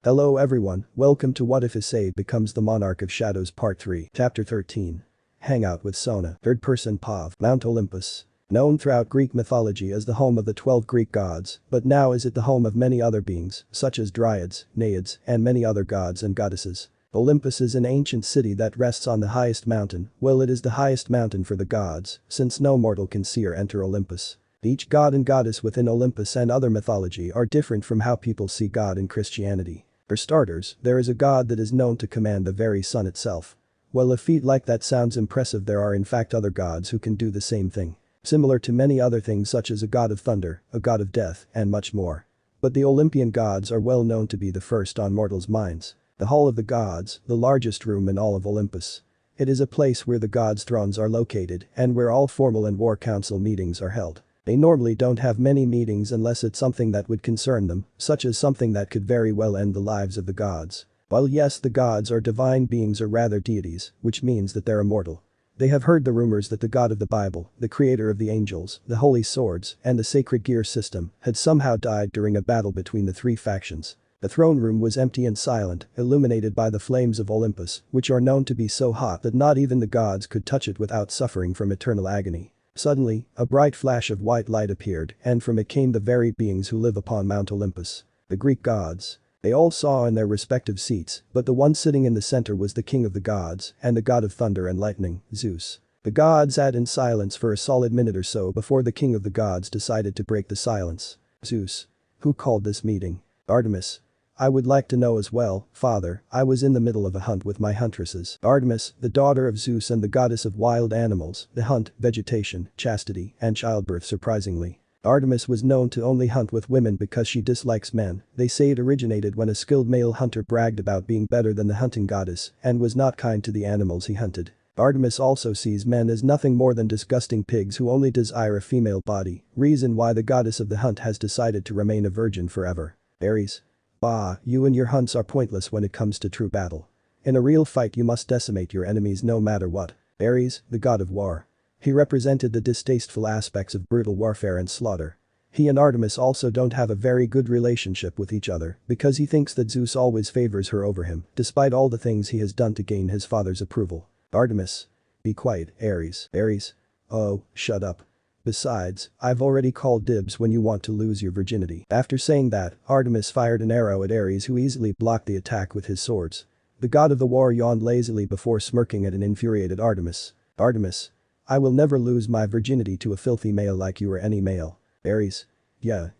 Hello everyone, welcome to What If Issei becomes the Monarch of Shadows Part 3, Chapter 13. Hangout with Sona, third-person POV, Mount Olympus. Known throughout Greek mythology as the home of the 12 Greek gods, but now is it the home of many other beings, such as dryads, naiads, and many other gods and goddesses. Olympus is an ancient city that rests on the highest mountain. Well, it is the highest mountain for the gods, since no mortal can see or enter Olympus. Each god and goddess within Olympus and other mythology are different from how people see God in Christianity. For starters, there is a god that is known to command the very sun itself. Well, a feat like that sounds impressive. There are in fact other gods who can do the same thing. Similar to many other things such as a god of thunder, a god of death, and much more. But the Olympian gods are well known to be the first on mortals' minds. The Hall of the Gods, the largest room in all of Olympus. It is a place where the gods' thrones are located and where all formal and war council meetings are held. They normally don't have many meetings unless it's something that would concern them, such as something that could very well end the lives of the gods. While yes, the gods are divine beings or rather deities, which means that they're immortal. They have heard the rumors that the God of the Bible, the creator of the angels, the holy swords, and the sacred gear system, had somehow died during a battle between the three factions. The throne room was empty and silent, illuminated by the flames of Olympus, which are known to be so hot that not even the gods could touch it without suffering from eternal agony. Suddenly, a bright flash of white light appeared, and from it came the very beings who live upon Mount Olympus. The Greek gods. They all saw in their respective seats, but the one sitting in the center was the king of the gods and the god of thunder and lightning, Zeus. The gods sat in silence for a solid minute or so before the king of the gods decided to break the silence. Zeus. Who called this meeting? Artemis. I would like to know as well, father. I was in the middle of a hunt with my huntresses. Artemis, the daughter of Zeus and the goddess of wild animals, the hunt, vegetation, chastity, and childbirth. Surprisingly, Artemis was known to only hunt with women because she dislikes men. They say it originated when a skilled male hunter bragged about being better than the hunting goddess and was not kind to the animals he hunted. Artemis also sees men as nothing more than disgusting pigs who only desire a female body, reason why the goddess of the hunt has decided to remain a virgin forever. Ares. Bah, you and your hunts are pointless when it comes to true battle. In a real fight you must decimate your enemies no matter what. Ares, the god of war. He represented the distasteful aspects of brutal warfare and slaughter. He and Artemis also don't have a very good relationship with each other because he thinks that Zeus always favors her over him, despite all the things he has done to gain his father's approval. Artemis. Be quiet, Ares. Ares. Oh, shut up. Besides, I've already called dibs when you want to lose your virginity. After saying that, Artemis fired an arrow at Ares who easily blocked the attack with his swords. The god of the war yawned lazily before smirking at an infuriated Artemis. Artemis. I will never lose my virginity to a filthy male like you or any male. Ares. Yeah.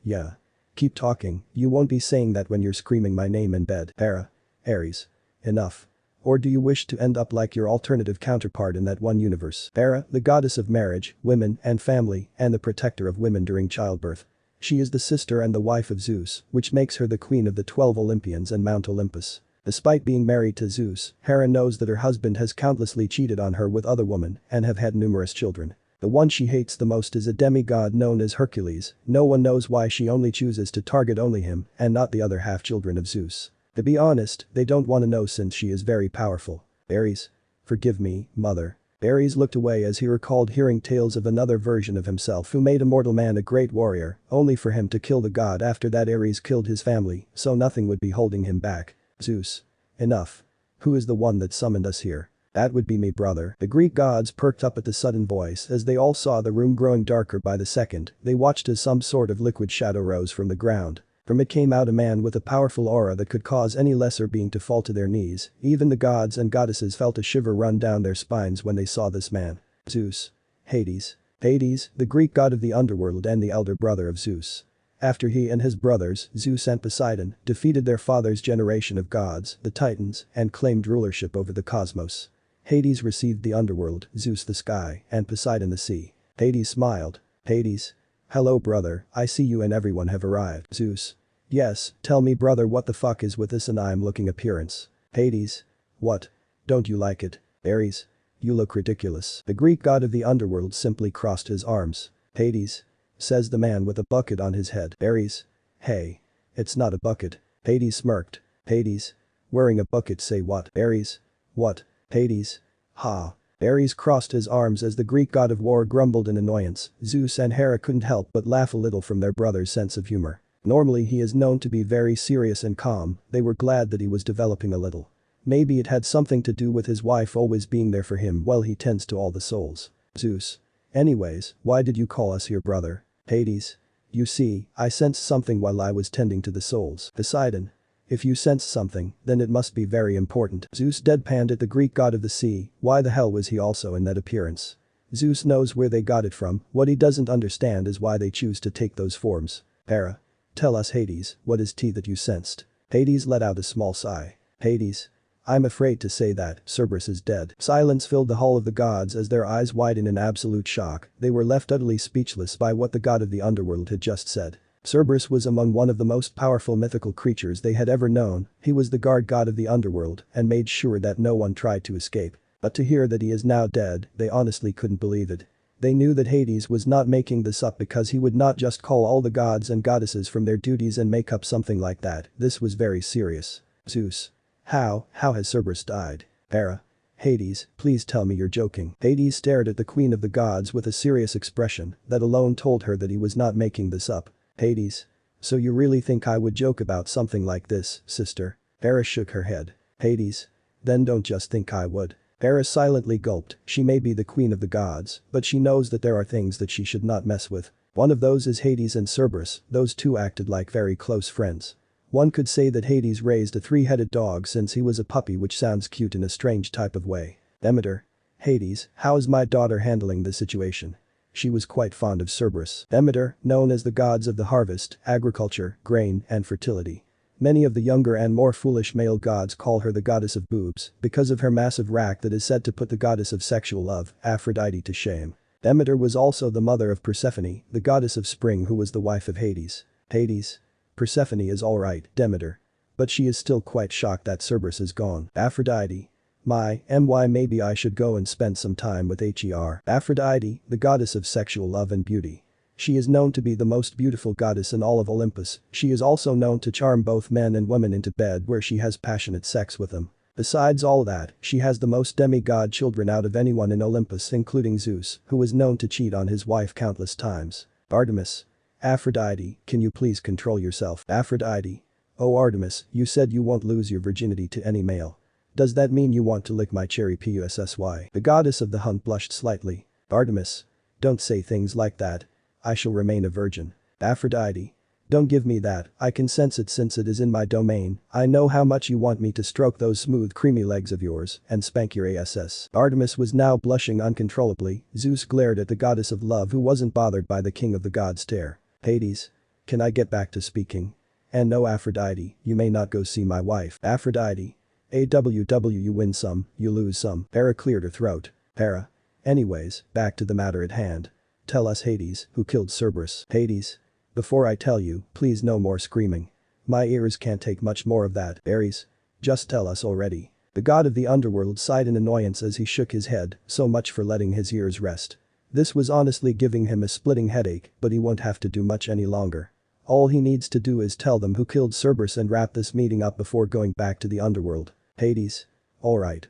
Keep talking, you won't be saying that when you're screaming my name in bed. Hera. Ares. Enough. Or do you wish to end up like your alternative counterpart in that one universe? Hera, the goddess of marriage, women, and family, and the protector of women during childbirth. She is the sister and the wife of Zeus, which makes her the queen of the 12 Olympians and Mount Olympus. Despite being married to Zeus, Hera knows that her husband has countlessly cheated on her with other women and have had numerous children. The one she hates the most is a demigod known as Hercules. No one knows why she only chooses to target only him and not the other half-children of Zeus. To be honest, they don't want to know since she is very powerful. Ares. Forgive me, mother. Ares looked away as he recalled hearing tales of another version of himself who made a mortal man a great warrior, only for him to kill the god. After that Ares killed his family, so nothing would be holding him back. Zeus. Enough. Who is the one that summoned us here? That would be me, brother. The Greek gods perked up at the sudden voice as they all saw the room growing darker by the second. They watched as some sort of liquid shadow rose from the ground. From it came out a man with a powerful aura that could cause any lesser being to fall to their knees. Even the gods and goddesses felt a shiver run down their spines when they saw this man. Zeus. Hades. Hades, the Greek god of the underworld and the elder brother of Zeus. After he and his brothers, Zeus and Poseidon, defeated their father's generation of gods, the Titans, and claimed rulership over the cosmos. Hades received the underworld, Zeus the sky, and Poseidon the sea. Hades smiled. Hades. Hello brother, I see you and everyone have arrived. Zeus. Yes, tell me brother what the fuck is with this and I'm looking appearance. Hades. What? Don't you like it? Ares. You look ridiculous. The Greek god of the underworld simply crossed his arms. Hades. Says the man with a bucket on his head. Ares. Hey. It's not a bucket. Hades smirked. Hades. Wearing a bucket say what? Ares. What? Hades. Ha. Ares crossed his arms as the Greek god of war grumbled in annoyance. Zeus and Hera couldn't help but laugh a little from their brother's sense of humor. Normally he is known to be very serious and calm, they were glad that he was developing a little. Maybe it had something to do with his wife always being there for him while he tends to all the souls. Zeus. Anyways, why did you call us here, brother? Hades. You see, I sensed something while I was tending to the souls. Poseidon. If you sense something, then it must be very important. Zeus deadpanned at the Greek god of the sea, why the hell was he also in that appearance? Zeus knows where they got it from, what he doesn't understand is why they choose to take those forms. Hera. Tell us, Hades, what is tea that you sensed? Hades let out a small sigh. Hades. I'm afraid to say that Cerberus is dead. Silence filled the hall of the gods as their eyes widened in absolute shock, they were left utterly speechless by what the god of the underworld had just said. Cerberus was among one of the most powerful mythical creatures they had ever known, he was the guard god of the underworld and made sure that no one tried to escape. But to hear that he is now dead, they honestly couldn't believe it. They knew that Hades was not making this up because he would not just call all the gods and goddesses from their duties and make up something like that, this was very serious. Zeus. How has Cerberus died? Hera. Hades, please tell me you're joking. Hades stared at the queen of the gods with a serious expression that alone told her that he was not making this up. Hades. So you really think I would joke about something like this, sister? Hera shook her head. Hades. Then don't just think I would. Hera silently gulped, she may be the queen of the gods, but she knows that there are things that she should not mess with. One of those is Hades and Cerberus, those two acted like very close friends. One could say that Hades raised a three-headed dog since he was a puppy, which sounds cute in a strange type of way. Demeter. Hades, how is my daughter handling the situation? She was quite fond of Cerberus. Demeter, known as the gods of the harvest, agriculture, grain, and fertility. Many of the younger and more foolish male gods call her the goddess of boobs because of her massive rack that is said to put the goddess of sexual love, Aphrodite, to shame. Demeter was also the mother of Persephone, the goddess of spring, who was the wife of Hades. Hades. Persephone is alright, Demeter. But she is still quite shocked that Cerberus is gone. Aphrodite. Maybe I should go and spend some time with her. Aphrodite, the goddess of sexual love and beauty. She is known to be the most beautiful goddess in all of Olympus, she is also known to charm both men and women into bed where she has passionate sex with them. Besides all that, she has the most demigod children out of anyone in Olympus, including Zeus, who is known to cheat on his wife countless times. Artemis. Aphrodite, can you please control yourself? Aphrodite. Oh Artemis, you said you won't lose your virginity to any male. Does that mean you want to lick my cherry pussy? The goddess of the hunt blushed slightly. Artemis. Don't say things like that. I shall remain a virgin. Aphrodite. Don't give me that, I can sense it since it is in my domain, I know how much you want me to stroke those smooth creamy legs of yours and spank your ass. Artemis was now blushing uncontrollably, Zeus glared at the goddess of love who wasn't bothered by the king of the gods' stare. Hades. Can I get back to speaking? And no Aphrodite, you may not go see my wife. Aphrodite. You win some, you lose some. Hera cleared her throat. Hera. Anyways, back to the matter at hand. Tell us, Hades, who killed Cerberus? Hades. Before I tell you, please no more screaming. My ears can't take much more of that. Ares. Just tell us already. The god of the underworld sighed in annoyance as he shook his head, so much for letting his ears rest. This was honestly giving him a splitting headache, but he won't have to do much any longer. All he needs to do is tell them who killed Cerberus and wrap this meeting up before going back to the underworld. Hades. Alright.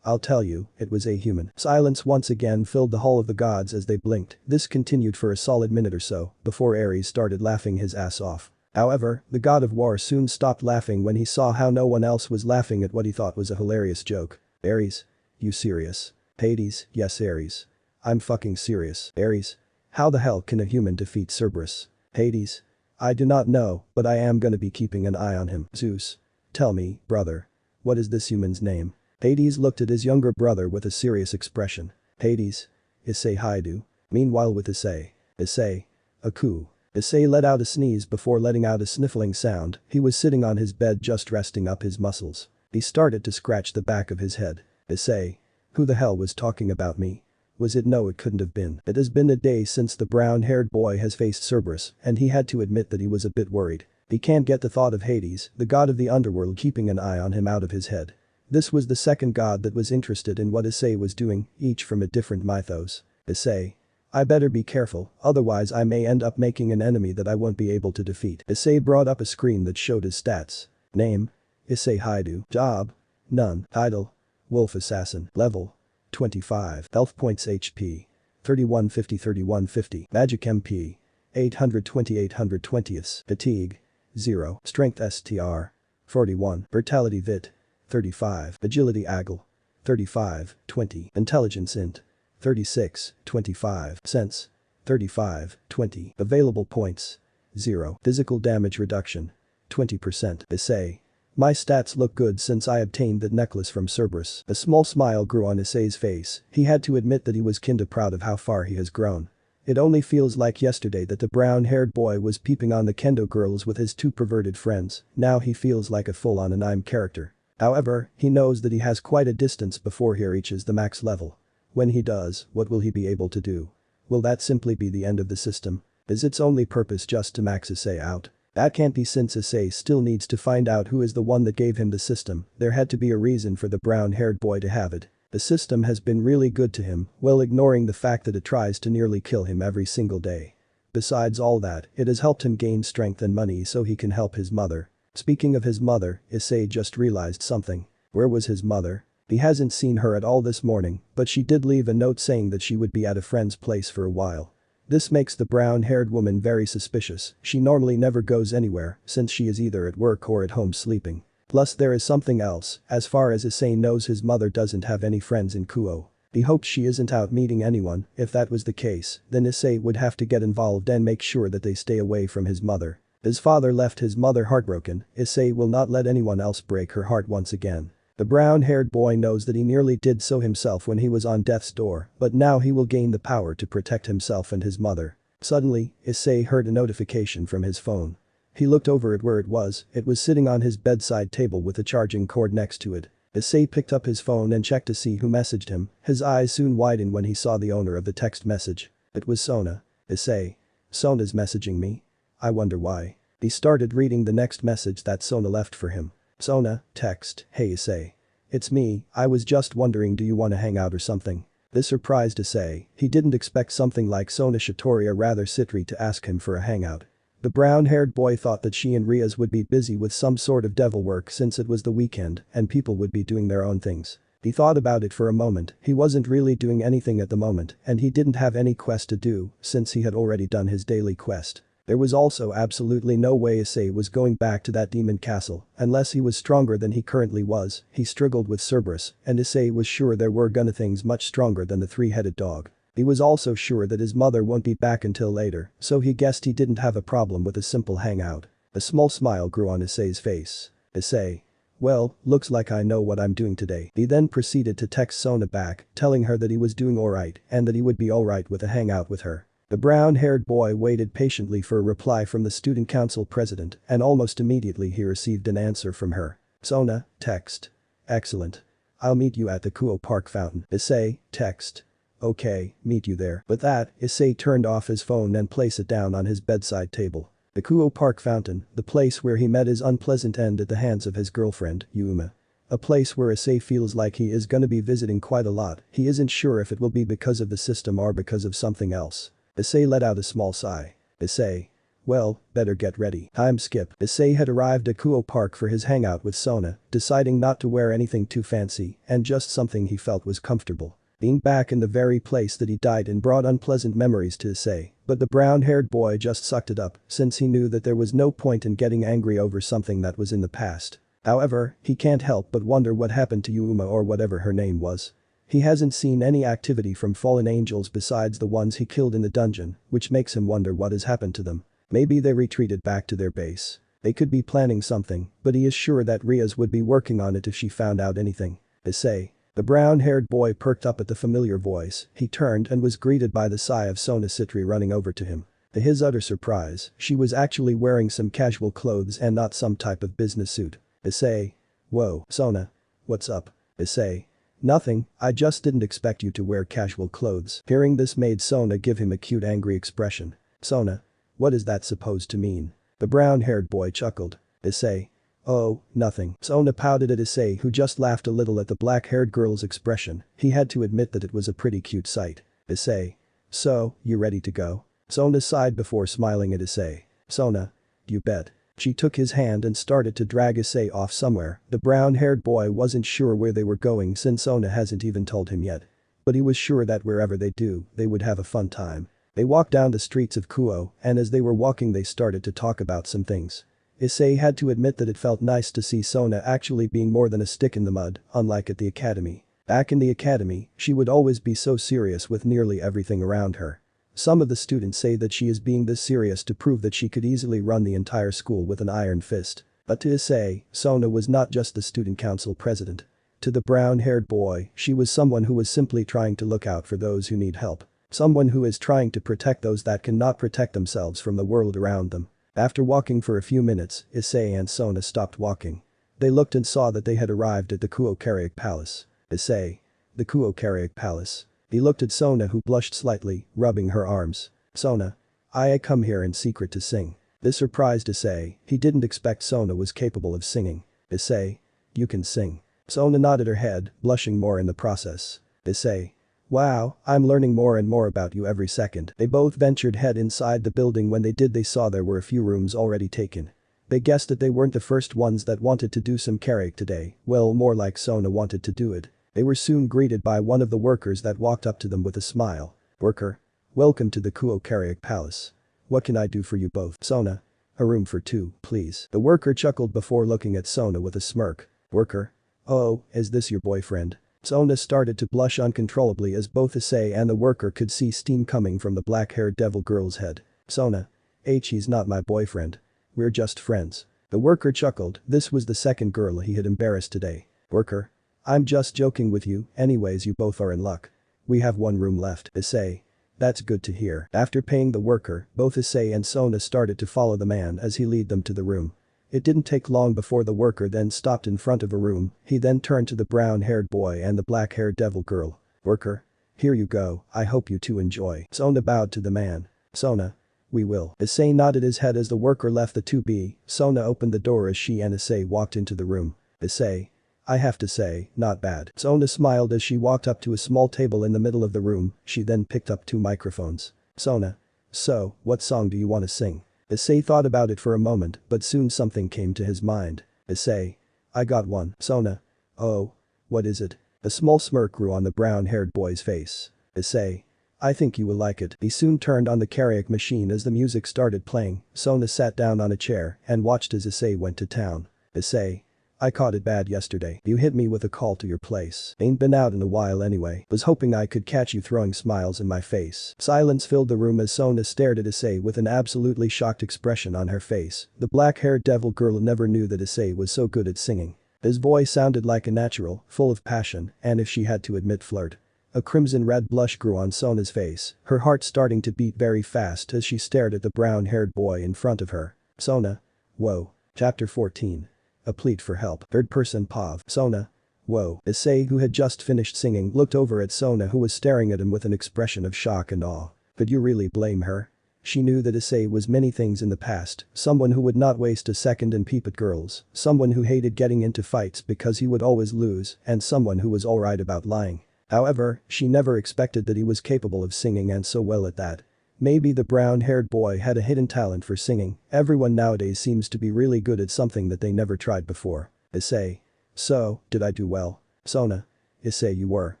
I'll tell you, it was a human. Silence once again filled the hall of the gods as they blinked, this continued for a solid minute or so, before Ares started laughing his ass off. However, the god of war soon stopped laughing when he saw how no one else was laughing at what he thought was a hilarious joke. Ares. You serious? Hades. Yes Ares. I'm fucking serious. Ares. How the hell can a human defeat Cerberus? Hades. I do not know, but I am gonna be keeping an eye on him. Zeus. Tell me, brother. What is this human's name? Hades looked at his younger brother with a serious expression. Hades. Issei. Meanwhile with Issei. Issei. A coup. Issei let out a sneeze before letting out a sniffling sound, he was sitting on his bed just resting up his muscles. He started to scratch the back of his head. Issei. Who the hell was talking about me? Was it? No, it couldn't have been. It has been a day since the brown-haired boy has faced Cerberus, and he had to admit that he was a bit worried. He can't get the thought of Hades, the god of the underworld, keeping an eye on him out of his head. This was the second god that was interested in what Issei was doing, each from a different mythos. Issei. I better be careful, otherwise I may end up making an enemy that I won't be able to defeat. Issei brought up a screen that showed his stats. Name. Issei. Job. None. Title. Wolf Assassin. Level. 25. Health points HP. 3150. Magic MP. 820 820ths. Fatigue. 0. Strength STR. 41. Vitality Vit. 35. Agility Agile. 35, 20. Intelligence Int. 36, 25. Sense. 35, 20. Available points. 0. Physical damage reduction. 20%. Issei. My stats look good since I obtained that necklace from Cerberus. A small smile grew on Issei's face. He had to admit that he was kinda proud of how far he has grown. It only feels like yesterday that the brown-haired boy was peeping on the kendo girls with his two perverted friends, now he feels like a full-on anime character. However, he knows that he has quite a distance before he reaches the max level. When he does, what will he be able to do? Will that simply be the end of the system? Is its only purpose just to max Issei out? That can't be, since Issei still needs to find out who is the one that gave him the system. There had to be a reason for the brown-haired boy to have it. The system has been really good to him, while ignoring the fact that it tries to nearly kill him every single day. Besides all that, it has helped him gain strength and money so he can help his mother. Speaking of his mother, Issei just realized something. Where was his mother? He hasn't seen her at all this morning, but she did leave a note saying that she would be at a friend's place for a while. This makes the brown-haired woman very suspicious. She normally never goes anywhere, since she is either at work or at home sleeping. Plus there is something else. As far as Issei knows, his mother doesn't have any friends in Kuo. He hopes she isn't out meeting anyone. If that was the case, then Issei would have to get involved and make sure that they stay away from his mother. His father left his mother heartbroken. Issei will not let anyone else break her heart once again. The brown-haired boy knows that he nearly did so himself when he was on death's door, but now he will gain the power to protect himself and his mother. Suddenly, Issei heard a notification from his phone. He looked over at where it was sitting on his bedside table with a charging cord next to it. Issei picked up his phone and checked to see who messaged him. His eyes soon widened when he saw the owner of the text message. It was Sona. Issei. Sona's messaging me? I wonder why. He started reading the next message that Sona left for him. Sona, text, hey Issei. It's me, I was just wondering, do you wanna hang out or something? This surprised Issei. He didn't expect something like Sona Shitori or rather Sitri to ask him for a hangout. The brown-haired boy thought that she and Riaz would be busy with some sort of devil work since it was the weekend and people would be doing their own things. He thought about it for a moment. He wasn't really doing anything at the moment and he didn't have any quest to do since he had already done his daily quest. There was also absolutely no way Issei was going back to that demon castle unless he was stronger than he currently was. He struggled with Cerberus and Issei was sure there were gonna things much stronger than the three-headed dog. He was also sure that his mother won't be back until later, so he guessed he didn't have a problem with a simple hangout. A small smile grew on Issei's face. Issei. Well, looks like I know what I'm doing today. He then proceeded to text Sona back, telling her that he was doing alright and that he would be alright with a hangout with her. The brown-haired boy waited patiently for a reply from the student council president and almost immediately he received an answer from her. Sona, text. Excellent. I'll meet you at the Kuo Park fountain. Issei, text. Okay, meet you there. With that, Issei turned off his phone and placed it down on his bedside table. The Kuo Park fountain, the place where he met his unpleasant end at the hands of his girlfriend, Yuma. A place where Issei feels like he is gonna be visiting quite a lot. He isn't sure if it will be because of the system or because of something else. Issei let out a small sigh. Issei. Well, better get ready. Time skip. Issei had arrived at Kuo Park for his hangout with Sona, deciding not to wear anything too fancy and just something he felt was comfortable. Being back in the very place that he died in brought unpleasant memories to Issei, but the brown-haired boy just sucked it up since he knew that there was no point in getting angry over something that was in the past. However, he can't help but wonder what happened to Yuma or whatever her name was. He hasn't seen any activity from fallen angels besides the ones he killed in the dungeon, which makes him wonder what has happened to them. Maybe they retreated back to their base. They could be planning something, but he is sure that Riaz would be working on it if she found out anything. Issei. The brown-haired boy perked up at the familiar voice. He turned and was greeted by the sigh of Sona Sitri running over to him. To his utter surprise, she was actually wearing some casual clothes and not some type of business suit. Issei. Whoa, Sona. What's up? Issei. Nothing, I just didn't expect you to wear casual clothes. Hearing this made Sona give him a cute angry expression. Sona. What is that supposed to mean? The brown-haired boy chuckled. Issei. Oh, nothing. Sona pouted at Issei who just laughed a little at the black-haired girl's expression. He had to admit that it was a pretty cute sight. Issei. So, you ready to go? Sona sighed before smiling at Issei. Sona. You bet. She took his hand and started to drag Issei off somewhere. The brown-haired boy wasn't sure where they were going since Sona hasn't even told him yet. But he was sure that wherever they do, they would have a fun time. They walked down the streets of Kuo, and as they were walking they started to talk about some things. Issei had to admit that it felt nice to see Sona actually being more than a stick in the mud, unlike at the academy. Back in the academy, she would always be so serious with nearly everything around her. Some of the students say that she is being this serious to prove that she could easily run the entire school with an iron fist. But to Issei, Sona was not just the student council president. To the brown-haired boy, she was someone who was simply trying to look out for those who need help. Someone who is trying to protect those that cannot protect themselves from the world around them. After walking for a few minutes, Issei and Sona stopped walking. They looked and saw that they had arrived at the Kuo-Karaik Palace. Issei. The Kuo-Karaik Palace. He looked at Sona who blushed slightly, rubbing her arms. Sona. I come here in secret to sing. This surprised Issei, he didn't expect Sona was capable of singing. Issei. You can sing. Sona nodded her head, blushing more in the process. Issei. Wow, I'm learning more and more about you every second. They both ventured head inside the building. When they did they saw there were a few rooms already taken. They guessed that they weren't the first ones that wanted to do some karaoke today, well more like Sona wanted to do it. They were soon greeted by one of the workers that walked up to them with a smile. Worker. Welcome to the Kuo-Karaik Palace. What can I do for you both? Sona. A room for two, please. The worker chuckled before looking at Sona with a smirk. Worker. Oh, is this your boyfriend? Sona started to blush uncontrollably as both Issei and the worker could see steam coming from the black-haired devil girl's head. Sona. He's not my boyfriend. We're just friends. The worker chuckled, this was the second girl he had embarrassed today. Worker. I'm just joking with you, anyways you both are in luck. We have one room left. Issei. That's good to hear. After paying the worker, both Issei and Sona started to follow the man as he led them to the room. It didn't take long before the worker then stopped in front of a room. He then turned to the brown-haired boy and the black-haired devil girl. Worker. Here you go, I hope you two enjoy. Sona bowed to the man. Sona. We will. Issei nodded his head as the worker left the 2B. Sona opened the door as she and Issei walked into the room. Issei. I have to say, not bad. Sona smiled as she walked up to a small table in the middle of the room. She then picked up 2 microphones. Sona. So, what song do you want to sing? Issei thought about it for a moment, but soon something came to his mind. Issei. I got one. Sona. Oh. What is it? A small smirk grew on the brown-haired boy's face. Issei. I think you will like it. He soon turned on the karaoke machine as the music started playing. Sona sat down on a chair and watched as Issei went to town. Issei. I caught it bad yesterday. You hit me with a call to your place. Ain't been out in a while anyway. Was hoping I could catch you throwing smiles in my face. Silence filled the room as Sona stared at Issei with an absolutely shocked expression on her face. The black-haired devil girl never knew that Issei was so good at singing. His voice sounded like a natural, full of passion, and if she had to admit flirt. A crimson-red blush grew on Sona's face, her heart starting to beat very fast as she stared at the brown-haired boy in front of her. Sona. Whoa. Chapter 14. A plead for help. Third person Pav. Sona. Whoa. Issei who had just finished singing looked over at Sona who was staring at him with an expression of shock and awe. Could you really blame her? She knew that Issei was many things in the past, someone who would not waste a second and peep at girls, someone who hated getting into fights because he would always lose, and someone who was alright about lying. However, she never expected that he was capable of singing and so well at that. Maybe the brown-haired boy had a hidden talent for singing. Everyone nowadays seems to be really good at something that they never tried before. Issei. So, did I do well? Sona. Issei you were.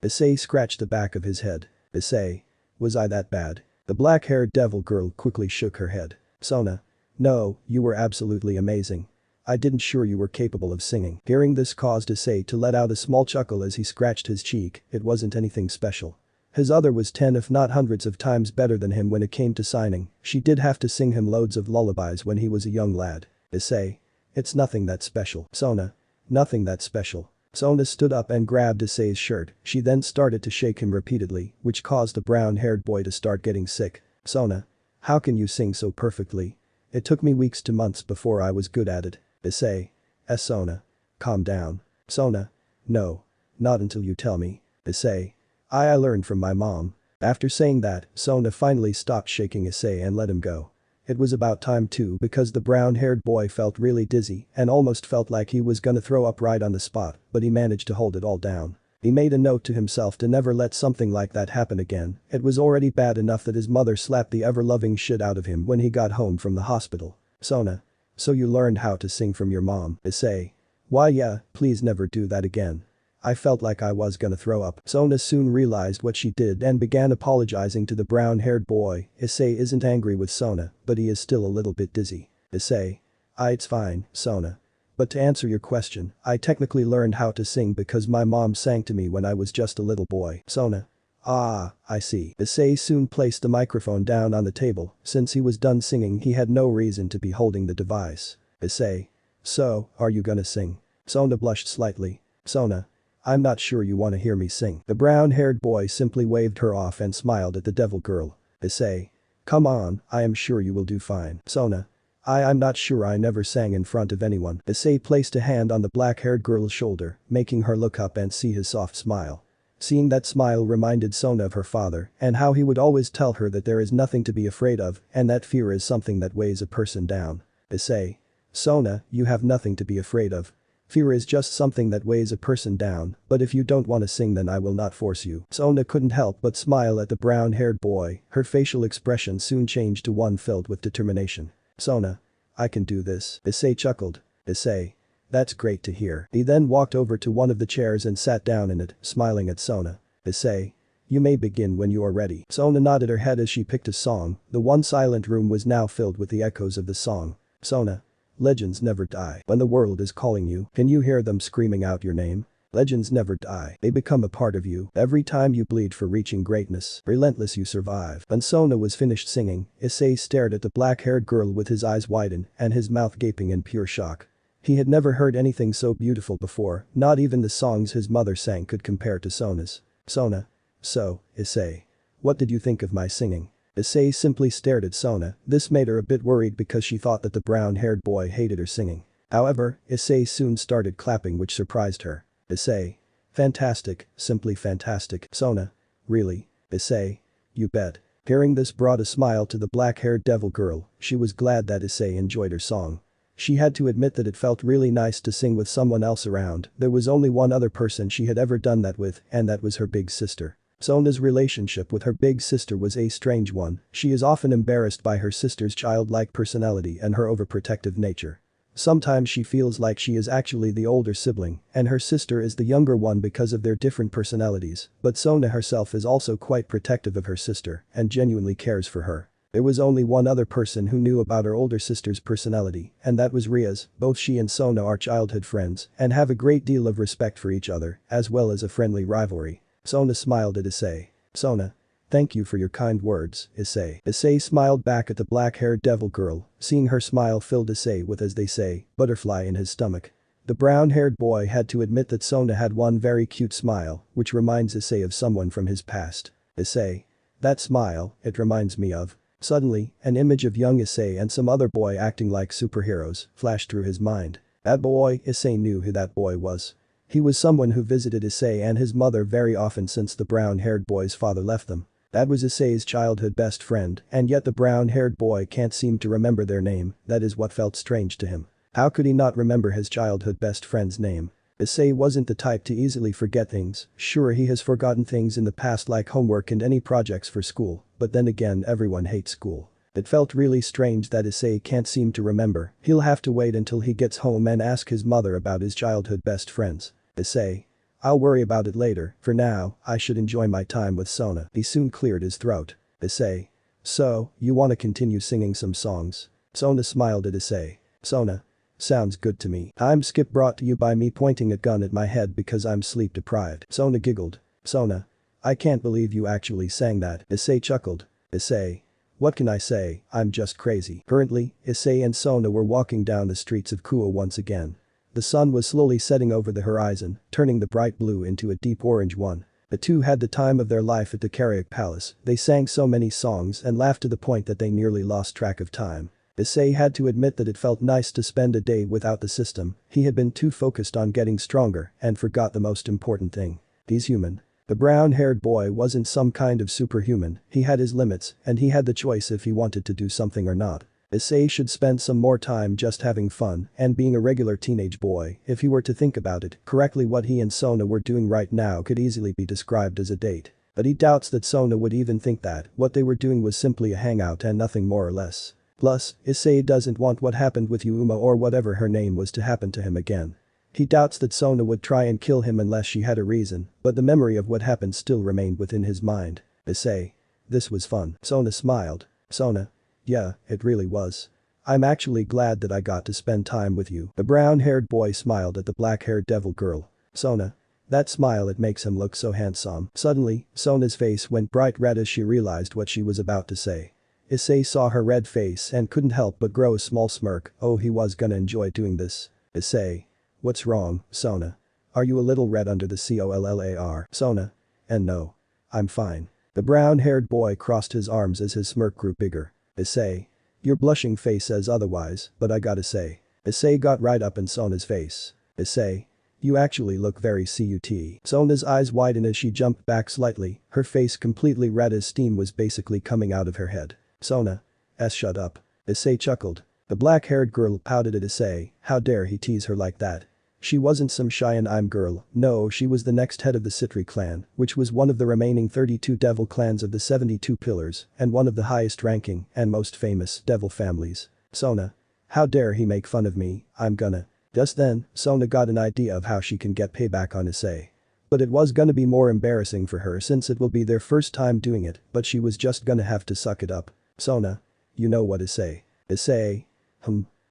Issei scratched the back of his head. Issei. Was I that bad? The black-haired devil girl quickly shook her head. Sona. No, you were absolutely amazing. I didn't sure you were capable of singing. Hearing this caused Issei to let out a small chuckle as he scratched his cheek. It wasn't anything special. His other was 10 if not hundreds of times better than him when it came to signing. She did have to sing him loads of lullabies when he was a young lad. Issei. It's nothing that special. Sona. Nothing that special. Sona stood up and grabbed Issei's shirt. She then started to shake him repeatedly, which caused the brown-haired boy to start getting sick. Sona. How can you sing so perfectly? It took me weeks to months before I was good at it. Issei. Sona. Calm down. Sona. No. Not until you tell me. Issei. I learned from my mom. After saying that, Sona finally stopped shaking Issei and let him go. It was about time too because the brown-haired boy felt really dizzy and almost felt like he was gonna throw up right on the spot, but he managed to hold it all down. He made a note to himself to never let something like that happen again. It was already bad enough that his mother slapped the ever-loving shit out of him when he got home from the hospital. Sona. So you learned how to sing from your mom. Issei. Why yeah, please never do that again. I felt like I was gonna throw up. Sona soon realized what she did and began apologizing to the brown-haired boy. Issei isn't angry with Sona, but he is still a little bit dizzy. Issei. It's fine, Sona. But to answer your question, I technically learned how to sing because my mom sang to me when I was just a little boy. Sona. Ah, I see. Issei soon placed the microphone down on the table. Since he was done singing, he had no reason to be holding the device. Issei. So, are you gonna sing? Sona blushed slightly. Sona. I'm not sure you wanna hear me sing. The brown-haired boy simply waved her off and smiled at the devil girl. Issei. Come on, I am sure you will do fine. Sona. I'm not sure, I never sang in front of anyone. Issei placed a hand on the black-haired girl's shoulder, making her look up and see his soft smile. Seeing that smile reminded Sona of her father and how he would always tell her that there is nothing to be afraid of and that fear is something that weighs a person down. Issei. Sona, you have nothing to be afraid of. Fear is just something that weighs a person down, but if you don't want to sing then I will not force you. Sona couldn't help but smile at the brown-haired boy, her facial expression soon changed to one filled with determination. Sona. I can do this. Issei chuckled. Issei. That's great to hear. He then walked over to one of the chairs and sat down in it, smiling at Sona. Issei. You may begin when you are ready. Sona nodded her head as she picked a song. The one silent room was now filled with the echoes of the song. Sona. Legends never die. When the world is calling you, can you hear them screaming out your name? Legends never die. They become a part of you. Every time you bleed for reaching greatness, relentless you survive. When Sona was finished singing, Issei stared at the black-haired girl with his eyes widened and his mouth gaping in pure shock. He had never heard anything so beautiful before, not even the songs his mother sang could compare to Sona's. Sona. So, Issei. What did you think of my singing? Issei simply stared at Sona. This made her a bit worried because she thought that the brown-haired boy hated her singing. However, Issei soon started clapping, which surprised her. Issei. Fantastic, simply fantastic. Sona. Really? Issei. You bet. Hearing this brought a smile to the black-haired devil girl. She was glad that Issei enjoyed her song. She had to admit that it felt really nice to sing with someone else around. There was only one other person she had ever done that with, and that was her big sister. Sona's relationship with her big sister was a strange one. She is often embarrassed by her sister's childlike personality and her overprotective nature. Sometimes she feels like she is actually the older sibling and her sister is the younger one because of their different personalities, but Sona herself is also quite protective of her sister and genuinely cares for her. There was only one other person who knew about her older sister's personality, and that was Ria's. Both she and Sona are childhood friends and have a great deal of respect for each other, as well as a friendly rivalry. Sona smiled at Issei. Sona. Thank you for your kind words, Issei. Issei smiled back at the black-haired devil girl. Seeing her smile filled Issei with, as they say, butterfly in his stomach. The brown-haired boy had to admit that Sona had one very cute smile, which reminds Issei of someone from his past. Issei. That smile, it reminds me of. Suddenly, an image of young Issei and some other boy acting like superheroes flashed through his mind. That boy, Issei knew who that boy was. He was someone who visited Issei and his mother very often since the brown-haired boy's father left them. That was Issei's childhood best friend, and yet the brown-haired boy can't seem to remember their name. That is what felt strange to him. How could he not remember his childhood best friend's name? Issei wasn't the type to easily forget things. Sure, he has forgotten things in the past like homework and any projects for school, but then again everyone hates school. It felt really strange that Issei can't seem to remember. He'll have to wait until he gets home and ask his mother about his childhood best friends. Issei. I'll worry about it later. For now, I should enjoy my time with Sona. He soon cleared his throat. Issei. So, you want to continue singing some songs? Sona smiled at Issei. Sona. Sounds good to me. Time skip brought to you by me pointing a gun at my head because I'm sleep deprived. Sona giggled. Sona. I can't believe you actually sang that. Issei chuckled. Issei. What can I say, I'm just crazy. Currently, Issei and Sona were walking down the streets of Kuo once again. The sun was slowly setting over the horizon, turning the bright blue into a deep orange one. The two had the time of their life at the Karaoke Palace. They sang so many songs and laughed to the point that they nearly lost track of time. Issei had to admit that it felt nice to spend a day without the system. He had been too focused on getting stronger and forgot the most important thing. He's human. The brown-haired boy wasn't some kind of superhuman. He had his limits and he had the choice if he wanted to do something or not. Issei should spend some more time just having fun and being a regular teenage boy. If he were to think about it correctly, what he and Sona were doing right now could easily be described as a date. But he doubts that Sona would even think that what they were doing was simply a hangout and nothing more or less. Plus, Issei doesn't want what happened with Yuma or whatever her name was to happen to him again. He doubts that Sona would try and kill him unless she had a reason, but the memory of what happened still remained within his mind. Issei. This was fun. Sona smiled. Sona. Yeah, it really was. I'm actually glad that I got to spend time with you. The brown-haired boy smiled at the black-haired devil girl. Sona. That smile, it makes him look so handsome. Suddenly, Sona's face went bright red as she realized what she was about to say. Issei saw her red face and couldn't help but grow a small smirk. Oh, he was gonna enjoy doing this. Issei. What's wrong, Sona? Are you a little red under the collar? Sona. And no. I'm fine. The brown-haired boy crossed his arms as his smirk grew bigger. Issei. Your blushing face says otherwise, but I gotta say. Issei got right up in Sona's face. Issei. You actually look very cute. Sona's eyes widened as she jumped back slightly, her face completely red as steam was basically coming out of her head. Sona. Shut up. Issei chuckled. The black-haired girl pouted at Issei. How dare he tease her like that? She wasn't some shy and I'm girl, no, she was the next head of the Citri clan, which was one of the remaining 32 devil clans of the 72 pillars, and one of the highest ranking and most famous devil families. Sona. How dare he make fun of me, I'm gonna. Just then, Sona got an idea of how she can get payback on Issei. But it was gonna be more embarrassing for her since it will be their first time doing it, but she was just gonna have to suck it up. Sona. You know what Issei. Issei.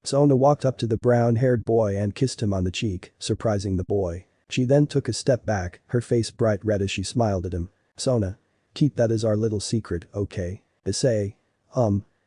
Sona walked up to the brown-haired boy and kissed him on the cheek, surprising the boy. She then took a step back, her face bright red as she smiled at him. Sona. Keep that as our little secret, okay? Issei.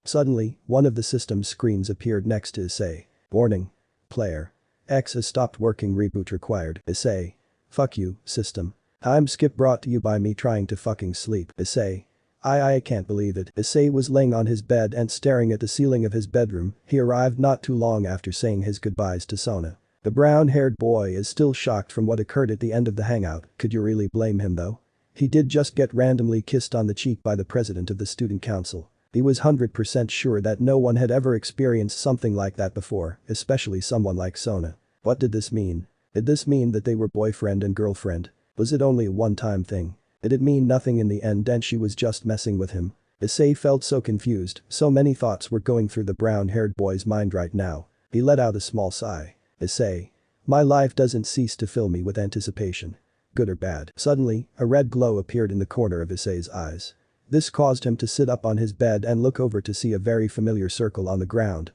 Suddenly, one of the system's screens appeared next to Issei. Warning. Player. X has stopped working, reboot required. Issei. Fuck you, system. Time skip brought to you by me trying to fucking sleep. Issei. I can't believe it. Issei was laying on his bed and staring at the ceiling of his bedroom. He arrived not too long after saying his goodbyes to Sona. The brown-haired boy is still shocked from what occurred at the end of the hangout. Could you really blame him though? He did just get randomly kissed on the cheek by the president of the student council. He was 100% sure that no one had ever experienced something like that before, especially someone like Sona. What did this mean? Did this mean that they were boyfriend and girlfriend? Was it only a one-time thing? Did it mean nothing in the end and she was just messing with him? Issei felt so confused, so many thoughts were going through the brown-haired boy's mind right now. He let out a small sigh. Issei. My life doesn't cease to fill me with anticipation. Good or bad? Suddenly, a red glow appeared in the corner of Issei's eyes. This caused him to sit up on his bed and look over to see a very familiar circle on the ground.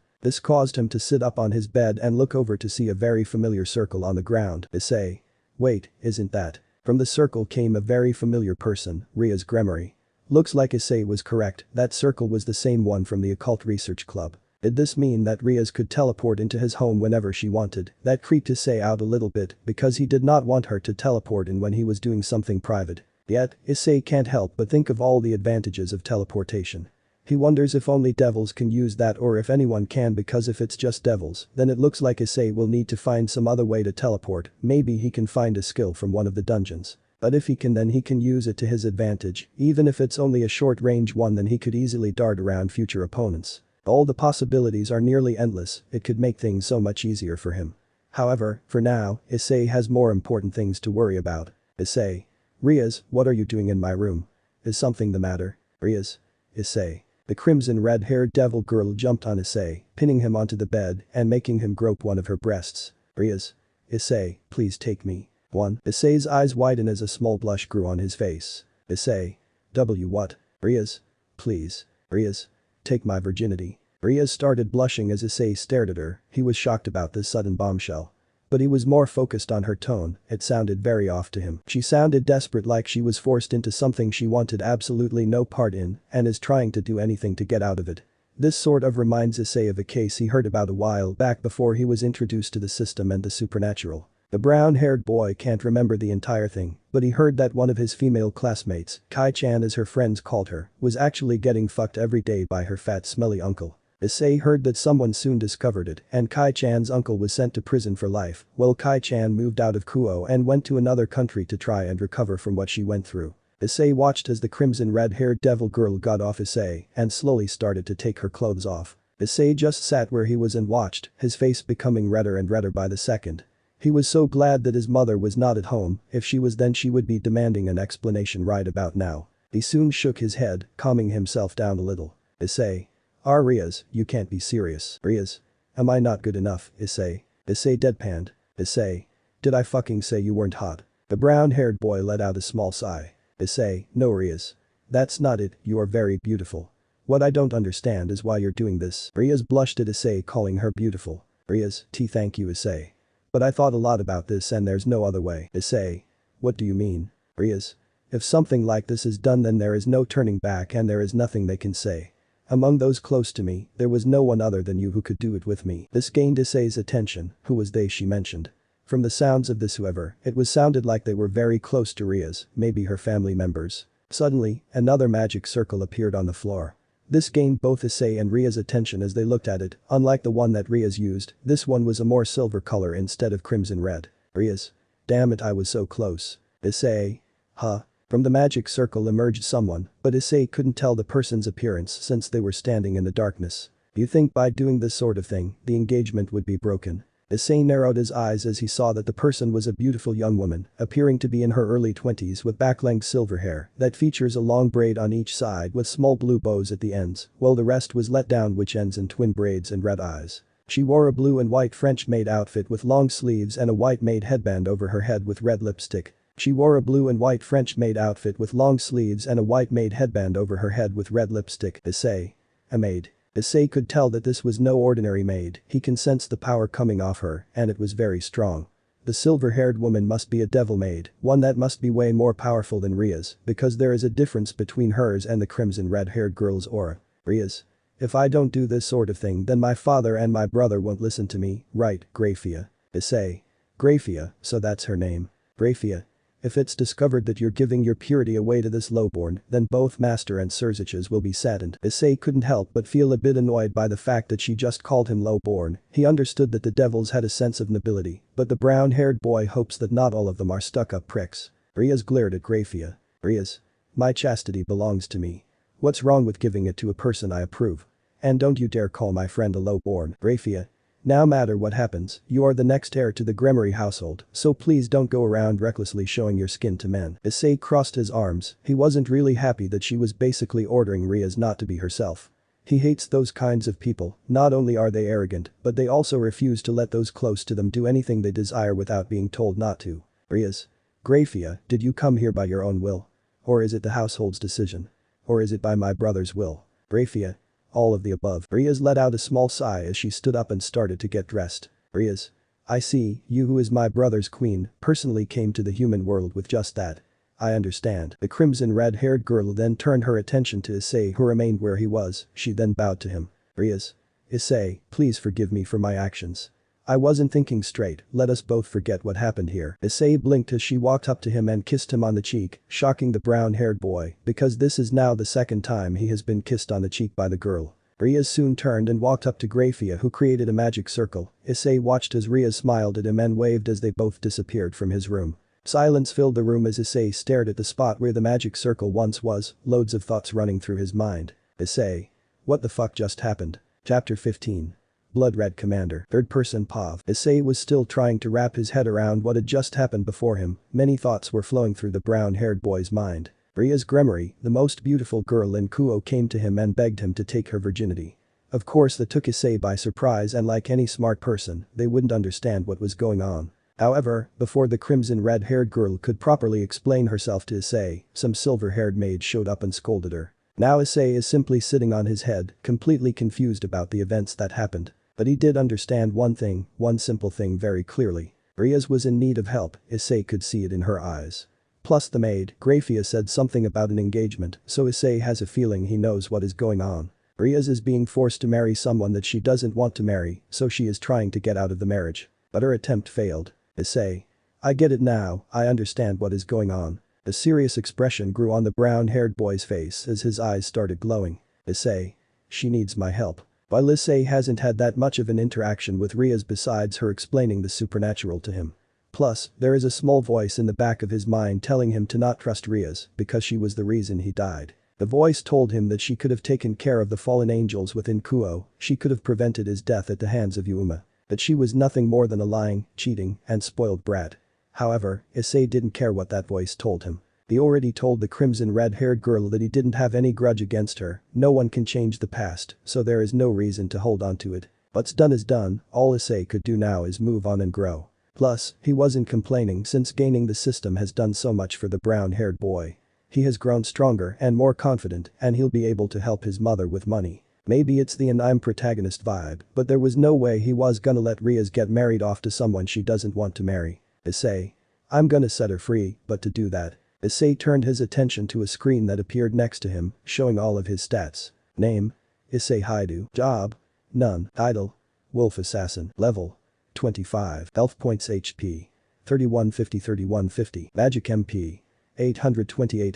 Issei. Wait, isn't that? From the circle came a very familiar person, Ria's Gremory. Looks like Issei was correct, that circle was the same one from the Occult Research Club. Did this mean that Ria's could teleport into his home whenever she wanted? That creeped Issei out a little bit because he did not want her to teleport in when he was doing something private. Yet, Issei can't help but think of all the advantages of teleportation. He wonders if only devils can use that or if anyone can, because if it's just devils, then it looks like Issei will need to find some other way to teleport. Maybe he can find a skill from one of the dungeons. But if he can, then he can use it to his advantage. Even if it's only a short-range one, then he could easily dart around future opponents. All the possibilities are nearly endless, it could make things so much easier for him. However, for now, Issei has more important things to worry about. Issei. Riaz, what are you doing in my room? Is something the matter? Riaz. Issei. The crimson red-haired devil girl jumped on Issei, pinning him onto the bed and making him grope one of her breasts. Riaz. Issei, please take me. Issei's eyes widened as a small blush grew on his face. Issei. What? Riaz. Please. Riaz. Take my virginity. Riaz started blushing as Issei stared at her. He was shocked about this sudden bombshell. But he was more focused on her tone, it sounded very off to him. She sounded desperate, like she was forced into something she wanted absolutely no part in and is trying to do anything to get out of it. This sort of reminds Issei of a case he heard about a while back before he was introduced to the system and the supernatural. The brown-haired boy can't remember the entire thing, but he heard that one of his female classmates, Kai-chan as her friends called her, was actually getting fucked every day by her fat smelly uncle. Issei heard that someone soon discovered it and Kai-chan's uncle was sent to prison for life. Well, Kai-chan moved out of Kuo and went to another country to try and recover from what she went through. Issei watched as the crimson red-haired devil girl got off Issei and slowly started to take her clothes off. Issei just sat where he was and watched, his face becoming redder and redder by the second. He was so glad that his mother was not at home. If she was, then she would be demanding an explanation right about now. He soon shook his head, calming himself down a little. Issei. Riaz, you can't be serious. Riaz. Am I not good enough, Issei? Issei deadpanned. Issei. Did I fucking say you weren't hot? The brown-haired boy let out a small sigh. Issei, no Rias. That's not it, you are very beautiful. What I don't understand is why you're doing this. Rias blushed at Issei calling her beautiful. Rias, thank you Issei. But I thought a lot about this and there's no other way. Issei. What do you mean? Rias. If something like this is done then there is no turning back and there is nothing they can say. Among those close to me, there was no one other than you who could do it with me. This gained Issei's attention. Who was they she mentioned? From the sounds of this whoever, it was sounded like they were very close to Rias, maybe her family members. Suddenly, another magic circle appeared on the floor. This gained both Issei and Ria's attention as they looked at it. Unlike the one that Rias used, this one was a more silver color instead of crimson red. Rias. Damn it, I was so close. Issei. Huh? From the magic circle emerged someone, but Issei couldn't tell the person's appearance since they were standing in the darkness. You think by doing this sort of thing, the engagement would be broken? Issei narrowed his eyes as he saw that the person was a beautiful young woman, appearing to be in her early 20s with back-length silver hair that features a long braid on each side with small blue bows at the ends, while the rest was let down which ends in twin braids and red eyes. She wore a blue and white French maid outfit with long sleeves and a white maid headband over her head with red lipstick. She wore a blue and white French maid outfit with long sleeves and a white maid headband over her head with red lipstick. Issei. A maid. Issei could tell that this was no ordinary maid, he can sense the power coming off her, and it was very strong. The silver-haired woman must be a devil maid, one that must be way more powerful than Ria's, because there is a difference between hers and the crimson red-haired girl's aura. Ria's. If I don't do this sort of thing then my father and my brother won't listen to me, right, Graphia? Issei. Graphia, so that's her name. Graphia. If it's discovered that you're giving your purity away to this lowborn, then both Master and Surziches will be saddened. Issei couldn't help but feel a bit annoyed by the fact that she just called him lowborn. He understood that the devils had a sense of nobility, but the brown-haired boy hopes that not all of them are stuck-up pricks. Rias glared at Graphia. Rias. My chastity belongs to me. What's wrong with giving it to a person I approve? And don't you dare call my friend a lowborn. Graphia. No matter what happens, you are the next heir to the Gremory household, so please don't go around recklessly showing your skin to men. Issei crossed his arms, he wasn't really happy that she was basically ordering Rias not to be herself. He hates those kinds of people, not only are they arrogant, but they also refuse to let those close to them do anything they desire without being told not to. Rias. Graphia, did you come here by your own will? Or is it the household's decision? Or is it by my brother's will? Graphia. All of the above. Rias let out a small sigh as she stood up and started to get dressed. Rias. I see, you who is my brother's queen, personally came to the human world with just that. I understand. The crimson red-haired girl then turned her attention to Issei who remained where he was, she then bowed to him. Rias. Issei, please forgive me for my actions. I wasn't thinking straight, let us both forget what happened here. Issei blinked as she walked up to him and kissed him on the cheek, shocking the brown-haired boy, because this is now the second time he has been kissed on the cheek by the girl. Rias soon turned and walked up to Graphia who created a magic circle. Issei watched as Rias smiled at him and waved as they both disappeared from his room. Silence filled the room as Issei stared at the spot where the magic circle once was, loads of thoughts running through his mind. Issei. What the fuck just happened? Chapter 15. Blood Red Commander. Third person Pav. Issei was still trying to wrap his head around what had just happened before him, many thoughts were flowing through the brown-haired boy's mind. Ria's Gremory, the most beautiful girl in Kuo came to him and begged him to take her virginity. Of course that took Issei by surprise and like any smart person, they wouldn't understand what was going on. However, before the crimson red-haired girl could properly explain herself to Issei, some silver-haired maid showed up and scolded her. Now Issei is simply sitting on his head, completely confused about the events that happened. But he did understand one thing, one simple thing very clearly. Rias was in need of help, Issei could see it in her eyes. Plus the maid, Graphia said something about an engagement, so Issei has a feeling he knows what is going on. Rias is being forced to marry someone that she doesn't want to marry, so she is trying to get out of the marriage. But her attempt failed. Issei. I get it now, I understand what is going on. A serious expression grew on the brown-haired boy's face as his eyes started glowing. Issei. She needs my help. While Issei hasn't had that much of an interaction with Rias besides her explaining the supernatural to him. Plus, there is a small voice in the back of his mind telling him to not trust Rias because she was the reason he died. The voice told him that she could have taken care of the fallen angels within Kuo, she could have prevented his death at the hands of Yuma. That she was nothing more than a lying, cheating, and spoiled brat. However, Issei didn't care what that voice told him. He already told the crimson red-haired girl that he didn't have any grudge against her, no one can change the past, so there is no reason to hold on to it. What's done is done, all Issei could do now is move on and grow. Plus, he wasn't complaining since gaining the system has done so much for the brown-haired boy. He has grown stronger and more confident and he'll be able to help his mother with money. Maybe it's the "and I'm protagonist" vibe, but there was no way he was gonna let Riaz get married off to someone she doesn't want to marry. Issei. I'm gonna set her free, but to do that. Issei turned his attention to a screen that appeared next to him, showing all of his stats. Name. Issei Haidu. Job. None. Title. Wolf Assassin. Level. 25. Health points HP. 3150. Magic MP. 820.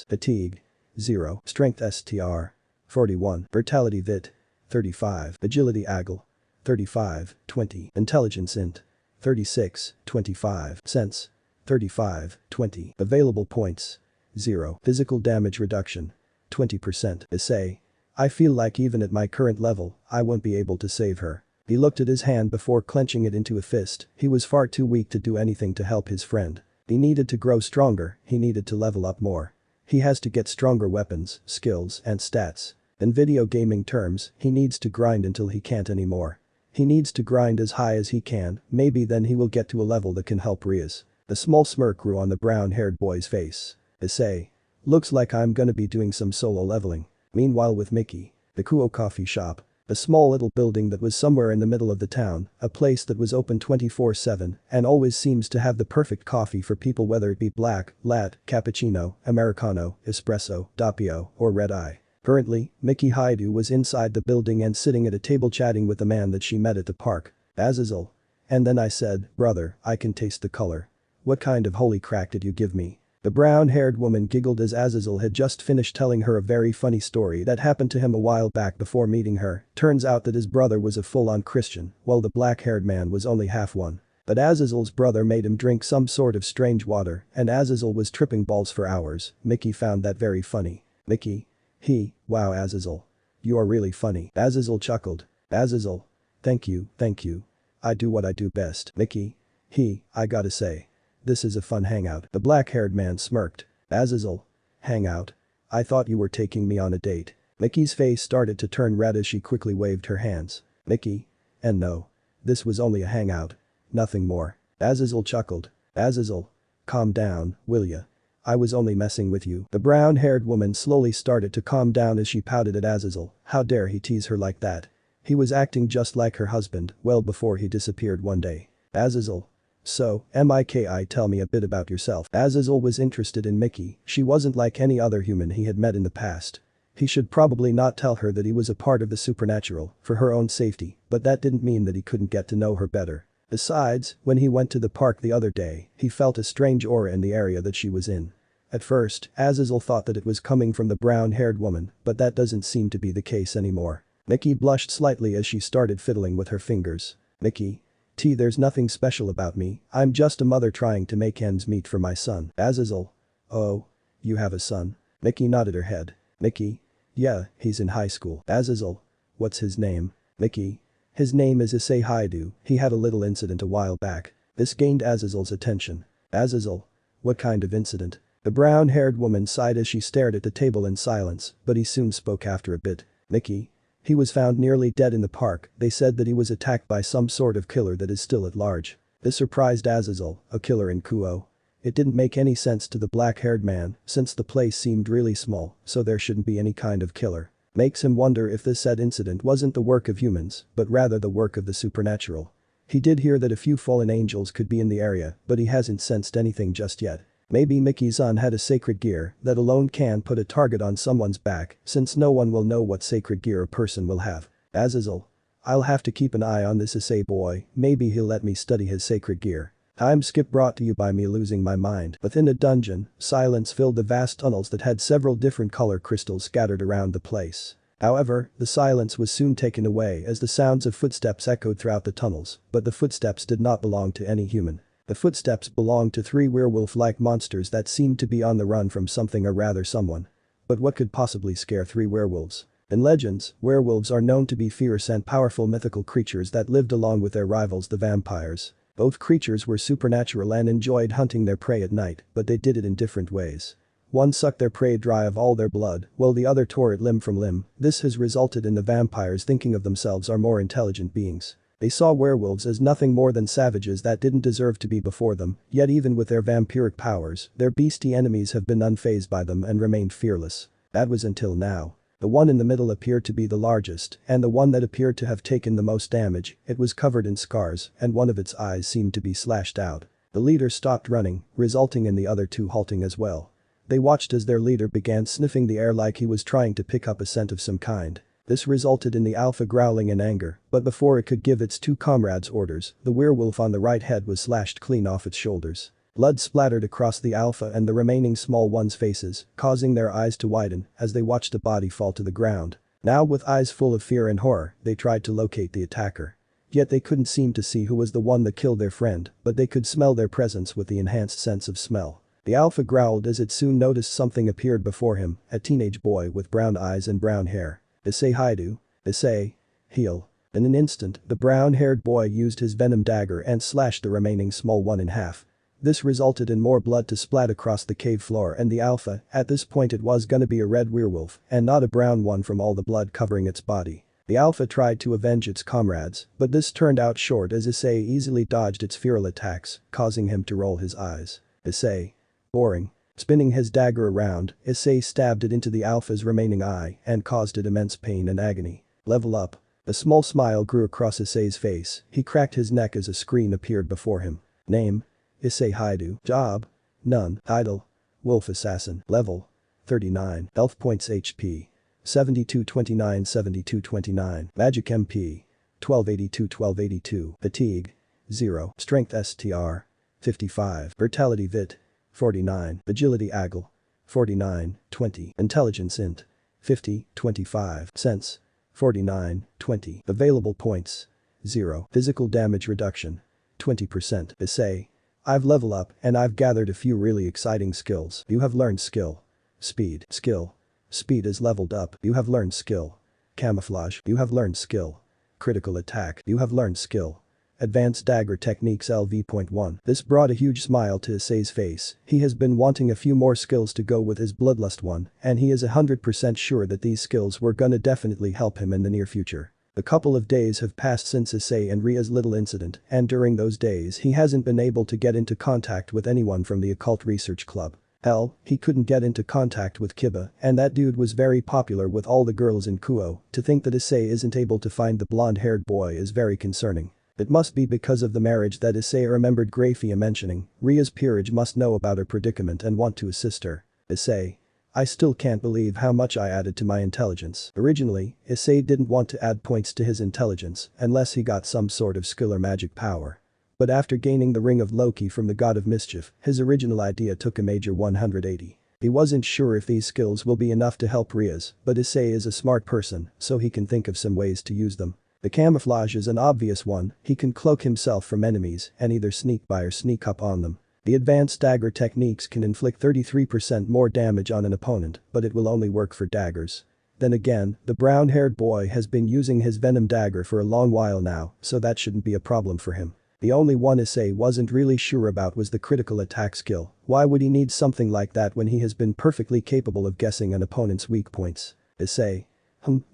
Fatigue. 0. Strength STR. 41. Vitality Vit. 35. Agility Agile. 35. 20. Intelligence Int. 36. 25. Sense. 35. 20. Available points. 0. Physical damage reduction. 20%. Issei. I feel like even at my current level, I won't be able to save her. He looked at his hand before clenching it into a fist. He was far too weak to do anything to help his friend. He needed to grow stronger, he needed to level up more. He has to get stronger weapons, skills, and stats. In video gaming terms, he needs to grind until he can't anymore. He needs to grind as high as he can, maybe then he will get to a level that can help Riaz. A small smirk grew on the brown-haired boy's face. Issei. Looks like I'm gonna be doing some solo leveling. Meanwhile with Mickey. The Kuo coffee shop. A small little building that was somewhere in the middle of the town, a place that was open 24/7 and always seems to have the perfect coffee for people whether it be black, latte, cappuccino, americano, espresso, doppio, or red eye. Currently, Mickey Haidu was inside the building and sitting at a table chatting with the man that she met at the park. Azazel. And then I said, brother, I can taste the color. What kind of holy crack did you give me? The brown-haired woman giggled as Azazel had just finished telling her a very funny story that happened to him a while back before meeting her. Turns out that his brother was a full-on Christian, while the black-haired man was only half one. But Azazel's brother made him drink some sort of strange water, and Azazel was tripping balls for hours. Mickey found that very funny. Mickey. Wow Azazel. You are really funny. Azazel chuckled. Azazel. Thank you. I do what I do best. Mickey. I gotta say. This is a fun hangout. The black-haired man smirked. Azazel. Hangout? I thought you were taking me on a date. Mickey's face started to turn red as she quickly waved her hands. Mickey. And no. This was only a hangout. Nothing more. Azazel chuckled. Azazel. Calm down, will ya? I was only messing with you. The brown-haired woman slowly started to calm down as she pouted at Azazel. How dare he tease her like that? He was acting just like her husband, well before he disappeared one day. Azazel. So, Miki, tell me a bit about yourself. Azazel was interested in Mickey. She wasn't like any other human he had met in the past. He should probably not tell her that he was a part of the supernatural, for her own safety, but that didn't mean that he couldn't get to know her better. Besides, when he went to the park the other day, he felt a strange aura in the area that she was in. At first, Azazel thought that it was coming from the brown-haired woman, but that doesn't seem to be the case anymore. Mickey blushed slightly as she started fiddling with her fingers. Mickey. There's nothing special about me, I'm just a mother trying to make ends meet for my son. Azazel. Oh. You have a son? Mickey nodded her head. Mickey. Yeah, he's in high school. Azazel. What's his name? Mickey. His name is Issei Haidu, he had a little incident a while back. This gained Azazel's attention. Azazel. What kind of incident? The brown-haired woman sighed as she stared at the table in silence, but he soon spoke after a bit. Mickey. He was found nearly dead in the park, they said that he was attacked by some sort of killer that is still at large. This surprised Azazel, a killer in Kuo. It didn't make any sense to the black-haired man, since the place seemed really small, so there shouldn't be any kind of killer. Makes him wonder if this said incident wasn't the work of humans, but rather the work of the supernatural. He did hear that a few fallen angels could be in the area, but he hasn't sensed anything just yet. Maybe Mickey-san had a sacred gear that alone can put a target on someone's back, since no one will know what sacred gear a person will have. Azazel. I'll have to keep an eye on this Issei boy, maybe he'll let me study his sacred gear. Time skip brought to you by me losing my mind. Within a dungeon, silence filled the vast tunnels that had several different color crystals scattered around the place. However, the silence was soon taken away as the sounds of footsteps echoed throughout the tunnels, but the footsteps did not belong to any human. The footsteps belonged to three werewolf-like monsters that seemed to be on the run from something or rather someone. But what could possibly scare three werewolves? In legends, werewolves are known to be fierce and powerful mythical creatures that lived along with their rivals the vampires. Both creatures were supernatural and enjoyed hunting their prey at night, but they did it in different ways. One sucked their prey dry of all their blood, while the other tore it limb from limb. This has resulted in the vampires thinking of themselves as more intelligent beings. They saw werewolves as nothing more than savages that didn't deserve to be before them, yet even with their vampiric powers, their beastie enemies have been unfazed by them and remained fearless. That was until now. The one in the middle appeared to be the largest, and the one that appeared to have taken the most damage. It was covered in scars, and one of its eyes seemed to be slashed out. The leader stopped running, resulting in the other two halting as well. They watched as their leader began sniffing the air like he was trying to pick up a scent of some kind. This resulted in the alpha growling in anger, but before it could give its two comrades orders, the werewolf on the right head was slashed clean off its shoulders. Blood splattered across the alpha and the remaining small ones' faces, causing their eyes to widen as they watched the body fall to the ground. Now with eyes full of fear and horror, they tried to locate the attacker. Yet they couldn't seem to see who was the one that killed their friend, but they could smell their presence with the enhanced sense of smell. The alpha growled as it soon noticed something appeared before him, a teenage boy with brown eyes and brown hair. Issei Haidu. Issei. Heal. In an instant, the brown-haired boy used his venom dagger and slashed the remaining small one in half. This resulted in more blood to splat across the cave floor and the alpha, at this point it was gonna be a red werewolf and not a brown one from all the blood covering its body. The alpha tried to avenge its comrades, but this turned out short as Issei easily dodged its feral attacks, causing him to roll his eyes. Issei. Boring. Spinning his dagger around, Issei stabbed it into the alpha's remaining eye and caused it immense pain and agony. Level up. A small smile grew across Issei's face, he cracked his neck as a screen appeared before him. Name. Issei Haidu. Job. None. Title. Wolf Assassin. Level. 39. Health points HP. 7229 7229. Magic MP. 1282 1282. Fatigue. 0. Strength STR. 55. Vitality Vit. 49. Agility Agile. 49, 20. Intelligence Int. 50, 25. Sense. 49, 20. Available points. 0. Physical damage reduction. 20%. Issei. I've leveled up and I've gathered a few really exciting skills. You have learned skill. Speed. Skill. Speed is leveled up. You have learned skill. Camouflage. You have learned skill. Critical attack. You have learned skill. Advanced Dagger Techniques LV.1. This brought a huge smile to Issei's face. He has been wanting a few more skills to go with his bloodlust one, and he is 100% sure that these skills were gonna definitely help him in the near future. A couple of days have passed since Issei and Ria's little incident, and during those days he hasn't been able to get into contact with anyone from the Occult Research Club. Hell, he couldn't get into contact with Kiba, and that dude was very popular with all the girls in Kuo. To think that Issei isn't able to find the blonde-haired boy is very concerning. It must be because of the marriage that Issei remembered Grafia mentioning. Ria's peerage must know about her predicament and want to assist her. Issei. I still can't believe how much I added to my intelligence. Originally, Issei didn't want to add points to his intelligence unless he got some sort of skill or magic power. But after gaining the Ring of Loki from the God of Mischief, his original idea took a major 180. He wasn't sure if these skills will be enough to help Ria's, but Issei is a smart person, so he can think of some ways to use them. The camouflage is an obvious one, he can cloak himself from enemies and either sneak by or sneak up on them. The advanced dagger techniques can inflict 33% more damage on an opponent, but it will only work for daggers. Then again, the brown-haired boy has been using his venom dagger for a long while now, so that shouldn't be a problem for him. The only one Issei wasn't really sure about was the critical attack skill. Why would he need something like that when he has been perfectly capable of guessing an opponent's weak points? Issei.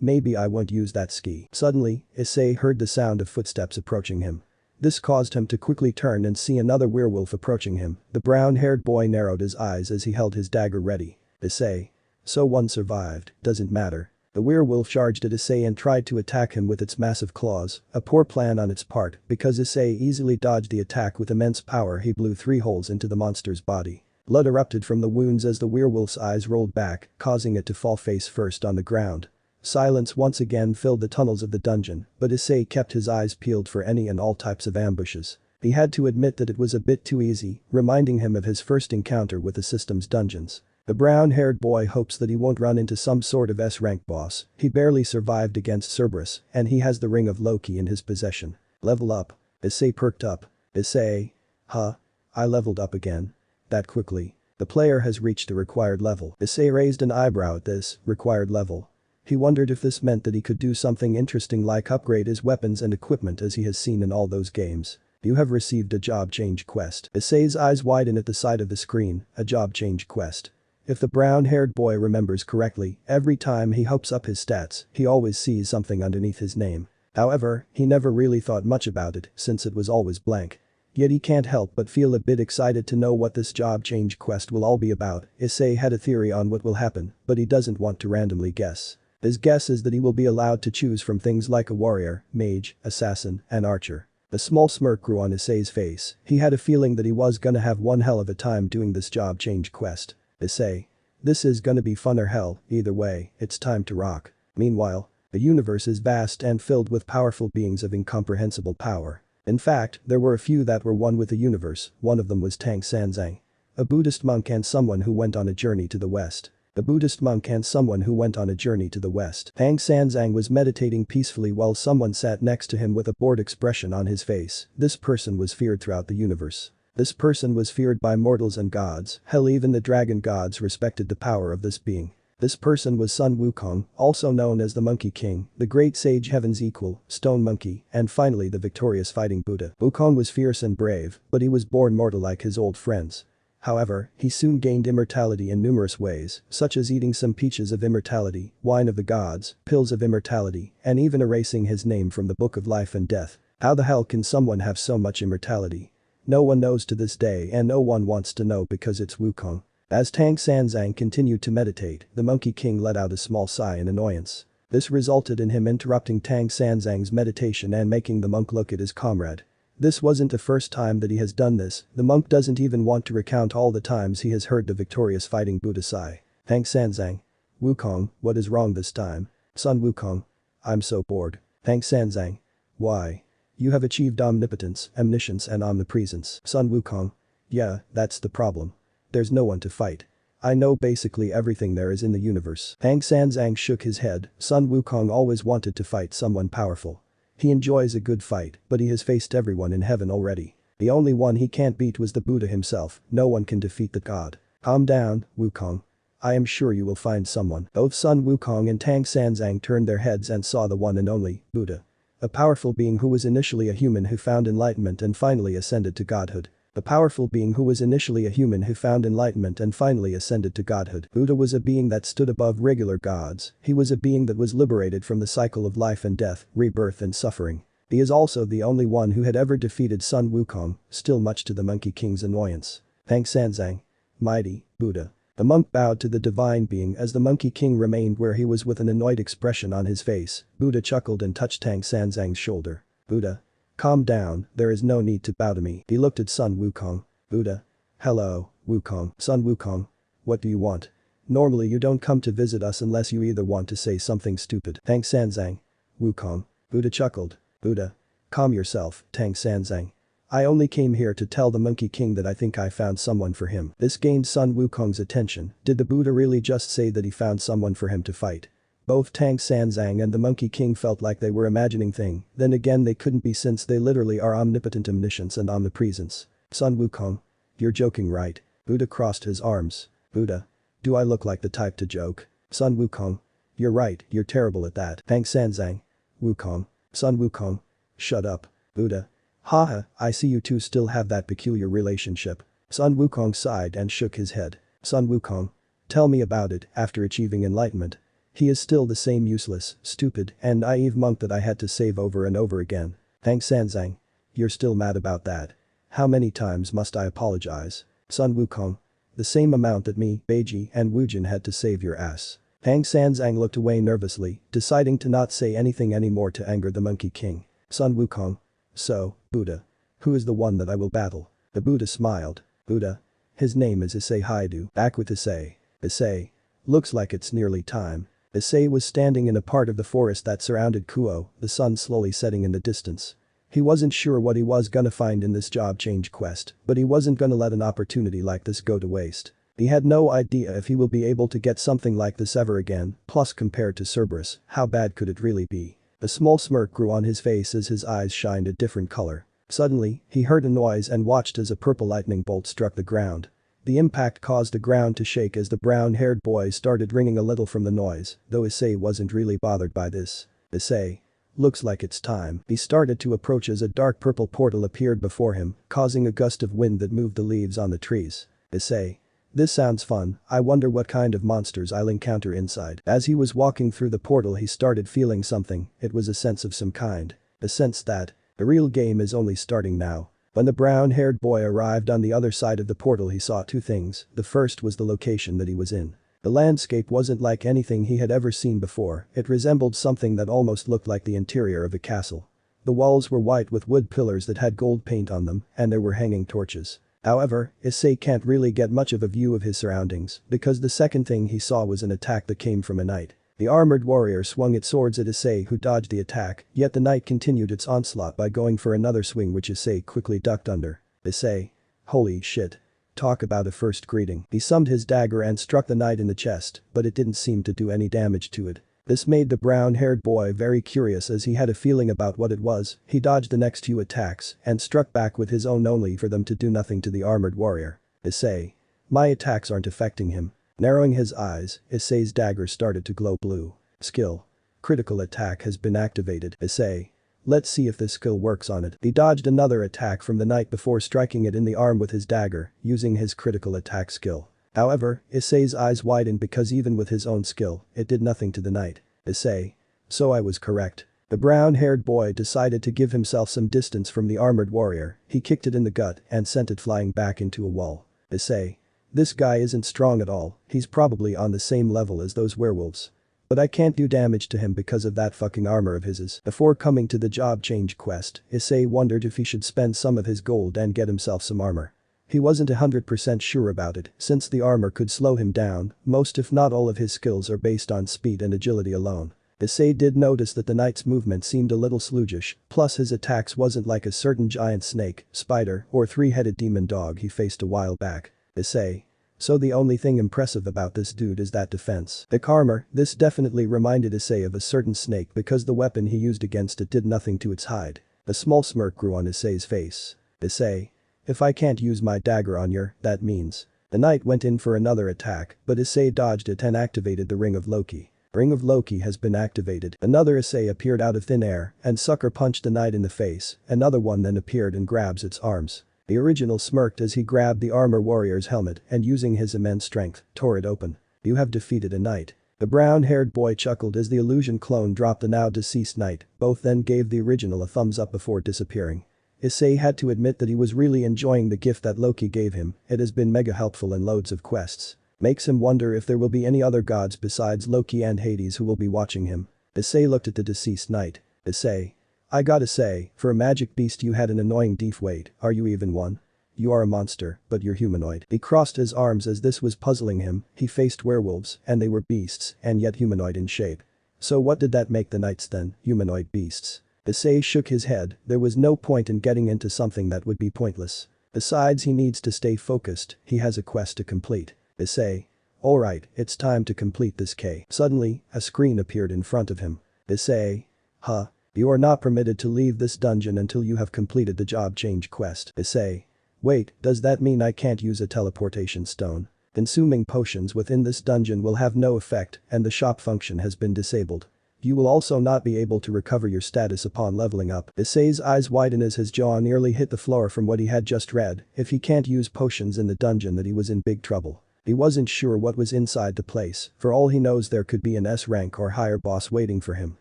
Maybe I won't use that ski. Suddenly, Issei heard the sound of footsteps approaching him. This caused him to quickly turn and see another werewolf approaching him. The brown-haired boy narrowed his eyes as he held his dagger ready. Issei. So one survived, doesn't matter. The werewolf charged at Issei and tried to attack him with its massive claws, a poor plan on its part, because Issei easily dodged the attack with immense power. He blew 3 holes into the monster's body. Blood erupted from the wounds as the werewolf's eyes rolled back, causing it to fall face first on the ground. Silence once again filled the tunnels of the dungeon, but Issei kept his eyes peeled for any and all types of ambushes. He had to admit that it was a bit too easy, reminding him of his first encounter with the system's dungeons. The brown-haired boy hopes that he won't run into some sort of S-rank boss. He barely survived against Cerberus, and he has the Ring of Loki in his possession. Level up. Issei perked up. Issei. Huh? I leveled up again. That quickly. The player has reached the required level. Issei raised an eyebrow at this required level. He wondered if this meant that he could do something interesting like upgrade his weapons and equipment as he has seen in all those games. You have received a job change quest. Issei's eyes widen at the sight of the screen, a job change quest. If the brown-haired boy remembers correctly, every time he hopes up his stats, he always sees something underneath his name. However, he never really thought much about it since it was always blank. Yet he can't help but feel a bit excited to know what this job change quest will all be about. Issei had a theory on what will happen, but he doesn't want to randomly guess. His guess is that he will be allowed to choose from things like a warrior, mage, assassin, and archer. A small smirk grew on Issei's face. He had a feeling that he was gonna have one hell of a time doing this job change quest. Issei. This is gonna be fun or hell, either way, it's time to rock. Meanwhile, the universe is vast and filled with powerful beings of incomprehensible power. In fact, there were a few that were one with the universe, one of them was Tang Sanzang. A Buddhist monk and someone who went on a journey to the west. A Buddhist monk and someone who went on a journey to the west. Tang Sanzang was meditating peacefully while someone sat next to him with a bored expression on his face. This person was feared throughout the universe. This person was feared by mortals and gods, hell even the dragon gods respected the power of this being. This person was Sun Wukong, also known as the Monkey King, the great sage heaven's equal, stone monkey, and finally the victorious fighting Buddha. Wukong was fierce and brave, but he was born mortal like his old friends. However, he soon gained immortality in numerous ways, such as eating some peaches of immortality, wine of the gods, pills of immortality, and even erasing his name from the book of life and death. How the hell can someone have so much immortality? No one knows to this day and no one wants to know because it's Wukong. As Tang Sanzang continued to meditate, the Monkey King let out a small sigh in annoyance. This resulted in him interrupting Tang Sanzang's meditation and making the monk look at his comrade. This wasn't the first time that he has done this, the monk doesn't even want to recount all the times he has heard the victorious fighting Buddha sigh. Tang Sanzang. Wukong, what is wrong this time? Sun Wukong. I'm so bored. Tang Sanzang. Why? You have achieved omnipotence, omniscience and omnipresence. Sun Wukong. Yeah, that's the problem. There's no one to fight. I know basically everything there is in the universe. Tang Sanzang shook his head. Sun Wukong always wanted to fight someone powerful. He enjoys a good fight, but he has faced everyone in heaven already. The only one he can't beat was the Buddha himself. No one can defeat the god. Calm down, Wukong. I am sure you will find someone. Both Sun Wukong and Tang Sanzang turned their heads and saw the one and only Buddha. A powerful being who was initially a human who found enlightenment and finally ascended to godhood. A powerful being who was initially a human who found enlightenment and finally ascended to godhood. Buddha was a being that stood above regular gods. He was a being that was liberated from the cycle of life and death, rebirth and suffering. He is also the only one who had ever defeated Sun Wukong, still much to the Monkey King's annoyance. Tang Sanzang. Mighty, Buddha. The monk bowed to the divine being as the Monkey King remained where he was with an annoyed expression on his face. Buddha chuckled and touched Tang Sanzang's shoulder. Buddha. Calm down, there is no need to bow to me. He looked at Sun Wukong. Buddha. Hello, Wukong. Sun Wukong. What do you want? Normally you don't come to visit us unless you either want to say something stupid. Tang Sanzang. Wukong. Buddha chuckled. Buddha. Calm yourself, Tang Sanzang. I only came here to tell the Monkey King that I think I found someone for him. This gained Sun Wukong's attention. Did the Buddha really just say that he found someone for him to fight? Both Tang Sanzang and the Monkey King felt like they were imagining thing, then again they couldn't be since they literally are omnipotent omniscience and omnipresence. Sun Wukong. You're joking right? Buddha crossed his arms. Buddha. Do I look like the type to joke? Sun Wukong. You're right, you're terrible at that. Tang Sanzang. Wukong. Sun Wukong. Shut up. Buddha. Haha, I see you two still have that peculiar relationship. Sun Wukong sighed and shook his head. Sun Wukong. Tell me about it. After achieving enlightenment, he is still the same useless, stupid, and naive monk that I had to save over and over again. Tang Sanzang. You're still mad about that. How many times must I apologize? Sun Wukong. The same amount that me, Beiji, and Wujin had to save your ass. Tang Sanzang looked away nervously, deciding to not say anything anymore to anger the Monkey King. Sun Wukong. So, Buddha. Who is the one that I will battle? The Buddha smiled. Buddha. His name is Issei Haidu. Back with Issei. Issei. Looks like it's nearly time. Issei was standing in a part of the forest that surrounded Kuo, the sun slowly setting in the distance. He wasn't sure what he was gonna find in this job change quest, but he wasn't gonna let an opportunity like this go to waste. He had no idea if he will be able to get something like this ever again, plus compared to Cerberus, how bad could it really be? A small smirk grew on his face as his eyes shined a different color. Suddenly, he heard a noise and watched as a purple lightning bolt struck the ground. The impact caused the ground to shake as the brown-haired boy started ringing a little from the noise, though Issei wasn't really bothered by this. Issei. Looks like it's time. He started to approach as a dark purple portal appeared before him, causing a gust of wind that moved the leaves on the trees. Issei. This sounds fun, I wonder what kind of monsters I'll encounter inside. As he was walking through the portal he started feeling something, it was a sense of some kind. A sense that the real game is only starting now. When the brown-haired boy arrived on the other side of the portal he saw two things, the first was the location that he was in. The landscape wasn't like anything he had ever seen before, it resembled something that almost looked like the interior of a castle. The walls were white with wood pillars that had gold paint on them, and there were hanging torches. However, Issei can't really get much of a view of his surroundings, because the second thing he saw was an attack that came from a knight. The armored warrior swung its swords at Issei who dodged the attack, yet the knight continued its onslaught by going for another swing which Issei quickly ducked under. Issei. Holy shit. Talk about a first greeting. He summoned his dagger and struck the knight in the chest, but it didn't seem to do any damage to it. This made the brown-haired boy very curious as he had a feeling about what it was. He dodged the next few attacks and struck back with his own only for them to do nothing to the armored warrior. Issei. My attacks aren't affecting him. Narrowing his eyes, Issei's dagger started to glow blue. Skill. Critical attack has been activated. Issei. Let's see if this skill works on it. He dodged another attack from the knight before striking it in the arm with his dagger, using his critical attack skill. However, Issei's eyes widened because even with his own skill, it did nothing to the knight. Issei. So I was correct. The brown-haired boy decided to give himself some distance from the armored warrior, he kicked it in the gut and sent it flying back into a wall. Issei. This guy isn't strong at all, he's probably on the same level as those werewolves. But I can't do damage to him because of that fucking armor of his. Before coming to the job change quest, Issei wondered if he should spend some of his gold and get himself some armor. He wasn't 100% sure about it, since the armor could slow him down, most if not all of his skills are based on speed and agility alone. Issei did notice that the knight's movement seemed a little sluggish, plus his attacks wasn't like a certain giant snake, spider, or three-headed demon dog he faced a while back. Issei. So the only thing impressive about this dude is that defense. The armor, this definitely reminded Issei of a certain snake because the weapon he used against it did nothing to its hide. A small smirk grew on Issei's face. Issei. If I can't use my dagger on you, that means. The knight went in for another attack, but Issei dodged it and activated the Ring of Loki. Ring of Loki has been activated. Another Issei appeared out of thin air and sucker punched the knight in the face, another one then appeared and grabs its arms. The original smirked as he grabbed the armor warrior's helmet and using his immense strength, tore it open. You have defeated a knight. The brown-haired boy chuckled as the illusion clone dropped the now deceased knight, both then gave the original a thumbs up before disappearing. Issei had to admit that he was really enjoying the gift that Loki gave him, it has been mega helpful in loads of quests. Makes him wonder if there will be any other gods besides Loki and Hades who will be watching him. Issei looked at the deceased knight. Issei. I gotta say, for a magic beast you had an annoying def weight, are you even one? You are a monster, but you're humanoid. He crossed his arms as this was puzzling him, he faced werewolves, and they were beasts, and yet humanoid in shape. So what did that make the knights then, humanoid beasts? Issei shook his head, there was no point in getting into something that would be pointless. Besides he needs to stay focused, he has a quest to complete. Issei. Alright, it's time to complete this K. Suddenly, a screen appeared in front of him. Issei. Huh. You are not permitted to leave this dungeon until you have completed the job change quest. Issei. Wait, does that mean I can't use a teleportation stone? Consuming potions within this dungeon will have no effect and the shop function has been disabled. You will also not be able to recover your status upon leveling up. Issei's eyes widen as his jaw nearly hit the floor from what he had just read, if he can't use potions in the dungeon that he was in big trouble. He wasn't sure what was inside the place, for all he knows there could be an S rank or higher boss waiting for him.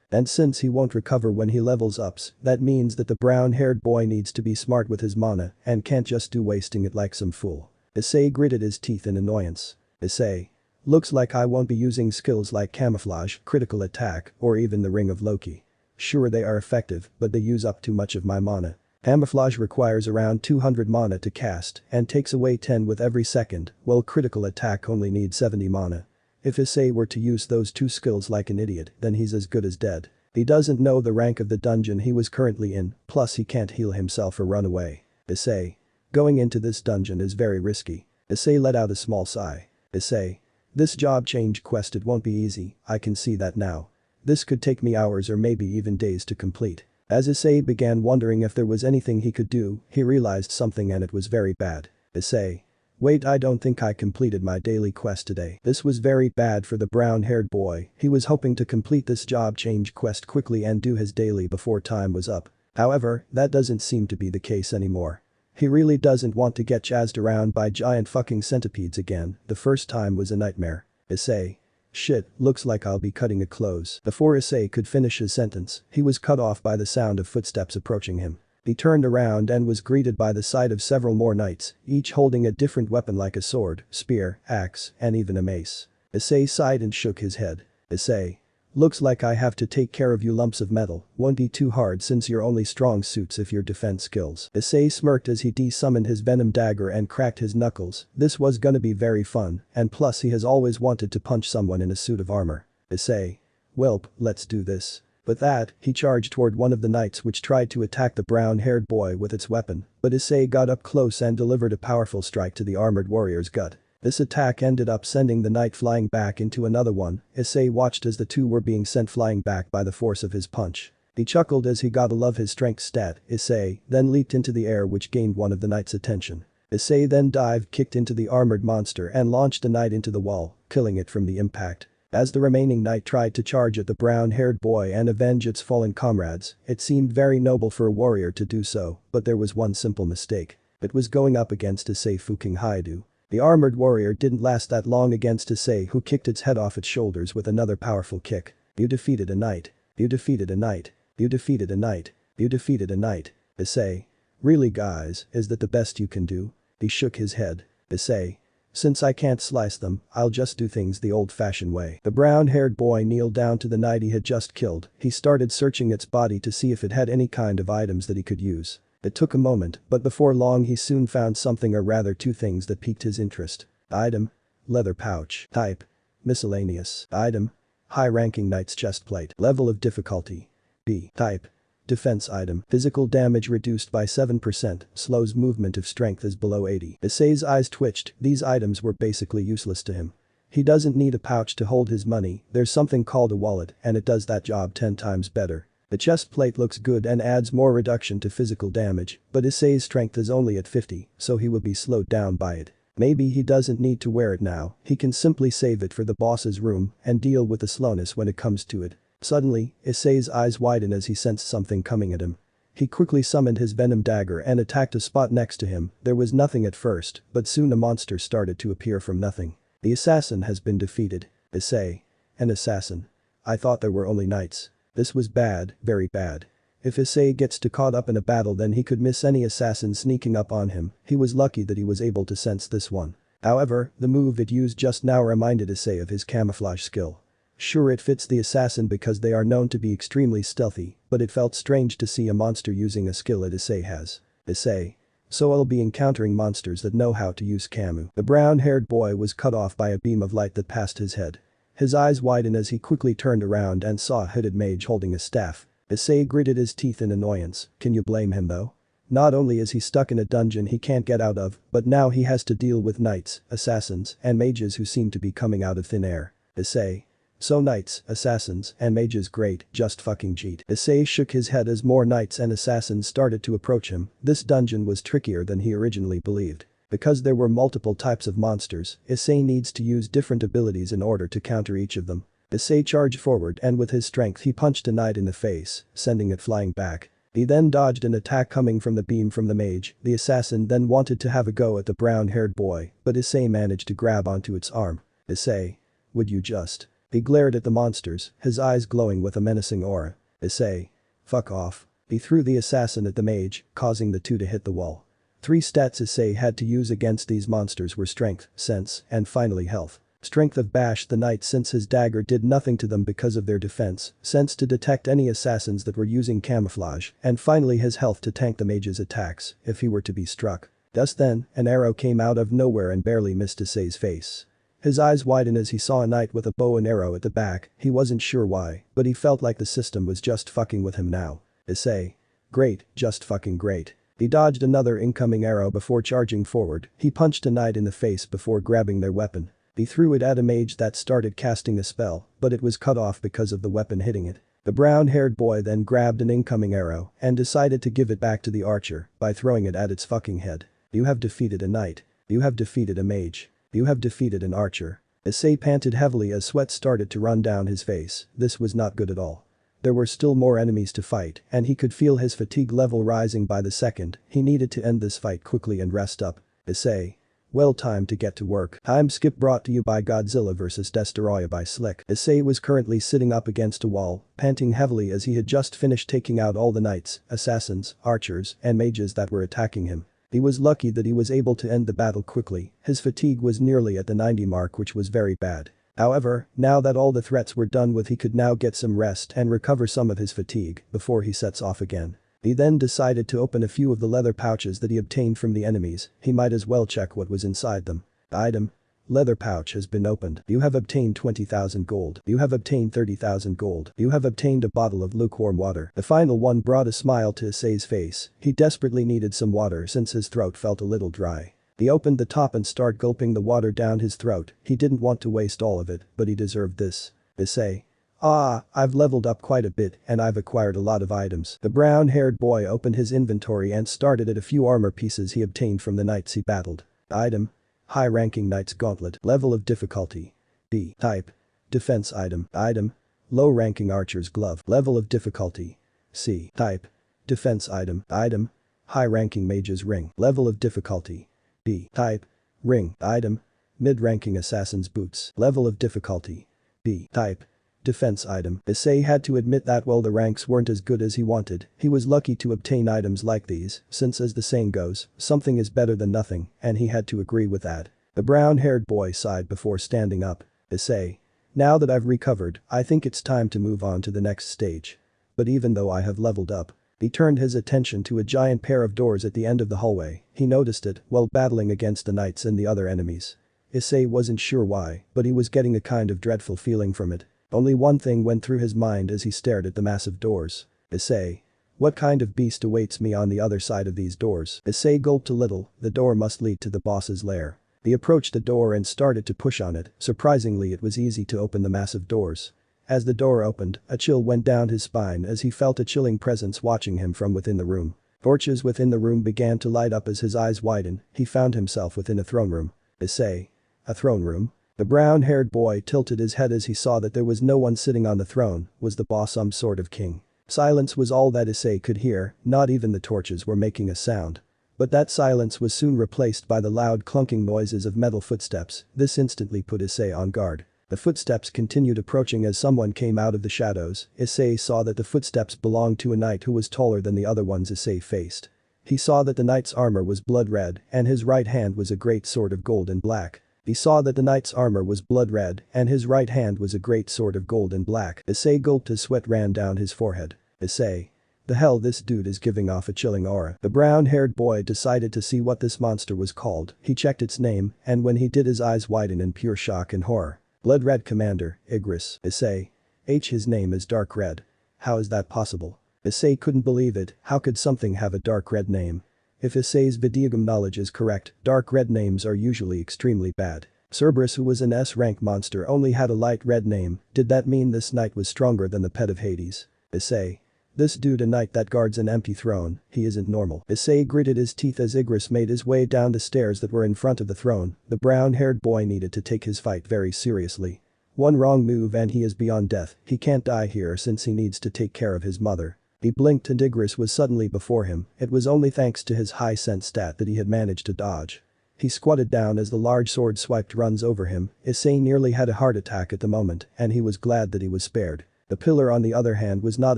And since he won't recover when he levels up, that means that the brown-haired boy needs to be smart with his mana and can't just do wasting it like some fool. Issei gritted his teeth in annoyance. Issei. Looks like I won't be using skills like camouflage, critical attack, or even the Ring of Loki. Sure they are effective, but they use up too much of my mana. Camouflage requires around 200 mana to cast and takes away 10 with every second, while critical attack only needs 70 mana. If Issei were to use those two skills like an idiot, then he's as good as dead. He doesn't know the rank of the dungeon he was currently in, plus he can't heal himself or run away. Issei. Going into this dungeon is very risky. Issei let out a small sigh. Issei. This job change quest it won't be easy, I can see that now. This could take me hours or maybe even days to complete. As Issei began wondering if there was anything he could do, he realized something and it was very bad. Issei. Wait, I don't think I completed my daily quest today. This was very bad for the brown-haired boy, he was hoping to complete this job change quest quickly and do his daily before time was up. However, that doesn't seem to be the case anymore. He really doesn't want to get jazzed around by giant fucking centipedes again, the first time was a nightmare. Issei. Shit, looks like I'll be cutting it close. Before Issei could finish his sentence, he was cut off by the sound of footsteps approaching him. He turned around and was greeted by the sight of several more knights, each holding a different weapon like a sword, spear, axe, and even a mace. Issei sighed and shook his head. Issei. Looks like I have to take care of you lumps of metal, won't be too hard since your only strong suits if your defense skills. Issei smirked as he de-summoned his venom dagger and cracked his knuckles, this was gonna be very fun, and plus he has always wanted to punch someone in a suit of armor. Issei. Welp, let's do this. With that, he charged toward one of the knights which tried to attack the brown-haired boy with its weapon, but Issei got up close and delivered a powerful strike to the armored warrior's gut. This attack ended up sending the knight flying back into another one. Issei watched as the two were being sent flying back by the force of his punch. He chuckled as he got a love his strength stat. Issei then leaped into the air which gained one of the knight's attention. Issei then dived, kicked into the armored monster and launched the knight into the wall, killing it from the impact. As the remaining knight tried to charge at the brown-haired boy and avenge its fallen comrades, it seemed very noble for a warrior to do so, but there was one simple mistake. It was going up against Issei fucking Haidu. The armored warrior didn't last that long against Issei, who kicked its head off its shoulders with another powerful kick. You defeated a knight. You defeated a knight. You defeated a knight. You defeated a knight. Issei. Really guys, is that the best you can do? He shook his head. Issei. Since I can't slice them, I'll just do things the old-fashioned way. The brown-haired boy kneeled down to the knight he had just killed. He started searching its body to see if it had any kind of items that he could use. It took a moment, but before long he soon found something, or rather two things that piqued his interest. Item. Leather pouch. Type. Miscellaneous. Item. High-ranking knight's chestplate. Level of difficulty. B. Type. Defense item. Physical damage reduced by 7%, slows movement if strength is below 80. Issei's eyes twitched, these items were basically useless to him. He doesn't need a pouch to hold his money, there's something called a wallet and it does that job 10 times better. The chest plate looks good and adds more reduction to physical damage, but Issei's strength is only at 50, so he will be slowed down by it. Maybe he doesn't need to wear it now, he can simply save it for the boss's room and deal with the slowness when it comes to it. Suddenly, Issei's eyes widened as he sensed something coming at him. He quickly summoned his venom dagger and attacked a spot next to him. There was nothing at first, but soon a monster started to appear from nothing. The assassin has been defeated. Issei. An assassin. I thought there were only knights. This was bad, very bad. If Issei gets too caught up in a battle then he could miss any assassin sneaking up on him. He was lucky that he was able to sense this one. However, the move it used just now reminded Issei of his camouflage skill. Sure, it fits the assassin because they are known to be extremely stealthy, but it felt strange to see a monster using a skill that Issei has. Issei. So I'll be encountering monsters that know how to use camu. The brown-haired boy was cut off by a beam of light that passed his head. His eyes widened as he quickly turned around and saw a hooded mage holding a staff. Issei gritted his teeth in annoyance. Can you blame him though? Not only is he stuck in a dungeon he can't get out of, but now he has to deal with knights, assassins, and mages who seem to be coming out of thin air. Issei. So knights, assassins, and mages, great, just fucking cheat. Issei shook his head as more knights and assassins started to approach him. This dungeon was trickier than he originally believed. Because there were multiple types of monsters, Issei needs to use different abilities in order to counter each of them. Issei charged forward and with his strength he punched a knight in the face, sending it flying back. He then dodged an attack coming from the beam from the mage. The assassin then wanted to have a go at the brown-haired boy, but Issei managed to grab onto its arm. Issei. Would you just? He glared at the monsters, his eyes glowing with a menacing aura. Issei. Fuck off. He threw the assassin at the mage, causing the two to hit the wall. 3 stats Issei had to use against these monsters were strength, sense, and finally health. Strength of bash the knight since his dagger did nothing to them because of their defense, sense to detect any assassins that were using camouflage, and finally his health to tank the mage's attacks if he were to be struck. Just then, an arrow came out of nowhere and barely missed Issei's face. His eyes widened as he saw a knight with a bow and arrow at the back. He wasn't sure why, but he felt like the system was just fucking with him now. Issei. Great, just fucking great. He dodged another incoming arrow before charging forward. He punched a knight in the face before grabbing their weapon. He threw it at a mage that started casting a spell, but it was cut off because of the weapon hitting it. The brown-haired boy then grabbed an incoming arrow and decided to give it back to the archer by throwing it at its fucking head. You have defeated a knight. You have defeated a mage. You have defeated an archer. Issei panted heavily as sweat started to run down his face. This was not good at all. There were still more enemies to fight, and he could feel his fatigue level rising by the second. He needed to end this fight quickly and rest up. Issei. Well, time to get to work. Time skip brought to you by Godzilla vs Destoroyah by Slick. Issei was currently sitting up against a wall, panting heavily as he had just finished taking out all the knights, assassins, archers, and mages that were attacking him. He was lucky that he was able to end the battle quickly. His fatigue was nearly at the 90 mark, which was very bad. However, now that all the threats were done with, he could now get some rest and recover some of his fatigue before he sets off again. He then decided to open a few of the leather pouches that he obtained from the enemies. He might as well check what was inside them. Item. Leather pouch has been opened. You have obtained 20,000 gold. You have obtained 30,000 gold. You have obtained a bottle of lukewarm water. The final one brought a smile to Issei's face. He desperately needed some water since his throat felt a little dry. He opened the top and started gulping the water down his throat. He didn't want to waste all of it, but he deserved this. Issei. I've leveled up quite a bit and I've acquired a lot of items. The brown-haired boy opened his inventory and started at a few armor pieces he obtained from the knights he battled. Item. High-ranking knight's gauntlet. Level of difficulty. B. Type. Defense item. Item. Low-ranking archer's glove. Level of difficulty. C. Type. Defense item. Item. High-ranking mage's ring. Level of difficulty. B. Type. Ring. Item. Mid-ranking assassin's boots. Level of difficulty. B. Type. Defense item. Issei had to admit that while the ranks weren't as good as he wanted, he was lucky to obtain items like these, since as the saying goes, something is better than nothing, and he had to agree with that. The brown-haired boy sighed before standing up. Issei. Now that I've recovered, I think it's time to move on to the next stage. But even though I have leveled up, he turned his attention to a giant pair of doors at the end of the hallway. He noticed it while battling against the knights and the other enemies. Issei wasn't sure why, but he was getting a kind of dreadful feeling from it. Only one thing went through his mind as he stared at the massive doors. Issei. What kind of beast awaits me on the other side of these doors? Issei gulped a little. The door must lead to the boss's lair. He approached the door and started to push on it. Surprisingly, it was easy to open the massive doors. As the door opened, a chill went down his spine as he felt a chilling presence watching him from within the room. Torches within the room began to light up as his eyes widened. He found himself within a throne room. Issei. A throne room? The brown-haired boy tilted his head as he saw that there was no one sitting on the throne. Was the boss some sort of king? Silence was all that Issei could hear, not even the torches were making a sound. But that silence was soon replaced by the loud clunking noises of metal footsteps. This instantly put Issei on guard. The footsteps continued approaching as someone came out of the shadows. Issei saw that the footsteps belonged to a knight who was taller than the other ones Issei faced. He saw that the knight's armor was blood red and his right hand was a great sword of gold and black. He saw that the knight's armor was blood red and his right hand was a great sword of gold and black. Issei gulped as sweat ran down his forehead. Issei. The hell, this dude is giving off a chilling aura. The brown-haired boy decided to see what this monster was called. He checked its name and when he did his eyes widen in pure shock and horror. Blood Red Commander, Igris. Issei. His name is Dark Red. How is that possible? Issei couldn't believe it. How could something have a dark red name? If Issei's Vidyagam knowledge is correct, dark red names are usually extremely bad. Cerberus, who was an S-rank monster, only had a light red name. Did that mean this knight was stronger than the pet of Hades? Issei. This dude a knight that guards an empty throne, he isn't normal. Issei gritted his teeth as Igris made his way down the stairs that were in front of the throne. The brown-haired boy needed to take his fight very seriously. One wrong move and he is beyond death. He can't die here since he needs to take care of his mother. He blinked and Igris was suddenly before him. It was only thanks to his high sense stat that he had managed to dodge. He squatted down as the large sword swiped runs over him. Issei nearly had a heart attack at the moment and he was glad that he was spared. The pillar on the other hand was not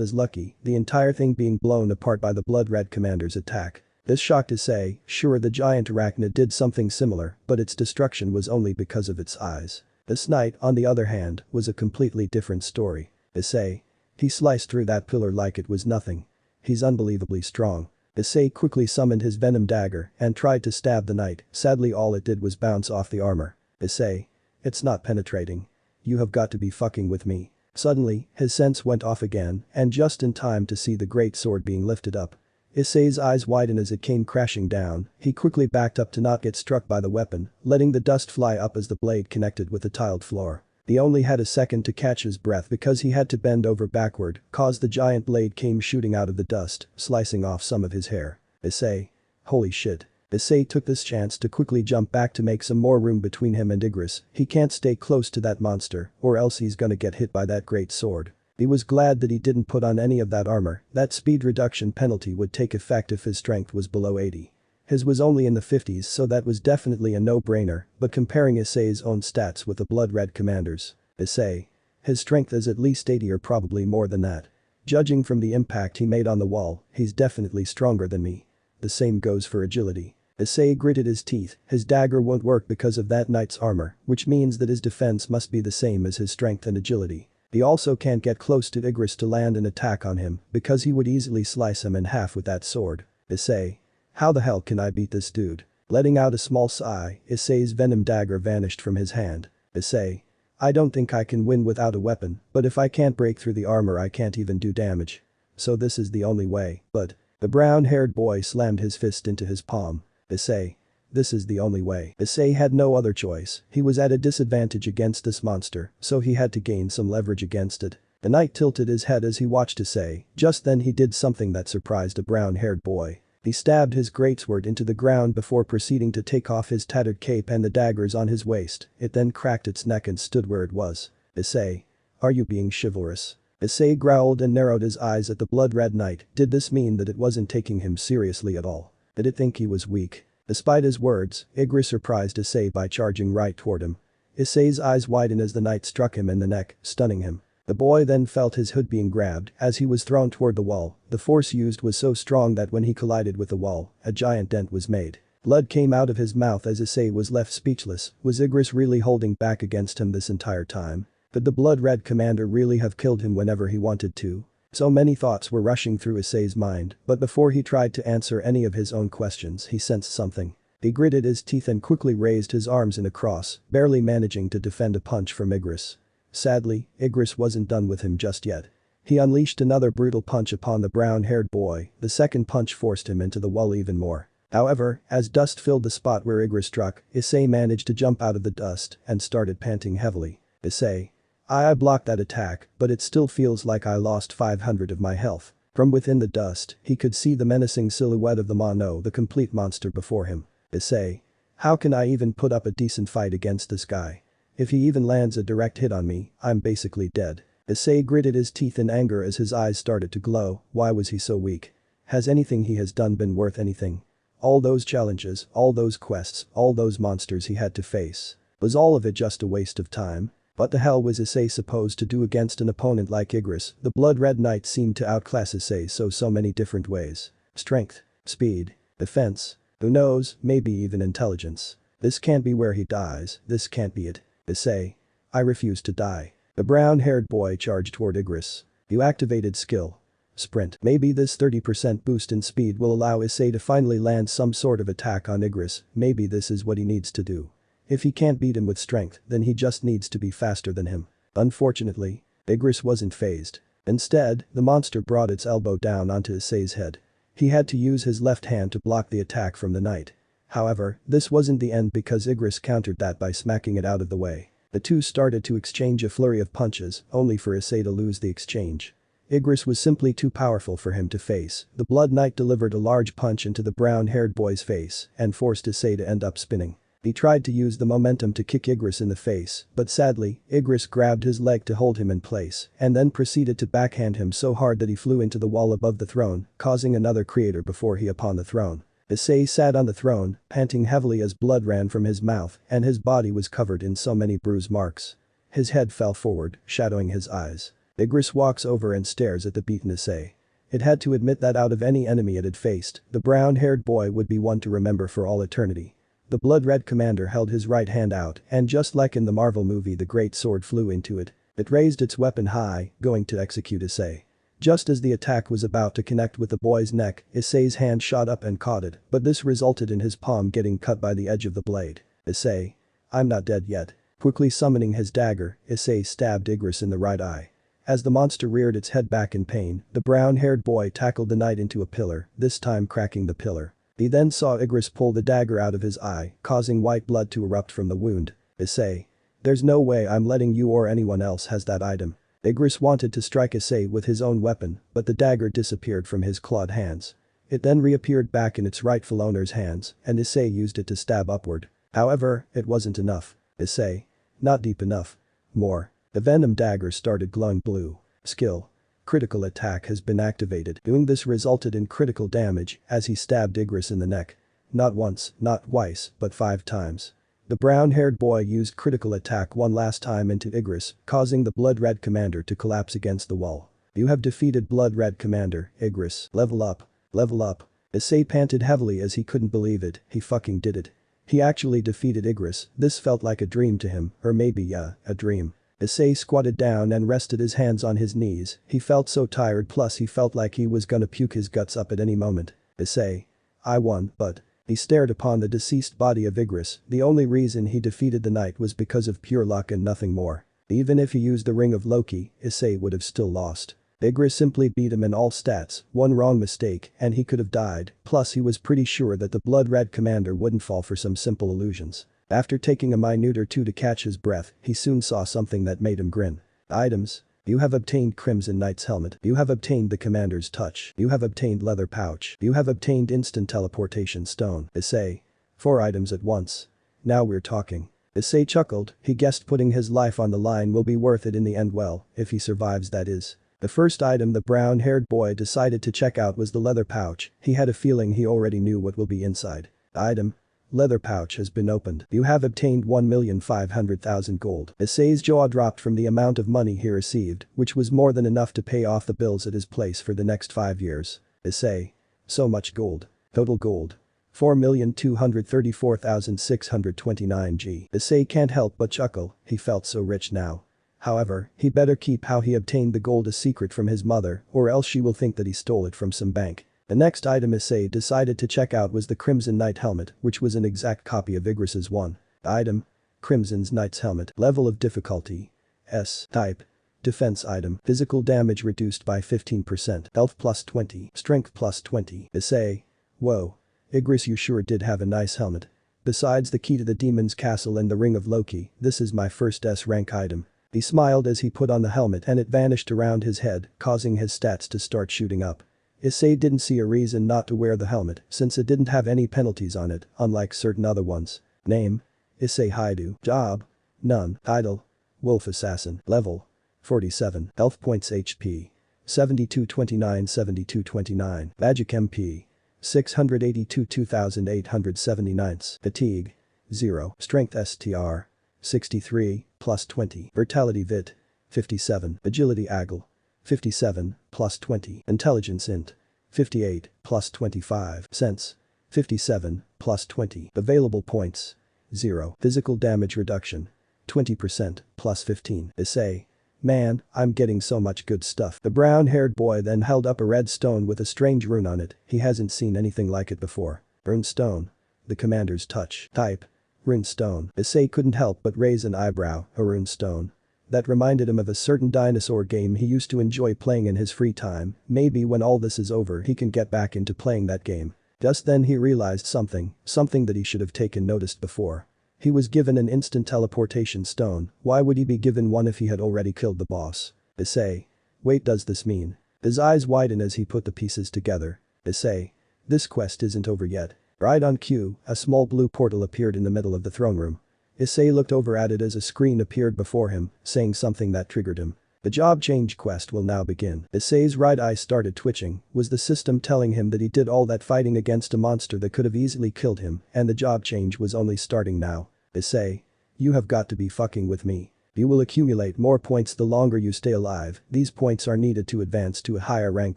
as lucky, the entire thing being blown apart by the Blood Red Commander's attack. This shocked Issei. Sure, the giant arachnid did something similar, but its destruction was only because of its eyes. This knight, on the other hand, was a completely different story. Issei. He sliced through that pillar like it was nothing. He's unbelievably strong. Issei quickly summoned his venom dagger and tried to stab the knight. Sadly, all it did was bounce off the armor. Issei. It's not penetrating. You have got to be fucking with me. Suddenly, his sense went off again and just in time to see the great sword being lifted up. Issei's eyes widened as it came crashing down. He quickly backed up to not get struck by the weapon, letting the dust fly up as the blade connected with the tiled floor. He only had a second to catch his breath because he had to bend over backward, cause the giant blade came shooting out of the dust, slicing off some of his hair. Issei. Holy shit. Issei took this chance to quickly jump back to make some more room between him and Igris. He can't stay close to that monster or else he's gonna get hit by that great sword. He was glad that he didn't put on any of that armor. That speed reduction penalty would take effect if his strength was below 80. His was only in the 50s, so that was definitely a no-brainer, but comparing Issei's own stats with the Blood Red Commander's, Issei, his strength is at least 80 or probably more than that. Judging from the impact he made on the wall, he's definitely stronger than me. The same goes for agility. Issei gritted his teeth, his dagger won't work because of that knight's armor, which means that his defense must be the same as his strength and agility. He also can't get close to Igris to land an attack on him, because he would easily slice him in half with that sword. Issei. How the hell can I beat this dude? Letting out a small sigh, Issei's venom dagger vanished from his hand. Issei. I don't think I can win without a weapon, but if I can't break through the armor I can't even do damage. So this is the only way, but. The brown-haired boy slammed his fist into his palm. Issei. This is the only way. Issei had no other choice, he was at a disadvantage against this monster, so he had to gain some leverage against it. The knight tilted his head as he watched Issei, just then he did something that surprised a brown-haired boy. He stabbed his greatsword into the ground before proceeding to take off his tattered cape and the daggers on his waist, it then cracked its neck and stood where it was. Issei. Are you being chivalrous? Issei growled and narrowed his eyes at the blood-red knight. Did this mean that it wasn't taking him seriously at all? Did it think he was weak? Despite his words, Igris surprised Issei by charging right toward him. Issei's eyes widened as the knight struck him in the neck, stunning him. The boy then felt his hood being grabbed as he was thrown toward the wall. The force used was so strong that when he collided with the wall, a giant dent was made. Blood came out of his mouth as Issei was left speechless. Was Igris really holding back against him this entire time? Could the blood-red commander really have killed him whenever he wanted to? So many thoughts were rushing through Issei's mind, but before he tried to answer any of his own questions he sensed something. He gritted his teeth and quickly raised his arms in a cross, barely managing to defend a punch from Igris. Sadly, Igris wasn't done with him just yet. He unleashed another brutal punch upon the brown-haired boy, the second punch forced him into the wall even more. However, as dust filled the spot where Igris struck, Issei managed to jump out of the dust and started panting heavily. Issei. I blocked that attack, but it still feels like I lost 500 of my health. From within the dust, he could see the menacing silhouette of the Mono, the complete monster before him. Issei. How can I even put up a decent fight against this guy? If he even lands a direct hit on me, I'm basically dead. Issei gritted his teeth in anger as his eyes started to glow. Why was he so weak? Has anything he has done been worth anything? All those challenges, all those quests, all those monsters he had to face. Was all of it just a waste of time? What the hell was Issei supposed to do against an opponent like Igris? The blood-red knight seemed to outclass Issei so many different ways. Strength, speed, defense, who knows, maybe even intelligence. This can't be where he dies, this can't be it. Issei. I refuse to die. The brown-haired boy charged toward Igris. You activated skill. Sprint. Maybe this 30% boost in speed will allow Issei to finally land some sort of attack on Igris, maybe this is what he needs to do. If he can't beat him with strength, then he just needs to be faster than him. Unfortunately, Igris wasn't phased. Instead, the monster brought its elbow down onto Issei's head. He had to use his left hand to block the attack from the knight. However, this wasn't the end because Igris countered that by smacking it out of the way. The two started to exchange a flurry of punches, only for Issei to lose the exchange. Igris was simply too powerful for him to face. The Blood Knight delivered a large punch into the brown-haired boy's face and forced Issei to end up spinning. He tried to use the momentum to kick Igris in the face, but sadly, Igris grabbed his leg to hold him in place and then proceeded to backhand him so hard that he flew into the wall above the throne, causing another crater before he upon the throne. Issei sat on the throne, panting heavily as blood ran from his mouth and his body was covered in so many bruise marks. His head fell forward, shadowing his eyes. Igris walks over and stares at the beaten Issei. It had to admit that out of any enemy it had faced, the brown-haired boy would be one to remember for all eternity. The blood-red commander held his right hand out and just like in the Marvel movie the great sword flew into it. It raised its weapon high, going to execute Issei. Just as the attack was about to connect with the boy's neck, Issei's hand shot up and caught it, but this resulted in his palm getting cut by the edge of the blade. Issei. I'm not dead yet. Quickly summoning his dagger, Issei stabbed Igris in the right eye. As the monster reared its head back in pain, the brown-haired boy tackled the knight into a pillar, this time cracking the pillar. He then saw Igris pull the dagger out of his eye, causing white blood to erupt from the wound. Issei. There's no way I'm letting you or anyone else has that item. Igris wanted to strike Issei with his own weapon, but the dagger disappeared from his clawed hands. It then reappeared back in its rightful owner's hands, and Issei used it to stab upward. However, it wasn't enough. Issei. Not deep enough. More. The venom dagger started glowing blue. Skill. Critical attack has been activated. Doing this resulted in critical damage as he stabbed Igris in the neck. Not once, not twice, but 5 times. The brown-haired boy used critical attack one last time into Igris, causing the blood-red commander to collapse against the wall. You have defeated blood-red commander, Igris. Level up. Level up. Issei panted heavily as he couldn't believe it, he fucking did it. He actually defeated Igris. This felt like a dream to him, or maybe yeah, a dream. Issei squatted down and rested his hands on his knees, he felt so tired plus he felt like he was gonna puke his guts up at any moment. Issei. I won, but. He stared upon the deceased body of Igris, the only reason he defeated the knight was because of pure luck and nothing more. Even if he used the Ring of Loki, Issei would have still lost. Igris simply beat him in all stats, one wrong mistake and he could have died, plus he was pretty sure that the blood-red commander wouldn't fall for some simple illusions. After taking a minute or two to catch his breath, he soon saw something that made him grin. Items. You have obtained Crimson Knight's helmet. You have obtained the commander's touch. You have obtained leather pouch. You have obtained instant teleportation stone. Issei. 4 items at once. Now we're talking. Issei chuckled, he guessed putting his life on the line will be worth it in the end, well, if he survives that is. The first item the brown-haired boy decided to check out was the leather pouch, he had a feeling he already knew what will be inside. Item. Leather pouch has been opened. You have obtained 1,500,000 gold. Issei's jaw dropped from the amount of money he received, which was more than enough to pay off the bills at his place for the next 5 years. Issei. So much gold. Total gold. 4,234,629 G. Issei can't help but chuckle, he felt so rich now. However, he better keep how he obtained the gold a secret from his mother or else she will think that he stole it from some bank. The next item Issei decided to check out was the Crimson Knight helmet, which was an exact copy of Igris's one. Item. Crimson's Knight's helmet. Level of difficulty. S. Type. Defense item. Physical damage reduced by 15%. Health plus 20. Strength plus 20. Issei. Whoa. Igris, you sure did have a nice helmet. Besides the key to the demon's castle and the Ring of Loki, this is my first S rank item. He smiled as he put on the helmet and it vanished around his head, causing his stats to start shooting up. Issei didn't see a reason not to wear the helmet since it didn't have any penalties on it, unlike certain other ones. Name. Issei Haidu. Job. None. Title. Wolf Assassin. Level. 47. Health points HP. 7229 7229. Magic MP. 682 2879. Fatigue. 0. Strength STR. 63, plus 20. Vitality Vit. 57. Agility Agile. 57, plus 20. Intelligence Int. 58, plus 25. Sense. 57, plus 20. Available points. 0. Physical damage reduction. 20%, plus 15. Issei. Man, I'm getting so much good stuff. The brown-haired boy then held up a red stone with a strange rune on it, he hasn't seen anything like it before. Rune stone. The commander's touch. Type. Rune stone. Issei couldn't help but raise an eyebrow, a rune stone. That reminded him of a certain dinosaur game he used to enjoy playing in his free time, maybe when all this is over he can get back into playing that game. Just then he realized something that he should have taken notice before. He was given an instant teleportation stone, why would he be given one if he had already killed the boss? Issei. Wait, does this mean? His eyes widen as he put the pieces together. Issei. This quest isn't over yet. Right on cue, a small blue portal appeared in the middle of the throne room. Issei looked over at it as a screen appeared before him, saying something that triggered him. The job change quest will now begin. Issei's right eye started twitching, was the system telling him that he did all that fighting against a monster that could have easily killed him, and the job change was only starting now. Issei. You have got to be fucking with me. You will accumulate more points the longer you stay alive, these points are needed to advance to a higher rank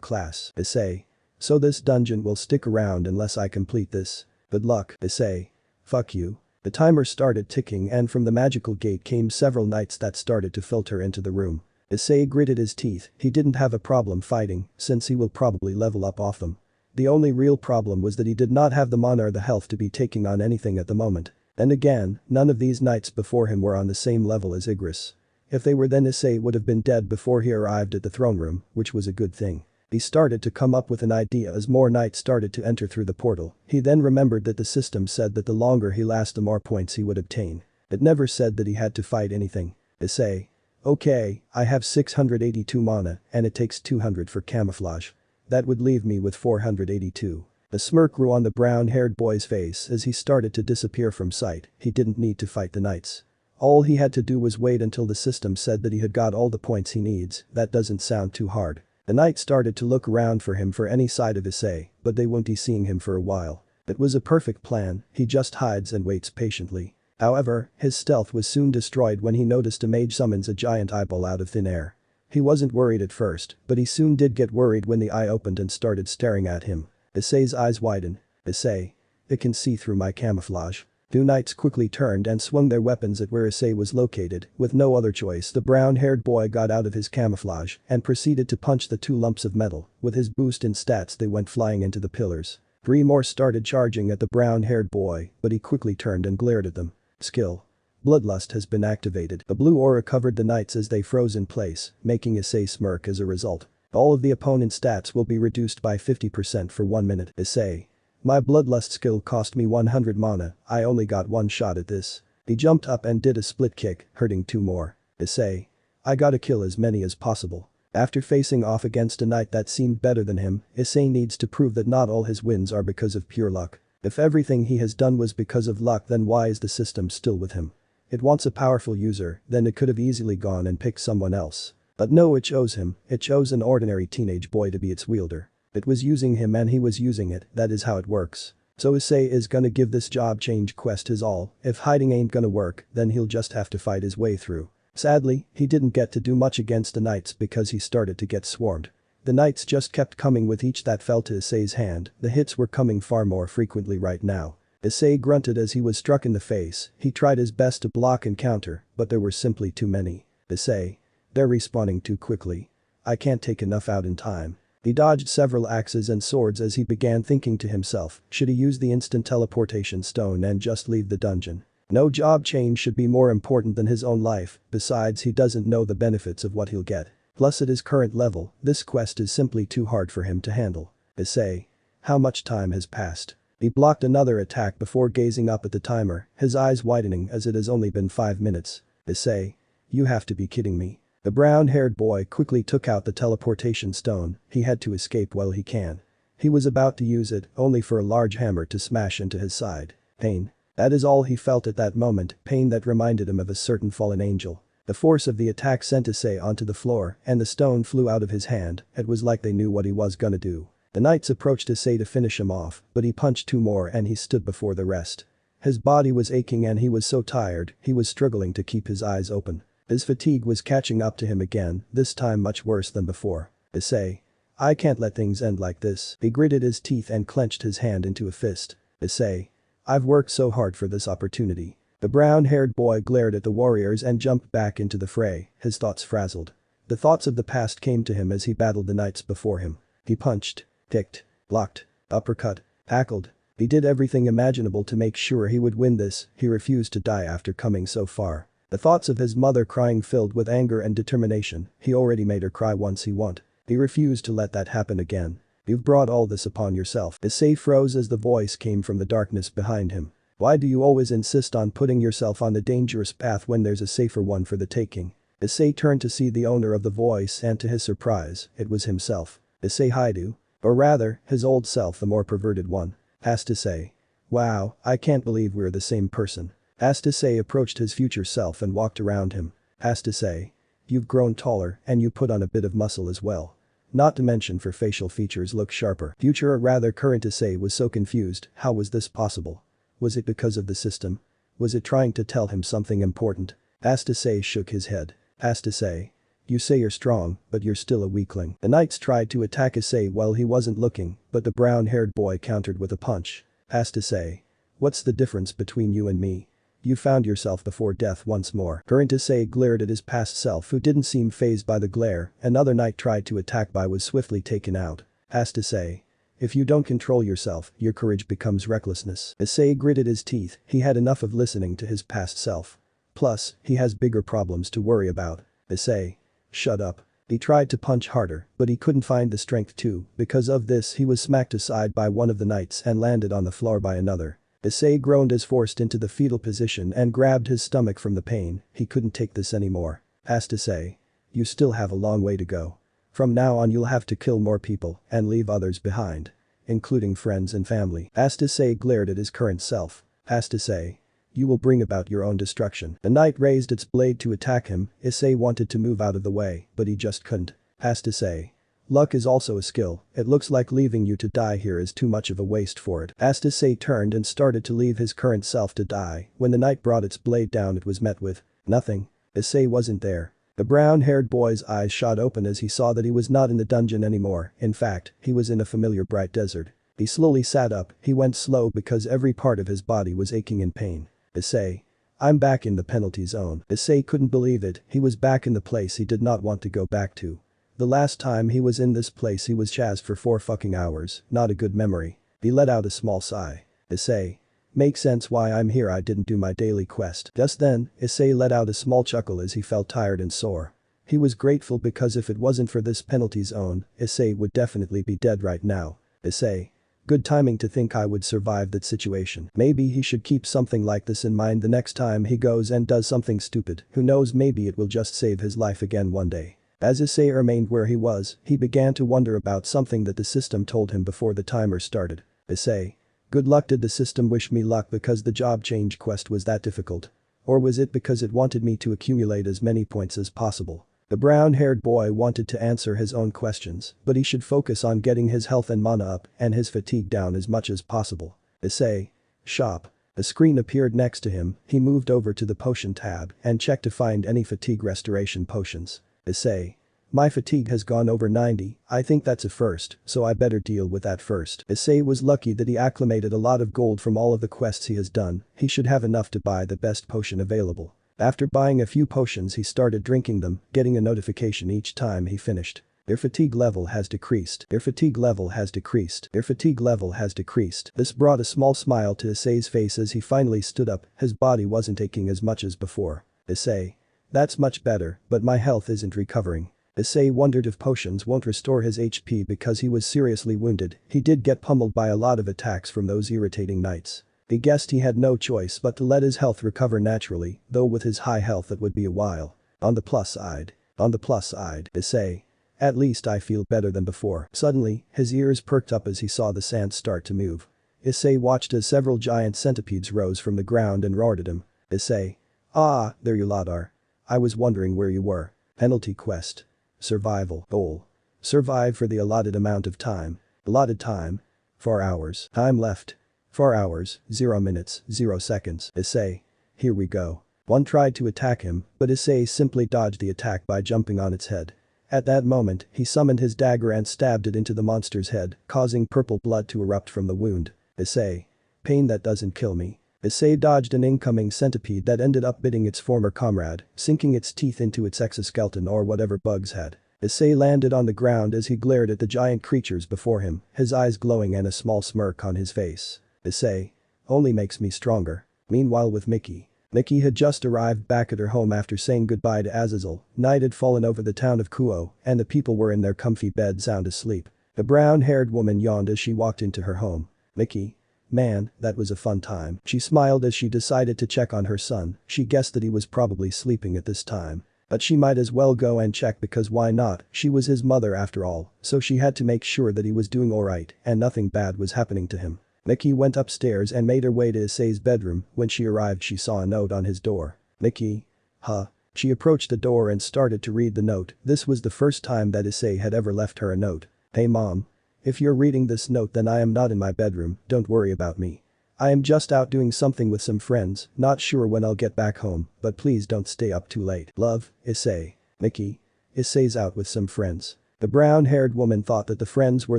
class. Issei. So this dungeon will stick around unless I complete this. Good luck. Issei. Fuck you. The timer started ticking and from the magical gate came several knights that started to filter into the room. Issei gritted his teeth, he didn't have a problem fighting, since he will probably level up off them. The only real problem was that he did not have the mana or the health to be taking on anything at the moment. And again, none of these knights before him were on the same level as Igris. If they were, then Issei would have been dead before he arrived at the throne room, which was a good thing. He started to come up with an idea as more knights started to enter through the portal. He then remembered that the system said that the longer he lasts the more points he would obtain. It never said that he had to fight anything. Issei. Okay, I have 682 mana and it takes 200 for camouflage. That would leave me with 482. A smirk grew on the brown-haired boy's face as he started to disappear from sight, he didn't need to fight the knights. All he had to do was wait until the system said that he had got all the points he needs. That doesn't sound too hard. The knight started to look around for him for any side of Issei, but they won't be seeing him for a while. It was a perfect plan, he just hides and waits patiently. However, his stealth was soon destroyed when he noticed a mage summons a giant eyeball out of thin air. He wasn't worried at first, but he soon did get worried when the eye opened and started staring at him. Issei's eyes widened. Issei. It can see through my camouflage. Two knights quickly turned and swung their weapons at where Issei was located. With no other choice, the brown-haired boy got out of his camouflage and proceeded to punch the two lumps of metal. With his boost in stats, they went flying into the pillars. Three more started charging at the brown-haired boy, but he quickly turned and glared at them. Skill. Bloodlust has been activated. The blue aura covered the knights as they froze in place, making Issei smirk as a result. All of the opponent's stats will be reduced by 50% for 1 minute. Issei. My bloodlust skill cost me 100 mana, I only got one shot at this. He jumped up and did a split kick, hurting two more. Issei. I gotta kill as many as possible. After facing off against a knight that seemed better than him, Issei needs to prove that not all his wins are because of pure luck. If everything he has done was because of luck, then why is the system still with him? It wants a powerful user, then it could have easily gone and picked someone else. But no, it chose him. It chose an ordinary teenage boy to be its wielder. It was using him and he was using it, that is how it works. So Issei is gonna give this job change quest his all. If hiding ain't gonna work, then he'll just have to fight his way through. Sadly, he didn't get to do much against the knights because he started to get swarmed. The knights just kept coming with each that fell to Issei's hand. The hits were coming far more frequently right now. Issei grunted as he was struck in the face. He tried his best to block and counter, but there were simply too many. Issei. They're respawning too quickly. I can't take enough out in time. He dodged several axes and swords as he began thinking to himself, should he use the instant teleportation stone and just leave the dungeon? No job change should be more important than his own life, besides he doesn't know the benefits of what he'll get. Plus at his current level, this quest is simply too hard for him to handle. Issei. How much time has passed? He blocked another attack before gazing up at the timer, his eyes widening as it has only been 5 minutes. Issei. You have to be kidding me. The brown-haired boy quickly took out the teleportation stone. He had to escape while he can. He was about to use it, only for a large hammer to smash into his side. Pain. That is all he felt at that moment, pain that reminded him of a certain fallen angel. The force of the attack sent Issei onto the floor and the stone flew out of his hand. It was like they knew what he was gonna do. The knights approached Issei to finish him off, but he punched two more and he stood before the rest. His body was aching and he was so tired, he was struggling to keep his eyes open. His fatigue was catching up to him again, this time much worse than before. Issei. I can't let things end like this. He gritted his teeth and clenched his hand into a fist. Issei. I've worked so hard for this opportunity. The brown-haired boy glared at the warriors and jumped back into the fray, his thoughts frazzled. The thoughts of the past came to him as he battled the knights before him. He punched, kicked, blocked, uppercut, tackled. He did everything imaginable to make sure he would win this. He refused to die after coming so far. The thoughts of his mother crying filled with anger and determination. He already made her cry once, he won't. He refused to let that happen again. You've brought all this upon yourself. Issei froze as the voice came from the darkness behind him. Why do you always insist on putting yourself on the dangerous path when there's a safer one for the taking? Issei turned to see the owner of the voice and to his surprise, it was himself. Issei Haidu. Or rather, his old self, the more perverted one. Asked Issei. Wow, I can't believe we're the same person. Asked Issei approached his future self and walked around him. Asked Issei. You've grown taller and you put on a bit of muscle as well. Not to mention for facial features look sharper. Future or rather current Issei was so confused, how was this possible? Was it because of the system? Was it trying to tell him something important? Asked Issei shook his head. Asked Issei. You say you're strong, but you're still a weakling. The knights tried to attack Issei while he wasn't looking, but the brown-haired boy countered with a punch. Asked Issei. What's the difference between you and me? You found yourself before death once more. Current Issei glared at his past self who didn't seem fazed by the glare. Another knight tried to attack but was swiftly taken out. Asked Issei. If you don't control yourself, your courage becomes recklessness. Issei gritted his teeth, he had enough of listening to his past self. Plus, he has bigger problems to worry about. Issei. Shut up. He tried to punch harder, but he couldn't find the strength to. Because of this he was smacked aside by one of the knights and landed on the floor by another. Issei groaned as forced into the fetal position and grabbed his stomach from the pain. He couldn't take this anymore. Asked Issei. You still have a long way to go. From now on you'll have to kill more people and leave others behind. Including friends and family. Asked Issei glared at his current self. Asked Issei. You will bring about your own destruction. The knight raised its blade to attack him. Issei wanted to move out of the way, but he just couldn't. Past Issei. Luck is also a skill. It looks like leaving you to die here is too much of a waste for it. As Issei turned and started to leave his current self to die, when the knight brought its blade down it was met with nothing. Issei wasn't there. The brown-haired boy's eyes shot open as he saw that he was not in the dungeon anymore, in fact, he was in a familiar bright desert. He slowly sat up, he went slow because every part of his body was aching in pain. Issei. I'm back in the penalty zone. Issei couldn't believe it, he was back in the place he did not want to go back to. The last time he was in this place he was chased for 4 fucking hours, not a good memory. He let out a small sigh. Issei. Makes sense why I'm here, I didn't do my daily quest. Just then, Issei let out a small chuckle as he felt tired and sore. He was grateful because if it wasn't for this penalty zone, Issei would definitely be dead right now. Issei. Good timing to think I would survive that situation. Maybe he should keep something like this in mind the next time he goes and does something stupid, who knows, maybe it will just save his life again one day. As Issei remained where he was, he began to wonder about something that the system told him before the timer started. Issei. Good luck. Did the system wish me luck because the job change quest was that difficult? Or was it because it wanted me to accumulate as many points as possible? The brown-haired boy wanted to answer his own questions, but he should focus on getting his health and mana up and his fatigue down as much as possible. Issei. Shop. A screen appeared next to him, he moved over to the potion tab and checked to find any fatigue restoration potions. Issei. My fatigue has gone over 90, I think that's a first, so I better deal with that first. Issei was lucky that he acclimated a lot of gold from all of the quests he has done, he should have enough to buy the best potion available. After buying a few potions he started drinking them, getting a notification each time he finished. Their fatigue level has decreased. Their fatigue level has decreased. Their fatigue level has decreased. This brought a small smile to Issei's face as he finally stood up, his body wasn't aching as much as before. Issei. That's much better, but my health isn't recovering. Issei wondered if potions won't restore his HP because he was seriously wounded, he did get pummeled by a lot of attacks from those irritating knights. He guessed he had no choice but to let his health recover naturally, though with his high health it would be a while. On the plus side. Issei. At least I feel better than before. Suddenly, his ears perked up as he saw the sand start to move. Issei watched as several giant centipedes rose from the ground and roared at him. Issei. Ah, there you lot are. I was wondering where you were. Penalty quest. Survival goal. Survive for the allotted amount of time. Allotted time. 4 hours. Time left. 4 hours, 0 minutes, 0 seconds. Issei. Here we go. One tried to attack him, but Issei simply dodged the attack by jumping on its head. At that moment, he summoned his dagger and stabbed it into the monster's head, causing purple blood to erupt from the wound. Issei. Pain that doesn't kill me. Issei dodged an incoming centipede that ended up biting its former comrade, sinking its teeth into its exoskeleton or whatever bugs had. Issei landed on the ground as he glared at the giant creatures before him, his eyes glowing and a small smirk on his face. Issei. Only makes me stronger. Meanwhile with Mickey. Mickey had just arrived back at her home after saying goodbye to Azazel, night had fallen over the town of Kuo, and the people were in their comfy beds sound asleep. The brown-haired woman yawned as she walked into her home. Mickey. Man, that was a fun time. She smiled as she decided to check on her son, she guessed that he was probably sleeping at this time. But she might as well go and check because why not, she was his mother after all, so she had to make sure that he was doing alright and nothing bad was happening to him. Mickey went upstairs and made her way to Issei's bedroom, when she arrived she saw a note on his door. Mickey. Huh. She approached the door and started to read the note, this was the first time that Issei had ever left her a note. Hey mom. If you're reading this note then I am not in my bedroom, don't worry about me. I am just out doing something with some friends, not sure when I'll get back home, but please don't stay up too late. Love, Issei. Mickey. Issei's out with some friends. The brown-haired woman thought that the friends were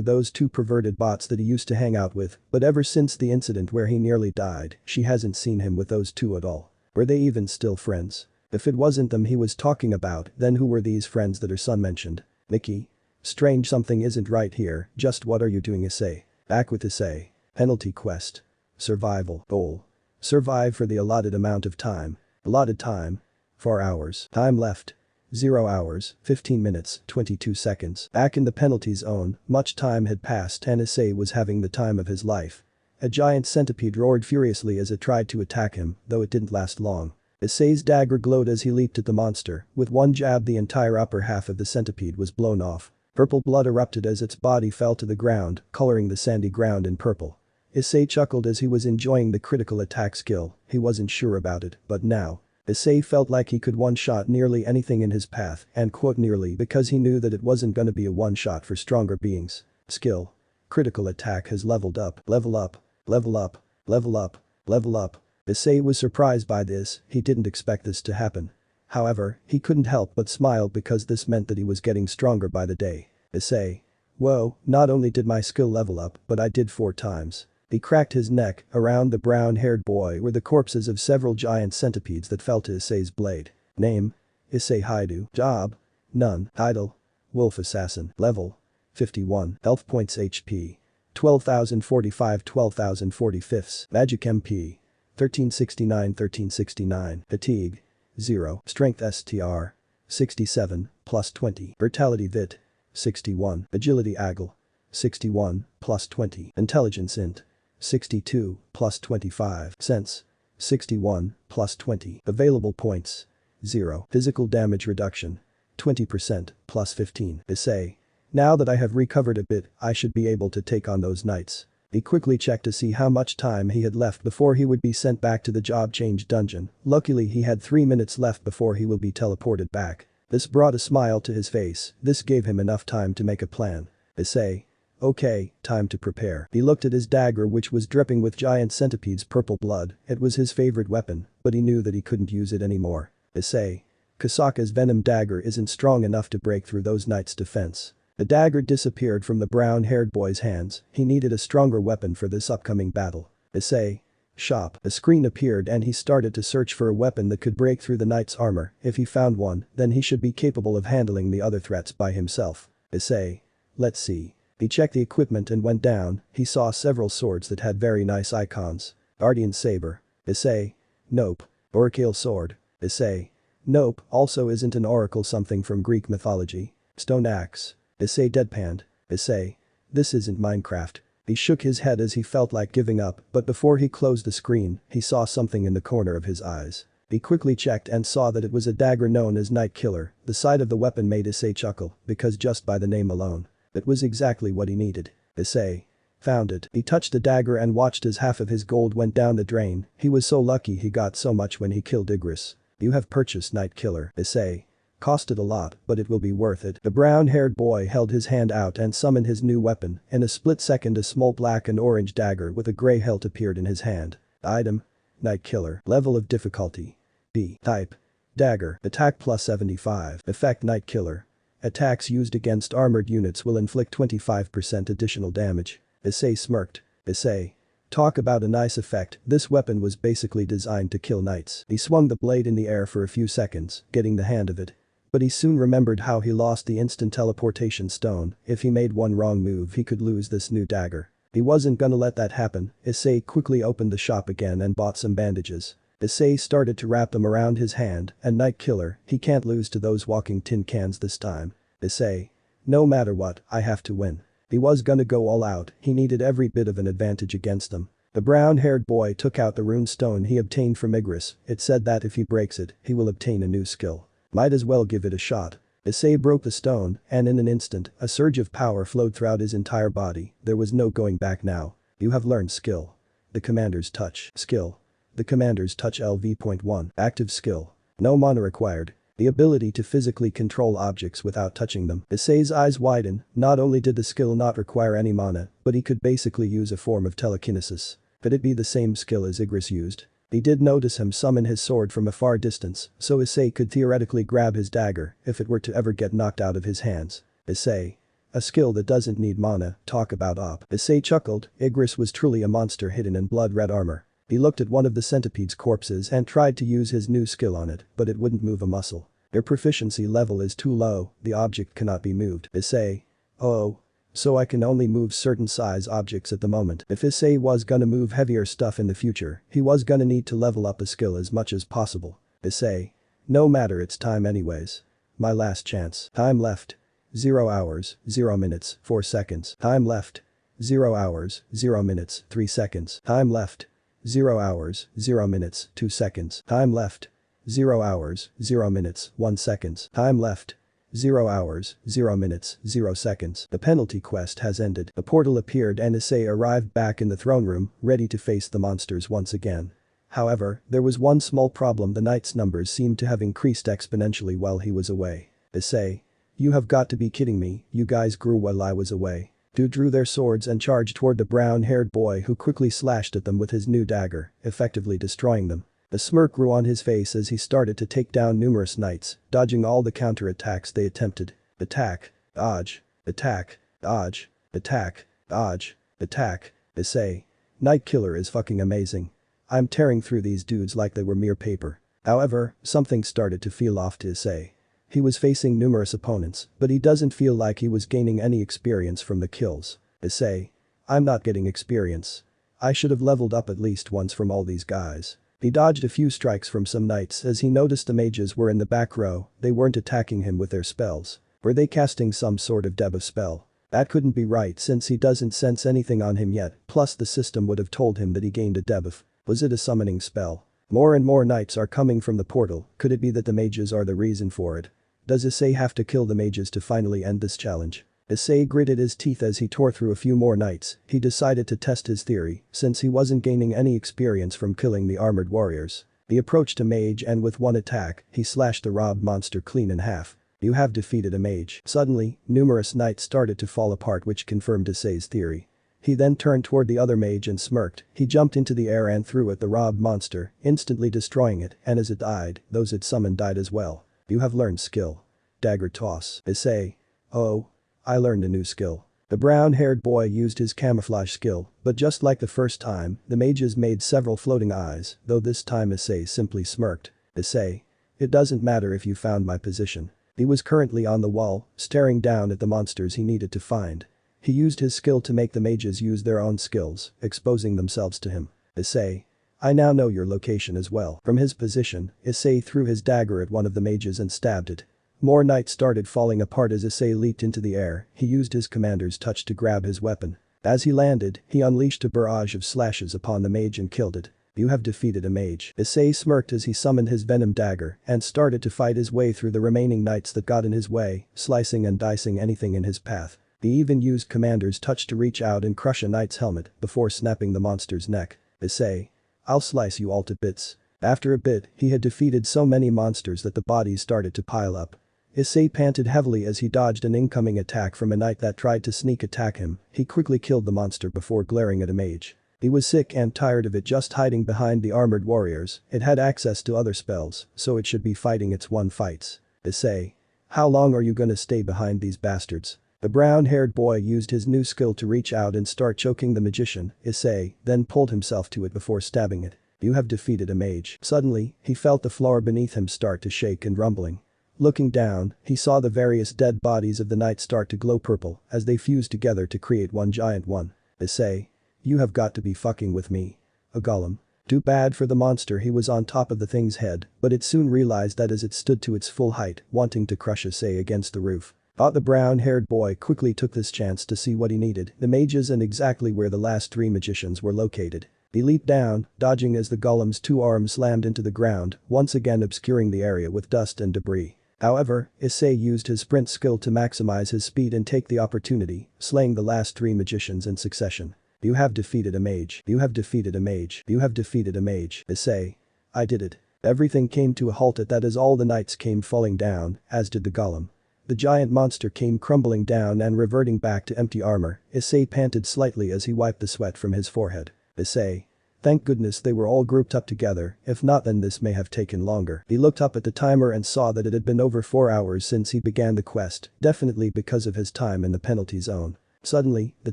those 2 perverted bots that he used to hang out with, but ever since the incident where he nearly died, she hasn't seen him with those 2 at all. Were they even still friends? If it wasn't them he was talking about, then who were these friends that her son mentioned? Mickey. Strange, something isn't right here, just what are you doing Issei? Back with Issei. Penalty quest. Survival goal. Survive for the allotted amount of time. Allotted time. 4 hours. Time left. 0 hours, 15 minutes, 22 seconds. Back in the penalty zone, much time had passed and Issei was having the time of his life. A giant centipede roared furiously as it tried to attack him, though it didn't last long. Issei's dagger glowed as he leaped at the monster, with one jab the entire upper half of the centipede was blown off. Purple blood erupted as its body fell to the ground, coloring the sandy ground in purple. Issei chuckled as he was enjoying the critical attack skill, he wasn't sure about it, but now. Issei felt like he could one-shot nearly anything in his path, and quote nearly because he knew that it wasn't gonna be a one-shot for stronger beings. Skill. Critical attack has leveled up, level up, level up, level up, level up. Issei was surprised by this, he didn't expect this to happen. However, he couldn't help but smile because this meant that he was getting stronger by the day. Issei. Whoa, not only did my skill level up, but I did 4 times. He cracked his neck, around the brown-haired boy were the corpses of several giant centipedes that fell to Issei's blade. Name. Issei Haidu. Job. None. Idol. Wolf Assassin. Level. 51. Health points HP. 12,045 12,045. Magic MP. 1369 Fatigue. 0. Strength STR. 67, plus 20. Vitality Vit. 61. Agility Agile. 61, plus 20. Intelligence Int. 62, plus 25. Sense. 61, plus 20. Available points. 0. Physical damage reduction. 20%, plus 15. Issei. Now that I have recovered a bit, I should be able to take on those knights. He quickly checked to see how much time he had left before he would be sent back to the job change dungeon. Luckily he had 3 minutes left before he will be teleported back. This brought a smile to his face, this gave him enough time to make a plan. Issei. Okay, time to prepare. He looked at his dagger which was dripping with giant centipedes' purple blood, it was his favorite weapon, but he knew that he couldn't use it anymore. Issei. Kasaka's venom dagger isn't strong enough to break through those knights' defense. The dagger disappeared from the brown-haired boy's hands, he needed a stronger weapon for this upcoming battle. Issei. Shop. A screen appeared and he started to search for a weapon that could break through the knight's armor, if he found one, then he should be capable of handling the other threats by himself. Issei. Let's see. He checked the equipment and went down, he saw several swords that had very nice icons. Guardian Saber. Issei. Nope. Oracle Sword. Issei. Nope, also isn't an oracle something from Greek mythology. Stone Axe. Issei deadpanned. Issei. This isn't Minecraft. He shook his head as he felt like giving up, but before he closed the screen, he saw something in the corner of his eyes. He quickly checked and saw that it was a dagger known as Night Killer. The sight of the weapon made Issei chuckle, because just by the name alone. It was exactly what he needed. Issei. Found it. He touched the dagger and watched as half of his gold went down the drain, he was so lucky he got so much when he killed Igris. You have purchased Night Killer. Issei. Costed a lot, but it will be worth it. The brown-haired boy held his hand out and summoned his new weapon, in a split second a small black and orange dagger with a grey hilt appeared in his hand. Item. Night Killer. Level of difficulty. B. Type. Dagger. Attack plus 75. Effect Night Killer. Attacks used against armored units will inflict 25% additional damage. Issei smirked. Issei. Talk about a nice effect, this weapon was basically designed to kill knights. He swung the blade in the air for a few seconds, getting the hand of it. But he soon remembered how he lost the instant teleportation stone, if he made one wrong move he could lose this new dagger. He wasn't gonna let that happen. Issei quickly opened the shop again and bought some bandages. Issei started to wrap them around his hand, and Night Killer, he can't lose to those walking tin cans this time. Issei. No matter what, I have to win. He was gonna go all out, he needed every bit of an advantage against them. The brown-haired boy took out the rune stone he obtained from Igris, it said that if he breaks it, he will obtain a new skill. Might as well give it a shot. Issei broke the stone, and in an instant, a surge of power flowed throughout his entire body, there was no going back now. You have learned skill. The Commander's Touch. Skill. The Commander's Touch LV.1. Active skill. No mana required. The ability to physically control objects without touching them. Issei's eyes widened, not only did the skill not require any mana, but he could basically use a form of telekinesis. Could it be the same skill as Igris used? He did notice him summon his sword from a far distance, so Issei could theoretically grab his dagger if it were to ever get knocked out of his hands. Issei. A skill that doesn't need mana, talk about op. Issei chuckled, Igris was truly a monster hidden in blood-red armor. He looked at one of the centipede's corpses and tried to use his new skill on it, but it wouldn't move a muscle. Their proficiency level is too low, the object cannot be moved. Issei. Oh. So I can only move certain size objects at the moment. If Issei was gonna move heavier stuff in the future, he was gonna need to level up a skill as much as possible. Issei. No matter, it's time anyways. My last chance. Time left. 0 hours, 0 minutes, 4 seconds. Time left. 0 hours, 0 minutes, 3 seconds. Time left. 0 hours, 0 minutes, 2 seconds. Time left. 0 hours, 0 minutes, 1 seconds. Time left. 0 hours, 0 minutes, 0 seconds. The penalty quest has ended. The portal appeared and Issei arrived back in the throne room, ready to face the monsters once again. However, there was one small problem: the knight's numbers seemed to have increased exponentially while he was away. Issei. You have got to be kidding me, you guys grew while I was away. Two drew their swords and charged toward the brown-haired boy, who quickly slashed at them with his new dagger, effectively destroying them. A smirk grew on his face as he started to take down numerous knights, dodging all the counter-attacks they attempted. Attack. Dodge. Attack. Dodge. Attack. Dodge. Attack. Issei. Knight Killer is fucking amazing. I'm tearing through these dudes like they were mere paper. However, something started to feel off to Issei. He was facing numerous opponents, but he doesn't feel like he was gaining any experience from the kills. Issei. I'm not getting experience. I should have leveled up at least once from all these guys. He dodged a few strikes from some knights as he noticed the mages were in the back row. They weren't attacking him with their spells. Were they casting some sort of debuff spell? That couldn't be right since he doesn't sense anything on him yet, plus the system would have told him that he gained a debuff. Was it a summoning spell? More and more knights are coming from the portal. Could it be that the mages are the reason for it? Does Issei have to kill the mages to finally end this challenge? Issei gritted his teeth as he tore through a few more knights. He decided to test his theory, since he wasn't gaining any experience from killing the armored warriors. He approached a mage and with one attack, he slashed the robbed monster clean in half. You have defeated a mage. Suddenly, numerous knights started to fall apart, which confirmed Issei's theory. He then turned toward the other mage and smirked. He jumped into the air and threw at the robbed monster, instantly destroying it, and as it died, those it summoned died as well. You have learned skill. Dagger toss. Issei. Oh. I learned a new skill. The brown-haired boy used his camouflage skill, but just like the first time, the mages made several floating eyes, though this time Issei simply smirked. Issei. It doesn't matter if you found my position. He was currently on the wall, staring down at the monsters he needed to find. He used his skill to make the mages use their own skills, exposing themselves to him. Issei. I now know your location as well. From his position, Issei threw his dagger at one of the mages and stabbed it. More knights started falling apart as Issei leaped into the air. He used his commander's touch to grab his weapon. As he landed, he unleashed a barrage of slashes upon the mage and killed it. You have defeated a mage. Issei smirked as he summoned his venom dagger and started to fight his way through the remaining knights that got in his way, slicing and dicing anything in his path. He even used commander's touch to reach out and crush a knight's helmet before snapping the monster's neck. Issei. I'll slice you all to bits. After a bit, he had defeated so many monsters that the bodies started to pile up. Issei panted heavily as he dodged an incoming attack from a knight that tried to sneak attack him. He quickly killed the monster before glaring at a mage. He was sick and tired of it just hiding behind the armored warriors. It had access to other spells, so it should be fighting its own fights. Issei. How long are you gonna stay behind these bastards? The brown-haired boy used his new skill to reach out and start choking the magician. Issei then pulled himself to it before stabbing it. You have defeated a mage. Suddenly, he felt the floor beneath him start to shake and rumbling. Looking down, he saw the various dead bodies of the knights start to glow purple as they fused together to create one giant one. Issei. You have got to be fucking with me. A golem. Too bad for the monster, he was on top of the thing's head, but it soon realized that as it stood to its full height, wanting to crush Issei against the roof. The brown-haired boy quickly took this chance to see what he needed, the mages and exactly where the last three magicians were located. He leaped down, dodging as the golem's two arms slammed into the ground, once again obscuring the area with dust and debris. However, Issei used his sprint skill to maximize his speed and take the opportunity, slaying the last three magicians in succession. You have defeated a mage. You have defeated a mage. You have defeated a mage. Issei. I did it. Everything came to a halt at that as all the knights came falling down, as did the golem. The giant monster came crumbling down and reverting back to empty armor. Issei panted slightly as he wiped the sweat from his forehead. Issei. Thank goodness they were all grouped up together, if not then this may have taken longer. He looked up at the timer and saw that it had been over 4 hours since he began the quest, definitely because of his time in the penalty zone. Suddenly, the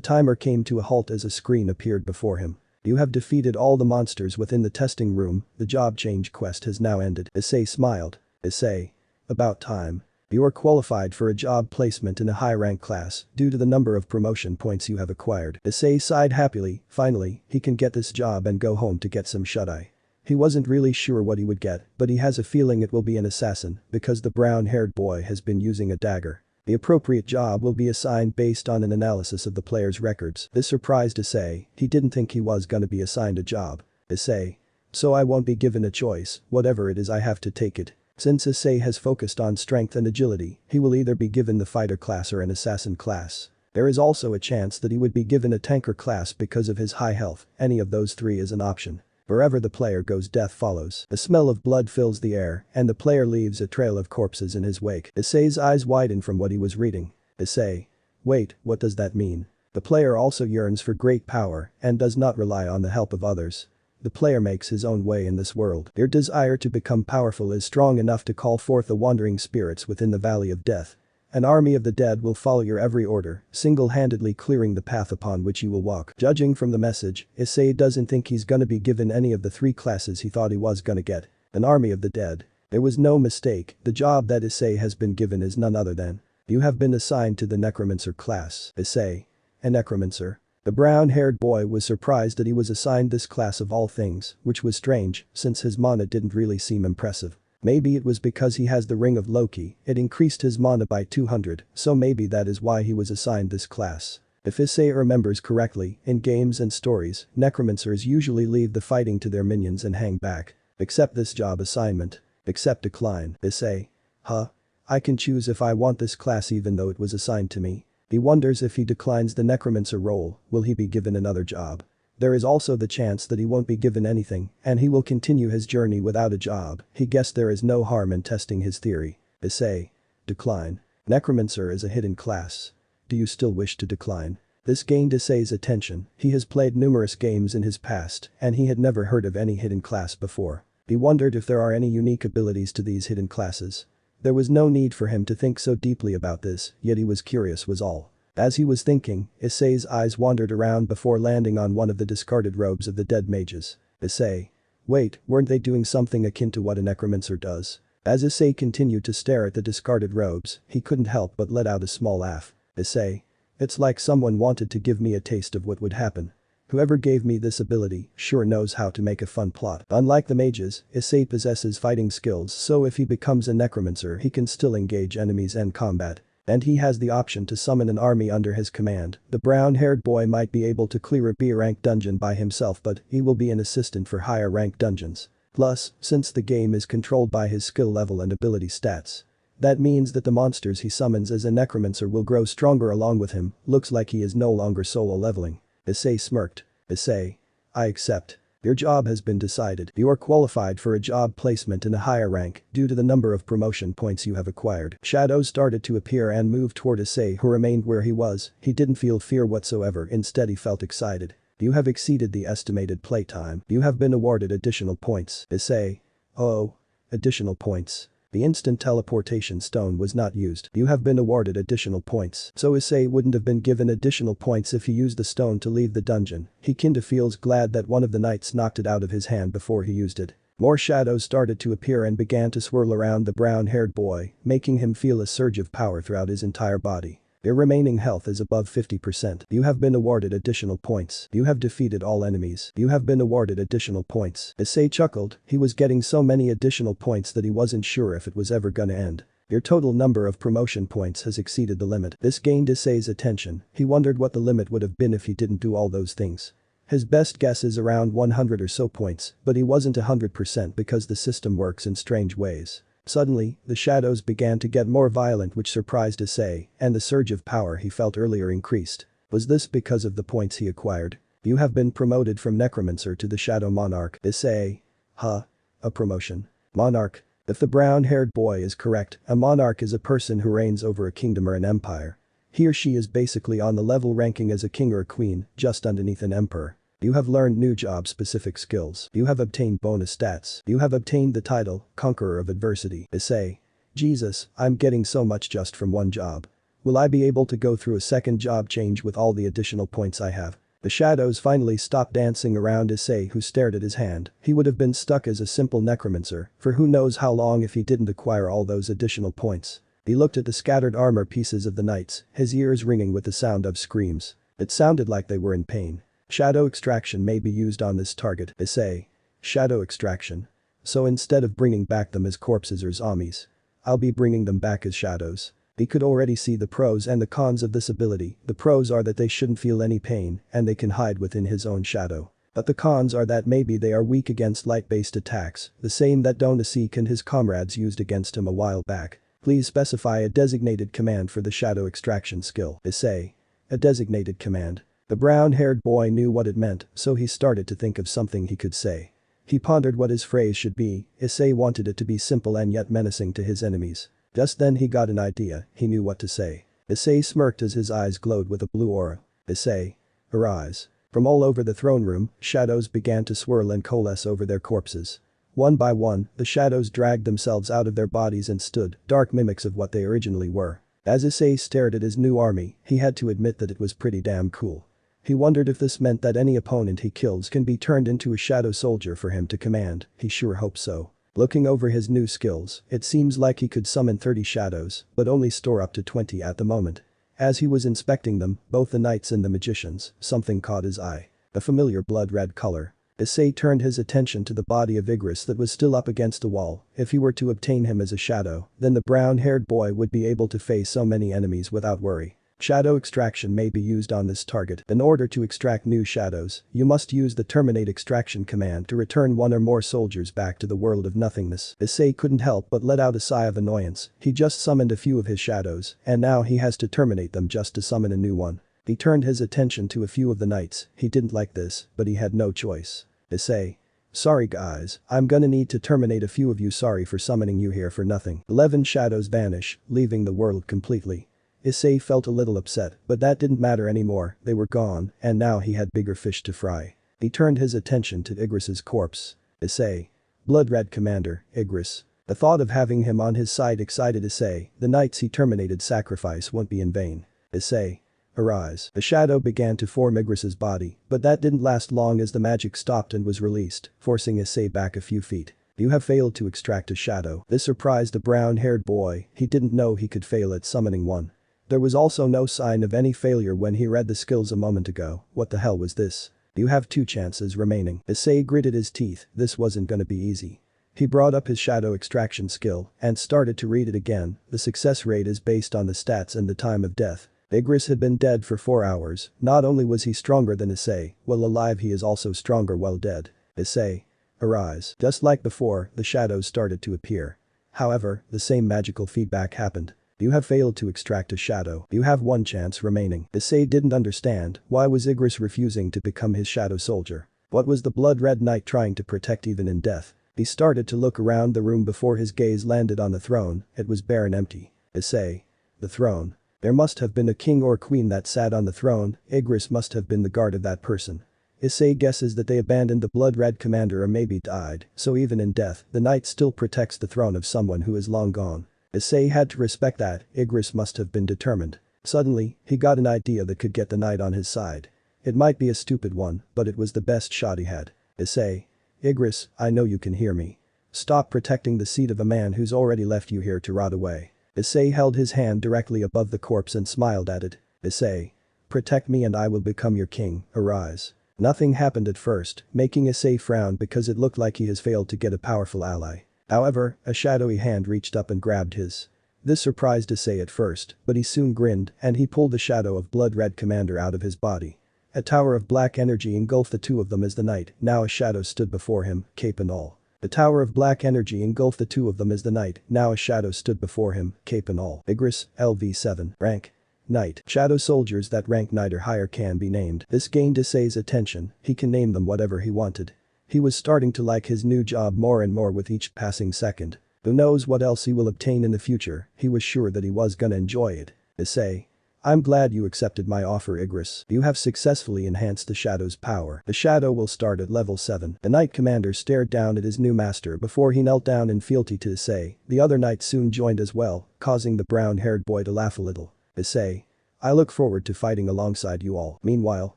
timer came to a halt as a screen appeared before him. You have defeated all the monsters within the testing room. The job change quest has now ended. Issei smiled. Issei. About time. You are qualified for a job placement in a high-rank class due to the number of promotion points you have acquired. Issei sighed happily. Finally, he can get this job and go home to get some shut-eye. He wasn't really sure what he would get, but he has a feeling it will be an assassin because the brown-haired boy has been using a dagger. The appropriate job will be assigned based on an analysis of the player's records. This surprised Issei. He didn't think he was gonna be assigned a job. Issei. So I won't be given a choice, whatever it is I have to take it. Since Issei has focused on strength and agility, he will either be given the fighter class or an assassin class. There is also a chance that he would be given a tanker class because of his high health, any of those three is an option. Wherever the player goes, death follows. The smell of blood fills the air, and the player leaves a trail of corpses in his wake. Issei's eyes widen from what he was reading. Issei. Wait, what does that mean? The player also yearns for great power and does not rely on the help of others. The player makes his own way in this world. Their desire to become powerful is strong enough to call forth the wandering spirits within the valley of death. An army of the dead will follow your every order, single-handedly clearing the path upon which you will walk. Judging from the message, Issei doesn't think he's gonna be given any of the three classes he thought he was gonna get. An army of the dead. There was no mistake, the job that Issei has been given is none other than. You have been assigned to the necromancer class. Issei. A necromancer. The brown-haired boy was surprised that he was assigned this class of all things, which was strange, since his mana didn't really seem impressive. Maybe it was because he has the Ring of Loki, it increased his mana by 200, so maybe that is why he was assigned this class. If Issei remembers correctly, in games and stories, necromancers usually leave the fighting to their minions and hang back. Accept this job assignment. Accept decline. Issei. Huh? I can choose if I want this class even though it was assigned to me. He wonders if he declines the necromancer role, will he be given another job? There is also the chance that he won't be given anything, and he will continue his journey without a job. He guessed there is no harm in testing his theory. Issei. Decline. Necromancer is a hidden class. Do you still wish to decline? This gained Issei's attention. He has played numerous games in his past, and he had never heard of any hidden class before. He wondered if there are any unique abilities to these hidden classes. There was no need for him to think so deeply about this, yet he was curious was all. As he was thinking, Issei's eyes wandered around before landing on one of the discarded robes of the dead mages. Issei. Wait, weren't they doing something akin to what a necromancer does? As Issei continued to stare at the discarded robes, he couldn't help but let out a small laugh. Issei. It's like someone wanted to give me a taste of what would happen. Whoever gave me this ability sure knows how to make a fun plot. Unlike the mages, Issei possesses fighting skills, so if he becomes a necromancer he can still engage enemies and combat. And he has the option to summon an army under his command. The brown-haired boy might be able to clear a B-rank dungeon by himself, but he will be an assistant for higher-rank dungeons. Plus, since the game is controlled by his skill level and ability stats, that means that the monsters he summons as a necromancer will grow stronger along with him. Looks like he is no longer solo leveling. Issei smirked. Issei. I accept. Your job has been decided. You are qualified for a job placement in a higher rank due to the number of promotion points you have acquired. Shadows started to appear and move toward Issei, who remained where he was. He didn't feel fear whatsoever, instead he felt excited. You have exceeded the estimated playtime. You have been awarded additional points. Issei. Oh. Additional points. The instant teleportation stone was not used. You have been awarded additional points. So Issei wouldn't have been given additional points if he used the stone to leave the dungeon. He kinda feels glad that one of the knights knocked it out of his hand before he used it. More shadows started to appear and began to swirl around the brown-haired boy, making him feel a surge of power throughout his entire body. Their remaining health is above 50%. You have been awarded additional points. You have defeated all enemies. You have been awarded additional points. Issei chuckled, he was getting so many additional points that he wasn't sure if it was ever gonna end. Your total number of promotion points has exceeded the limit. This gained Issei's attention. He wondered what the limit would have been if he didn't do all those things. His best guess is around 100 or so points, but he wasn't 100% because the system works in strange ways. Suddenly, the shadows began to get more violent, which surprised Issei, and the surge of power he felt earlier increased. Was this because of the points he acquired? You have been promoted from necromancer to the shadow monarch. Issei. Huh? A promotion. Monarch. If the brown-haired boy is correct, a monarch is a person who reigns over a kingdom or an empire. He or she is basically on the level ranking as a king or a queen, just underneath an emperor. You have learned new job-specific skills. You have obtained bonus stats. You have obtained the title, Conqueror of Adversity. Issei. Jesus, I'm getting so much just from one job. Will I be able to go through a second job change with all the additional points I have? The shadows finally stopped dancing around Issei, who stared at his hand. He would have been stuck as a simple necromancer for who knows how long if he didn't acquire all those additional points. He looked at the scattered armor pieces of the knights, his ears ringing with the sound of screams. It sounded like they were in pain. Shadow extraction may be used on this target. Issei. Shadow extraction. So instead of bringing back them as corpses or zombies, I'll be bringing them back as shadows. He could already see the pros and the cons of this ability. The pros are that they shouldn't feel any pain and they can hide within his own shadow. But the cons are that maybe they are weak against light-based attacks, the same that Issei and his comrades used against him a while back. Please specify a designated command for the shadow extraction skill. Issei. A designated command. The brown-haired boy knew what it meant, so he started to think of something he could say. He pondered what his phrase should be. Issei wanted it to be simple and yet menacing to his enemies. Just then he got an idea, he knew what to say. Issei smirked as his eyes glowed with a blue aura. Issei. Arise. From all over the throne room, shadows began to swirl and coalesce over their corpses. One by one, the shadows dragged themselves out of their bodies and stood, dark mimics of what they originally were. As Issei stared at his new army, he had to admit that it was pretty damn cool. He wondered if this meant that any opponent he kills can be turned into a shadow soldier for him to command. He sure hoped so. Looking over his new skills, it seems like he could summon 30 shadows, but only store up to 20 at the moment. As he was inspecting them, both the knights and the magicians, something caught his eye. A familiar blood-red color. Issei turned his attention to the body of Igris that was still up against the wall. If he were to obtain him as a shadow, then the brown-haired boy would be able to face so many enemies without worry. Shadow extraction may be used on this target. In order to extract new shadows, you must use the terminate extraction command to return one or more soldiers back to the world of nothingness. Issei couldn't help but let out a sigh of annoyance. He just summoned a few of his shadows, and now he has to terminate them just to summon a new one. He turned his attention to a few of the knights. He didn't like this, but he had no choice. Issei. Sorry guys, I'm gonna need to terminate a few of you, sorry for summoning you here for nothing. 11 shadows vanish, leaving the world completely. Issei felt a little upset, but that didn't matter anymore, they were gone, and now he had bigger fish to fry. He turned his attention to Igris's corpse. Issei. Blood-red commander, Igris. The thought of having him on his side excited Issei. The knights he terminated sacrifice won't be in vain. Issei. Arise. The shadow began to form Igris's body, but that didn't last long as the magic stopped and was released, forcing Issei back a few feet. You have failed to extract a shadow. This surprised the brown-haired boy. He didn't know he could fail at summoning one. There was also no sign of any failure when he read the skills a moment ago. What the hell was this? You have 2 chances remaining. Issei gritted his teeth. This wasn't gonna be easy. He brought up his shadow extraction skill and started to read it again. The success rate is based on the stats and the time of death. Igris had been dead for 4 hours. Not only was he stronger than Issei, while alive he is also stronger while dead. Issei. Arise. Just like before, the shadows started to appear. However, the same magical feedback happened. You have failed to extract a shadow. You have 1 chance remaining. Issei didn't understand. Why was Igris refusing to become his shadow soldier? What was the blood-red knight trying to protect even in death? He started to look around the room before his gaze landed on the throne. It was bare and empty. Issei. The throne. There must have been a king or queen that sat on the throne. Igris must have been the guard of that person. Issei guesses that they abandoned the blood-red commander or maybe died, so even in death, the knight still protects the throne of someone who is long gone. Issei had to respect that. Igris must have been determined. Suddenly, he got an idea that could get the knight on his side. It might be a stupid one, but it was the best shot he had. Issei. Igris, I know you can hear me. Stop protecting the seat of a man who's already left you here to rot away. Issei held his hand directly above the corpse and smiled at it. Issei. Protect me and I will become your king. Arise. Nothing happened at first, making Issei frown because it looked like he has failed to get a powerful ally. However, a shadowy hand reached up and grabbed his. This surprised Issei at first, but he soon grinned and he pulled the shadow of blood-red commander out of his body. A tower of black energy engulfed the 2 of them as the knight, now a shadow stood before him, cape and all. The tower of black energy engulfed the 2 of them as the knight, now a shadow stood before him, cape and all. Igris, LV7, rank. Knight. Shadow soldiers that rank knight or higher can be named. This gained Issei's attention. He can name them whatever he wanted. He was starting to like his new job more and more with each passing second. Who knows what else he will obtain in the future, he was sure that he was gonna enjoy it. Issei. I'm glad you accepted my offer, Igris. You have successfully enhanced the shadow's power. The shadow will start at level 7. The knight commander stared down at his new master before he knelt down in fealty to Issei. The other knights soon joined as well, causing the brown-haired boy to laugh a little. Issei. I look forward to fighting alongside you all. Meanwhile,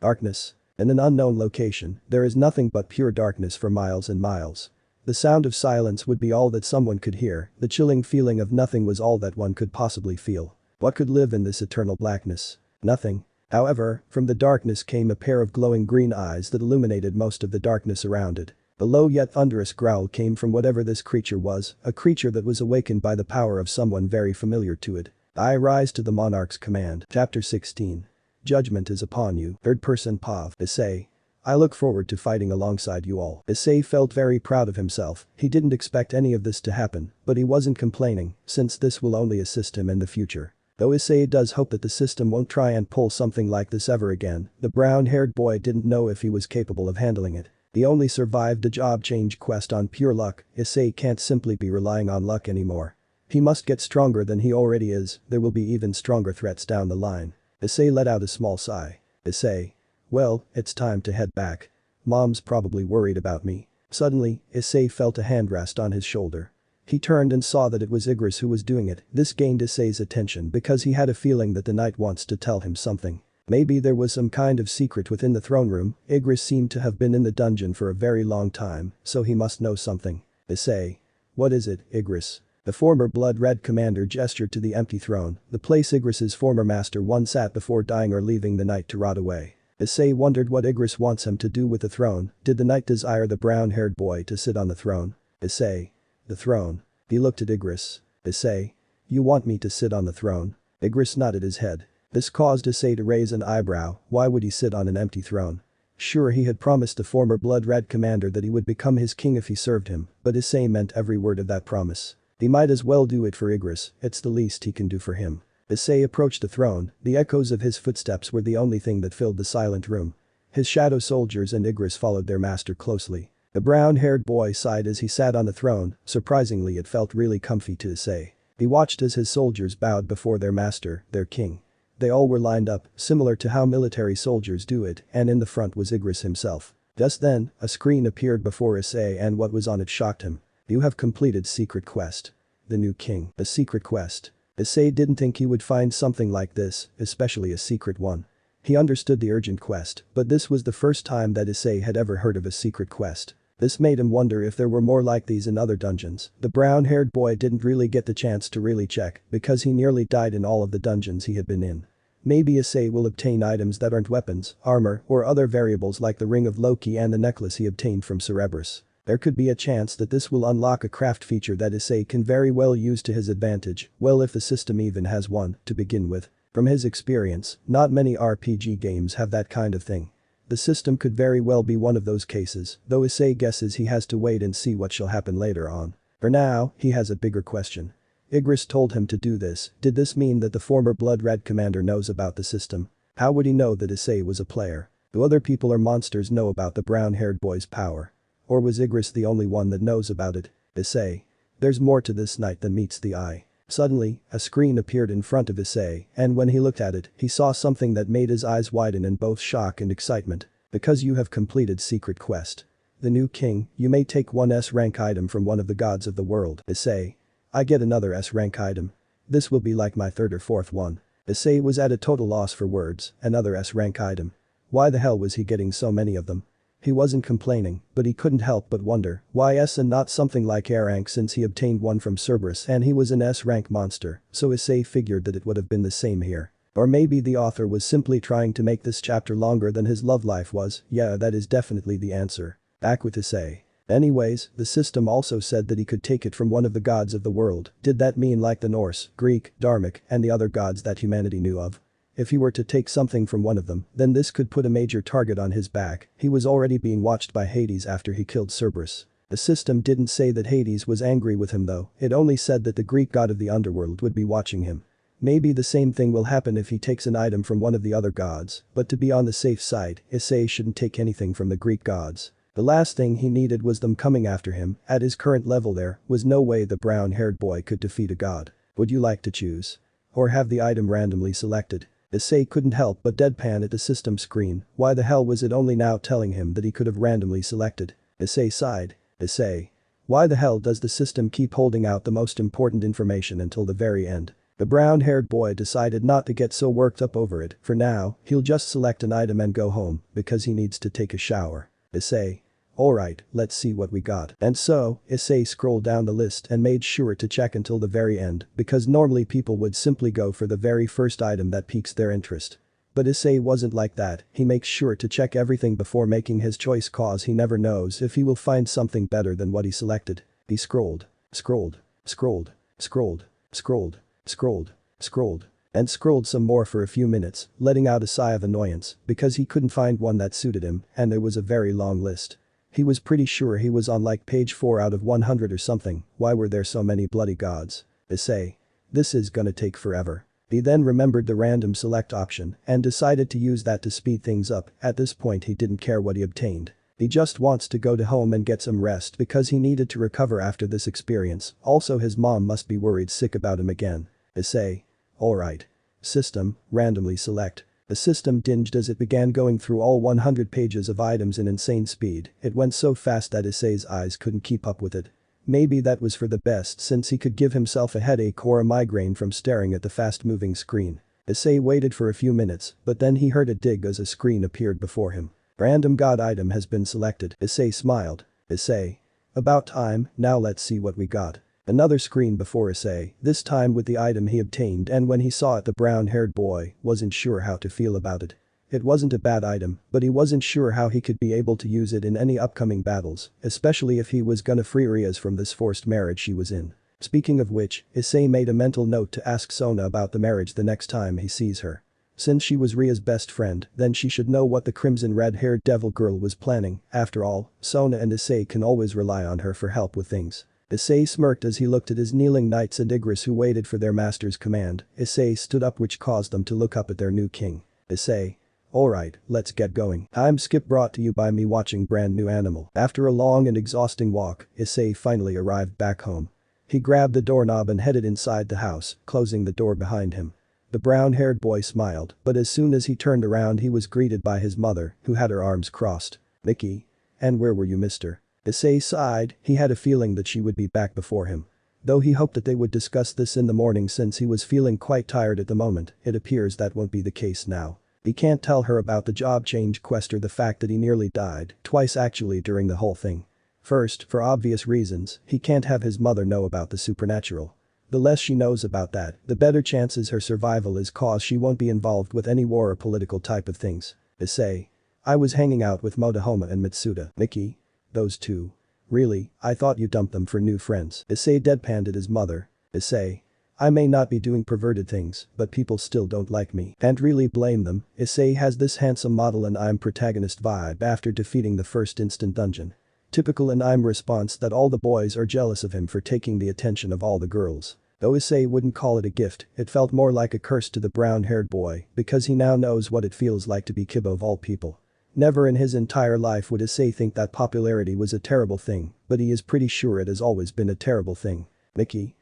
darkness. In an unknown location, there is nothing but pure darkness for miles and miles. The sound of silence would be all that someone could hear. The chilling feeling of nothing was all that one could possibly feel. What could live in this eternal blackness? Nothing. However, from the darkness came a pair of glowing green eyes that illuminated most of the darkness around it. The low yet thunderous growl came from whatever this creature was, a creature that was awakened by the power of someone very familiar to it. I rise to the monarch's command. Chapter 16. Judgment is upon you. Third person Pav. Issei. I look forward to fighting alongside you all. Issei felt very proud of himself, he didn't expect any of this to happen, but he wasn't complaining, since this will only assist him in the future. Though Issei does hope that the system won't try and pull something like this ever again, the brown-haired boy didn't know if he was capable of handling it. He only survived a job change quest on pure luck, Issei can't simply be relying on luck anymore. He must get stronger than he already is, there will be even stronger threats down the line. Issei let out a small sigh. Issei. Well, it's time to head back. Mom's probably worried about me. Suddenly, Issei felt a hand rest on his shoulder. He turned and saw that it was Igris who was doing it. This gained Issei's attention because he had a feeling that the knight wants to tell him something. Maybe there was some kind of secret within the throne room, Igris seemed to have been in the dungeon for a very long time, so he must know something. Issei. What is it, Igris? The former blood-red commander gestured to the empty throne, the place Igris's former master once sat before dying or leaving the knight to rot away. Issei wondered what Igris wants him to do with the throne, did the knight desire the brown-haired boy to sit on the throne? Issei. The throne. He looked at Igris. Issei. You want me to sit on the throne? Igris nodded his head. This caused Issei to raise an eyebrow, why would he sit on an empty throne? Sure, he had promised the former blood-red commander that he would become his king if he served him, but Issei meant every word of that promise. He might as well do it for Igris, it's the least he can do for him. Issei approached the throne, the echoes of his footsteps were the only thing that filled the silent room. His shadow soldiers and Igris followed their master closely. The brown-haired boy sighed as he sat on the throne, surprisingly it felt really comfy to Issei. He watched as his soldiers bowed before their master, their king. They all were lined up, similar to how military soldiers do it, and in the front was Igris himself. Just then, a screen appeared before Issei and what was on it shocked him. You have completed secret quest. The new king. A secret quest. Issei didn't think he would find something like this, especially a secret one. He understood the urgent quest, but this was the first time that Issei had ever heard of a secret quest. This made him wonder if there were more like these in other dungeons. The brown-haired boy didn't really get the chance to really check, because he nearly died in all of the dungeons he had been in. Maybe Issei will obtain items that aren't weapons, armor, or other variables like the ring of Loki and the necklace he obtained from Cerberus. There could be a chance that this will unlock a craft feature that Issei can very well use to his advantage, well if the system even has one, to begin with. From his experience, not many RPG games have that kind of thing. The system could very well be one of those cases, though Issei guesses he has to wait and see what shall happen later on. For now, he has a bigger question. Igris told him to do this, did this mean that the former blood-red commander knows about the system? How would he know that Issei was a player? Do other people or monsters know about the brown-haired boy's power? Or was Igris the only one that knows about it? Issei. There's more to this night than meets the eye. Suddenly, a screen appeared in front of Issei, and when he looked at it, he saw something that made his eyes widen in both shock and excitement. Because you have completed secret quest. The new king, you may take one S-rank item from one of the gods of the world. Issei. I get another S-rank item. This will be like my third or fourth one. Issei was at a total loss for words, another S-rank item. Why the hell was he getting so many of them? He wasn't complaining, but he couldn't help but wonder, why S and not something like A rank since he obtained one from Cerberus and he was an S rank monster, so Issei figured that it would have been the same here. Or maybe the author was simply trying to make this chapter longer than his love life was, yeah that is definitely the answer. Back with Issei. Anyways, the system also said that he could take it from one of the gods of the world, did that mean like the Norse, Greek, Dharmic, and the other gods that humanity knew of? If he were to take something from one of them, then this could put a major target on his back, he was already being watched by Hades after he killed Cerberus. The system didn't say that Hades was angry with him though, it only said that the Greek god of the underworld would be watching him. Maybe the same thing will happen if he takes an item from one of the other gods, but to be on the safe side, Issei shouldn't take anything from the Greek gods. The last thing he needed was them coming after him, at his current level there was no way the brown-haired boy could defeat a god. Would you like to choose? Or have the item randomly selected? Issei couldn't help but deadpan at the system screen, why the hell was it only now telling him that he could have randomly selected? Issei sighed. Issei. Why the hell does the system keep holding out the most important information until the very end? The brown-haired boy decided not to get so worked up over it, for now, he'll just select an item and go home, because he needs to take a shower. Issei. Alright, let's see what we got. And so, Issei scrolled down the list and made sure to check until the very end, because normally people would simply go for the very first item that piques their interest. But Issei wasn't like that, he makes sure to check everything before making his choice cause he never knows if he will find something better than what he selected. He scrolled, scrolled, scrolled, scrolled, scrolled, scrolled, scrolled. and scrolled some more for a few minutes, letting out a sigh of annoyance because he couldn't find one that suited him and there was a very long list. He was pretty sure he was on like page 4 out of 100 or something. Why were there so many bloody gods? Issei. This is gonna take forever. He then remembered the random select option and decided to use that to speed things up. At this point he didn't care what he obtained. He just wants to go to home and get some rest because he needed to recover after this experience. Also his mom must be worried sick about him again. Issei. Alright. System, randomly select. The system dinged as it began going through all 100 pages of items in insane speed. It went so fast that Issei's eyes couldn't keep up with it. Maybe that was for the best since he could give himself a headache or a migraine from staring at the fast-moving screen. Issei waited for a few minutes, but then he heard a dig as a screen appeared before him. Random god item has been selected. Issei smiled. Issei. About time, now let's see what we got. Another screen before Issei, this time with the item he obtained, and when he saw it the brown-haired boy wasn't sure how to feel about it. It wasn't a bad item, but he wasn't sure how he could be able to use it in any upcoming battles, especially if he was gonna free Rias from this forced marriage she was in. Speaking of which, Issei made a mental note to ask Sona about the marriage the next time he sees her. Since she was Ria's best friend, then she should know what the crimson red-haired devil girl was planning. After all, Sona and Issei can always rely on her for help with things. Issei smirked as he looked at his kneeling knights and Igris who waited for their master's command. Issei stood up which caused them to look up at their new king. Issei. Alright, let's get going. Time skip brought to you by me watching brand new animal. After a long and exhausting walk, Issei finally arrived back home. He grabbed the doorknob and headed inside the house, closing the door behind him. The brown-haired boy smiled, but as soon as he turned around he was greeted by his mother, who had her arms crossed. Mickey? And where were you, mister? Issei sighed, he had a feeling that she would be back before him. Though he hoped that they would discuss this in the morning since he was feeling quite tired at the moment, it appears that won't be the case now. He can't tell her about the job change quest or the fact that he nearly died, twice actually during the whole thing. First, for obvious reasons, he can't have his mother know about the supernatural. The less she knows about that, the better chances her survival is cause she won't be involved with any war or political type of things. Issei. I was hanging out with Motohoma and Mitsuda. Mickey? Those two. Really, I thought you dumped them for new friends. Issei deadpanned at his mother. Issei. I may not be doing perverted things, but people still don't like me. Can't really blame them. Issei has this handsome model and I'm protagonist vibe after defeating the first instant dungeon. Typical and I'm response that all the boys are jealous of him for taking the attention of all the girls. Though Issei wouldn't call it a gift, it felt more like a curse to the brown-haired boy because he now knows what it feels like to be Kiba of all people. Never in his entire life would Issei think that popularity was a terrible thing, but he is pretty sure it has always been a terrible thing. Mickey?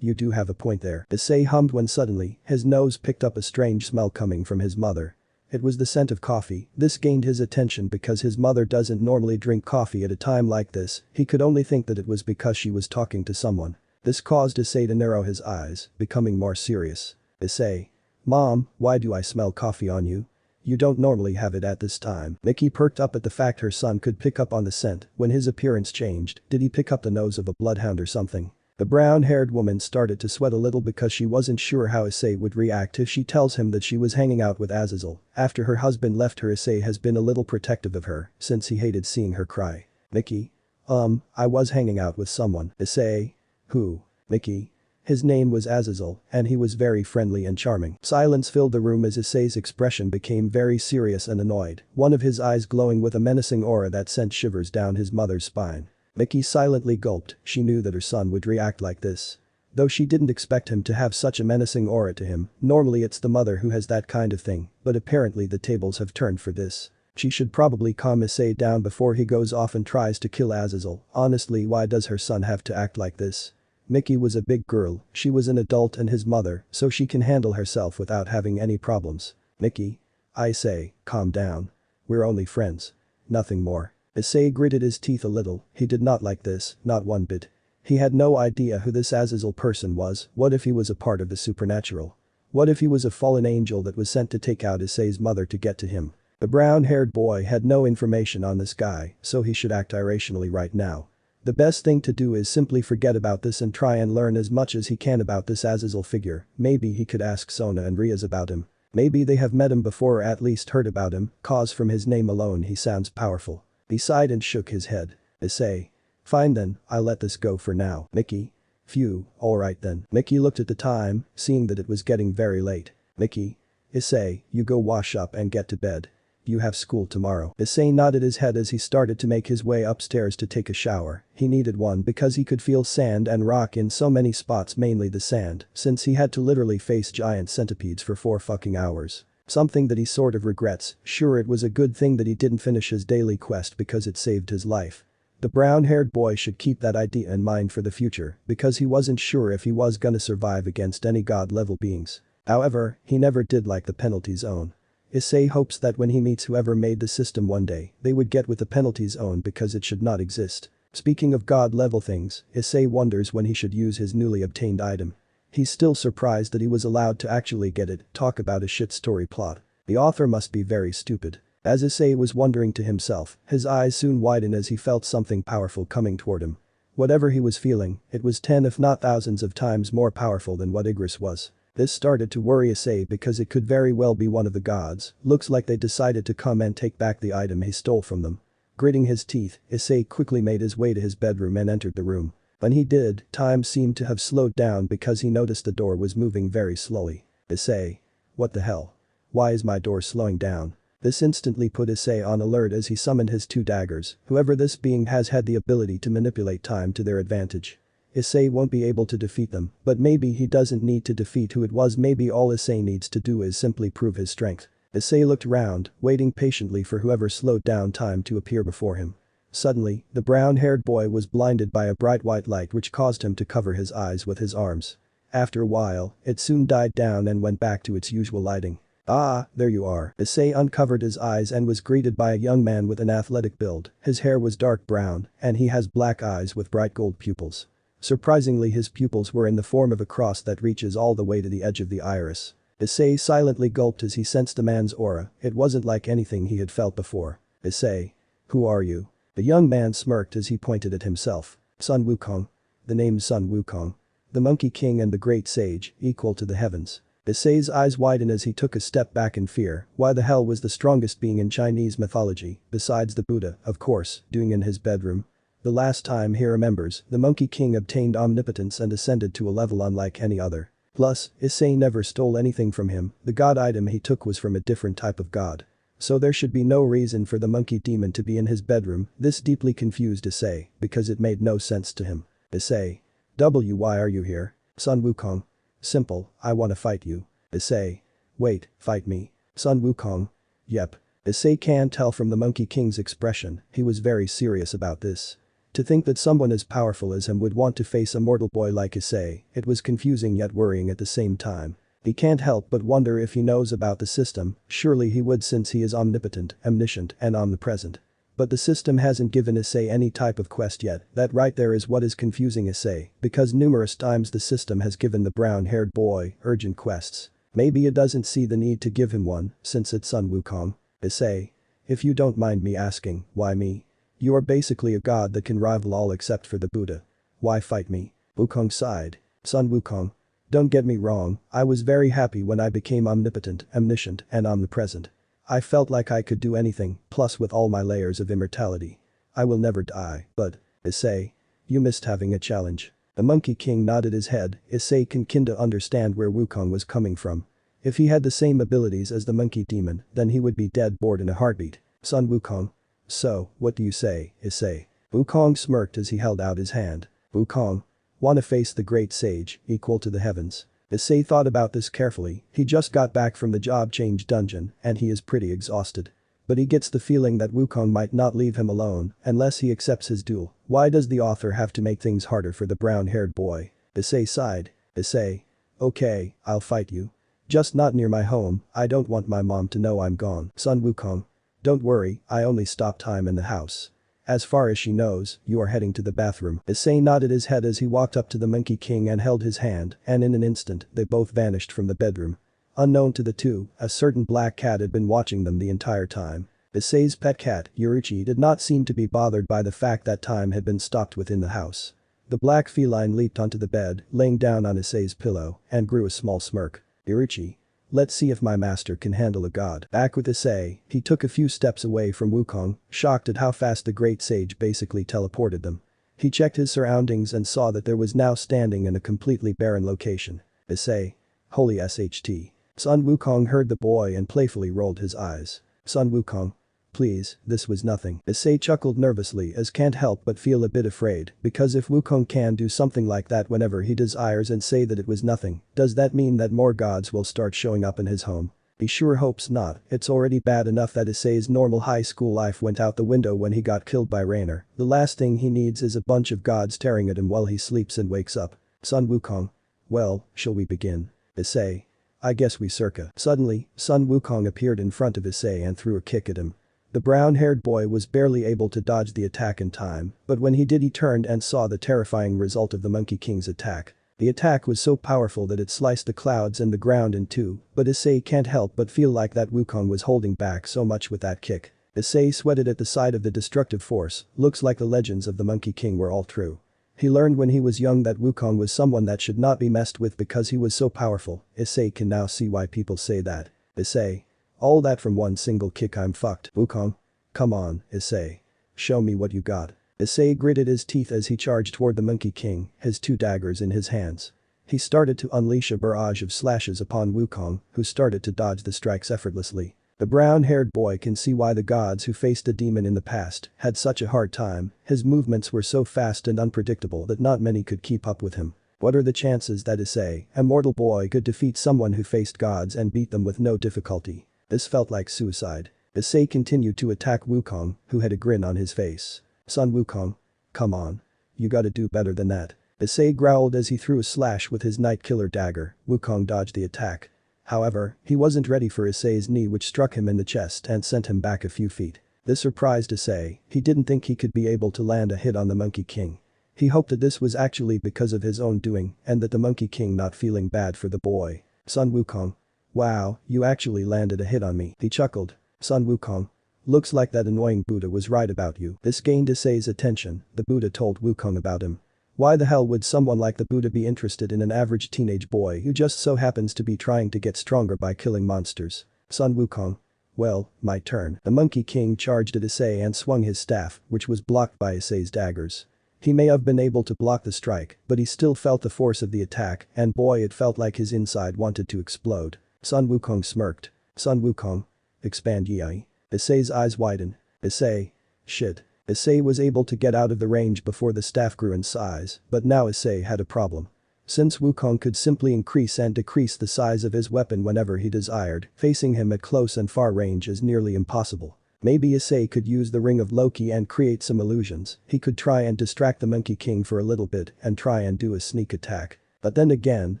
You do have a point there. Issei hummed when suddenly, his nose picked up a strange smell coming from his mother. It was the scent of coffee. This gained his attention because his mother doesn't normally drink coffee at a time like this. He could only think that it was because she was talking to someone. This caused Issei to narrow his eyes, becoming more serious. Issei. Mom, why do I smell coffee on you? You don't normally have it at this time. Mickey perked up at the fact her son could pick up on the scent when his appearance changed. Did he pick up the nose of a bloodhound or something? The brown-haired woman started to sweat a little because she wasn't sure how Issei would react if she tells him that she was hanging out with Azazel. After her husband left her, Issei has been a little protective of her since he hated seeing her cry. Mickey? I was hanging out with someone. Issei? Who? Mickey? His name was Azazel, and he was very friendly and charming. Silence filled the room as Issei's expression became very serious and annoyed, one of his eyes glowing with a menacing aura that sent shivers down his mother's spine. Mickey silently gulped, she knew that her son would react like this. Though she didn't expect him to have such a menacing aura to him, normally it's the mother who has that kind of thing, but apparently the tables have turned for this. She should probably calm Issei down before he goes off and tries to kill Azazel. Honestly, why does her son have to act like this? Mickey was a big girl, she was an adult and his mother, so she can handle herself without having any problems. Mickey? I say, calm down. We're only friends. Nothing more. Issei gritted his teeth a little, he did not like this, not one bit. He had no idea who this Azazel person was. What if he was a part of the supernatural? What if he was a fallen angel that was sent to take out Issei's mother to get to him? The brown-haired boy had no information on this guy, so he should act irrationally right now. The best thing to do is simply forget about this and try and learn as much as he can about this Azazel figure. Maybe he could ask Sona and Rias about him. Maybe they have met him before or at least heard about him, cause from his name alone he sounds powerful. He sighed and shook his head. Issei. Fine then, I'll let this go for now. Mickey. Phew, alright then. Mickey looked at the time, seeing that it was getting very late. Mickey. Issei, you go wash up and get to bed. You have school tomorrow. Issei nodded his head as he started to make his way upstairs to take a shower. He needed one because he could feel sand and rock in so many spots, mainly the sand, since he had to literally face giant centipedes for 4 fucking hours. Something that he sort of regrets. Sure, it was a good thing that he didn't finish his daily quest because it saved his life. The brown-haired boy should keep that idea in mind for the future because he wasn't sure if he was gonna survive against any god-level beings. However, he never did like the penalty zone. Issei hopes that when he meets whoever made the system one day, they would get with the penalty zone because it should not exist. Speaking of god-level things, Issei wonders when he should use his newly obtained item. He's still surprised that he was allowed to actually get it. Talk about a shit story plot. The author must be very stupid. As Issei was wondering to himself, his eyes soon widened as he felt something powerful coming toward him. Whatever he was feeling, it was 10 if not thousands of times more powerful than what Igris was. This started to worry Issei because it could very well be one of the gods. Looks like they decided to come and take back the item he stole from them. Gritting his teeth, Issei quickly made his way to his bedroom and entered the room. When he did, time seemed to have slowed down because he noticed the door was moving very slowly. Issei. What the hell? Why is my door slowing down? This instantly put Issei on alert as he summoned his 2 daggers. Whoever this being has had the ability to manipulate time to their advantage. Issei won't be able to defeat them, but maybe he doesn't need to defeat who it was. Maybe all Issei needs to do is simply prove his strength. Issei looked around, waiting patiently for whoever slowed down time to appear before him. Suddenly, the brown-haired boy was blinded by a bright white light which caused him to cover his eyes with his arms. After a while, it soon died down and went back to its usual lighting. Ah, there you are. Issei uncovered his eyes and was greeted by a young man with an athletic build. His hair was dark brown, and he has black eyes with bright gold pupils. Surprisingly, his pupils were in the form of a cross that reaches all the way to the edge of the iris. Issei silently gulped as he sensed the man's aura. It wasn't like anything he had felt before. Issei. Who are you? The young man smirked as he pointed at himself. Sun Wukong. The name's Sun Wukong. The Monkey King and the Great Sage, equal to the heavens. Issei's eyes widened as he took a step back in fear. Why the hell was the strongest being in Chinese mythology, besides the Buddha, of course, doing in his bedroom? The last time he remembers, the Monkey King obtained omnipotence and ascended to a level unlike any other. Plus, Issei never stole anything from him. The god item he took was from a different type of god. So there should be no reason for the monkey demon to be in his bedroom. This deeply confused Issei, because it made no sense to him. Issei. Why are you here? Sun Wukong. Simple, I wanna fight you. Issei. Wait, fight me? Sun Wukong. Yep. Issei can't tell from the Monkey King's expression, he was very serious about this. To think that someone as powerful as him would want to face a mortal boy like Issei, it was confusing yet worrying at the same time. He can't help but wonder if he knows about the system. Surely he would, since he is omnipotent, omniscient, and omnipresent. But the system hasn't given Issei any type of quest yet. That right there is what is confusing Issei, because numerous times the system has given the brown-haired boy urgent quests. Maybe it doesn't see the need to give him one, since it's Sun Wukong. Issei. If you don't mind me asking, why me? You are basically a god that can rival all except for the Buddha. Why fight me? Wukong sighed. Sun Wukong. Don't get me wrong, I was very happy when I became omnipotent, omniscient, and omnipresent. I felt like I could do anything, plus with all my layers of immortality. I will never die, but, Issei. You missed having a challenge. The Monkey King nodded his head. Issei can kinda understand where Wukong was coming from. If he had the same abilities as the Monkey Demon, then he would be dead bored in a heartbeat. Sun Wukong. So, what do you say, Issei? Wukong smirked as he held out his hand. Wukong. Wanna face the Great Sage, equal to the heavens? Issei thought about this carefully. He just got back from the job change dungeon, and he is pretty exhausted. But he gets the feeling that Wukong might not leave him alone unless he accepts his duel. Why does the author have to make things harder for the brown-haired boy? Issei sighed. Issei. Okay, I'll fight you. Just not near my home. I don't want my mom to know I'm gone. Sun Wukong. Don't worry, I only stop time in the house. As far as she knows, you are heading to the bathroom. Issei nodded his head as he walked up to the Monkey King and held his hand, and in an instant, they both vanished from the bedroom. Unknown to the two, a certain black cat had been watching them the entire time. Issei's pet cat, Yurichi, did not seem to be bothered by the fact that time had been stopped within the house. The black feline leaped onto the bed, laying down on Issei's pillow, and grew a small smirk. Yurichi. Let's see if my master can handle a god. Back with Issei, he took a few steps away from Wukong, shocked at how fast the Great Sage basically teleported them. He checked his surroundings and saw that there was now standing in a completely barren location. Issei. Holy SHT. Sun Wukong heard the boy and playfully rolled his eyes. Sun Wukong. Please, this was nothing. Issei chuckled nervously as can't help but feel a bit afraid, because if Wukong can do something like that whenever he desires and say that it was nothing, does that mean that more gods will start showing up in his home? He sure hopes not. It's already bad enough that Issei's normal high school life went out the window when he got killed by Rainer. The last thing he needs is a bunch of gods staring at him while he sleeps and wakes up. Sun Wukong. Well, shall we begin? Issei. I guess we circa. Suddenly, Sun Wukong appeared in front of Issei and threw a kick at him. The brown-haired boy was barely able to dodge the attack in time, but when he did he turned and saw the terrifying result of the Monkey King's attack. The attack was so powerful that it sliced the clouds and the ground in two, but Issei can't help but feel like that Wukong was holding back so much with that kick. Issei sweated at the sight of the destructive force. Looks like the legends of the Monkey King were all true. He learned when he was young that Wukong was someone that should not be messed with because he was so powerful. Issei can now see why people say that. Issei. All that from one single kick, I'm fucked. Wukong. Come on, Issei. Show me what you got. Issei gritted his teeth as he charged toward the Monkey King, his two daggers in his hands. He started to unleash a barrage of slashes upon Wukong, who started to dodge the strikes effortlessly. The brown-haired boy can see why the gods who faced a demon in the past had such a hard time. His movements were so fast and unpredictable that not many could keep up with him. What are the chances that Issei, a mortal boy, could defeat someone who faced gods and beat them with no difficulty? This felt like suicide. Issei continued to attack Wukong, who had a grin on his face. Sun Wukong. Come on. You gotta do better than that. Issei growled as he threw a slash with his Night Killer dagger. Wukong dodged the attack. However, he wasn't ready for Issei's knee, which struck him in the chest and sent him back a few feet. This surprised Issei. He didn't think he could be able to land a hit on the Monkey King. He hoped that this was actually because of his own doing and that the Monkey King not feeling bad for the boy. Sun Wukong. Wow, you actually landed a hit on me. He chuckled. Sun Wukong. Looks like that annoying Buddha was right about you. This gained Issei's attention. The Buddha told Wukong about him. Why the hell would someone like the Buddha be interested in an average teenage boy who just so happens to be trying to get stronger by killing monsters? Sun Wukong. Well, my turn. The Monkey King charged at Issei and swung his staff, which was blocked by Issei's daggers. He may have been able to block the strike, but he still felt the force of the attack, and boy, it felt like his inside wanted to explode. Sun Wukong smirked. Sun Wukong. Expand Yi. Issei's eyes widened. Issei. Shit. Issei was able to get out of the range before the staff grew in size, but now Issei had a problem. Since Wukong could simply increase and decrease the size of his weapon whenever he desired, facing him at close and far range is nearly impossible. Maybe Issei could use the Ring of Loki and create some illusions. He could try and distract the Monkey King for a little bit and try and do a sneak attack. But then again,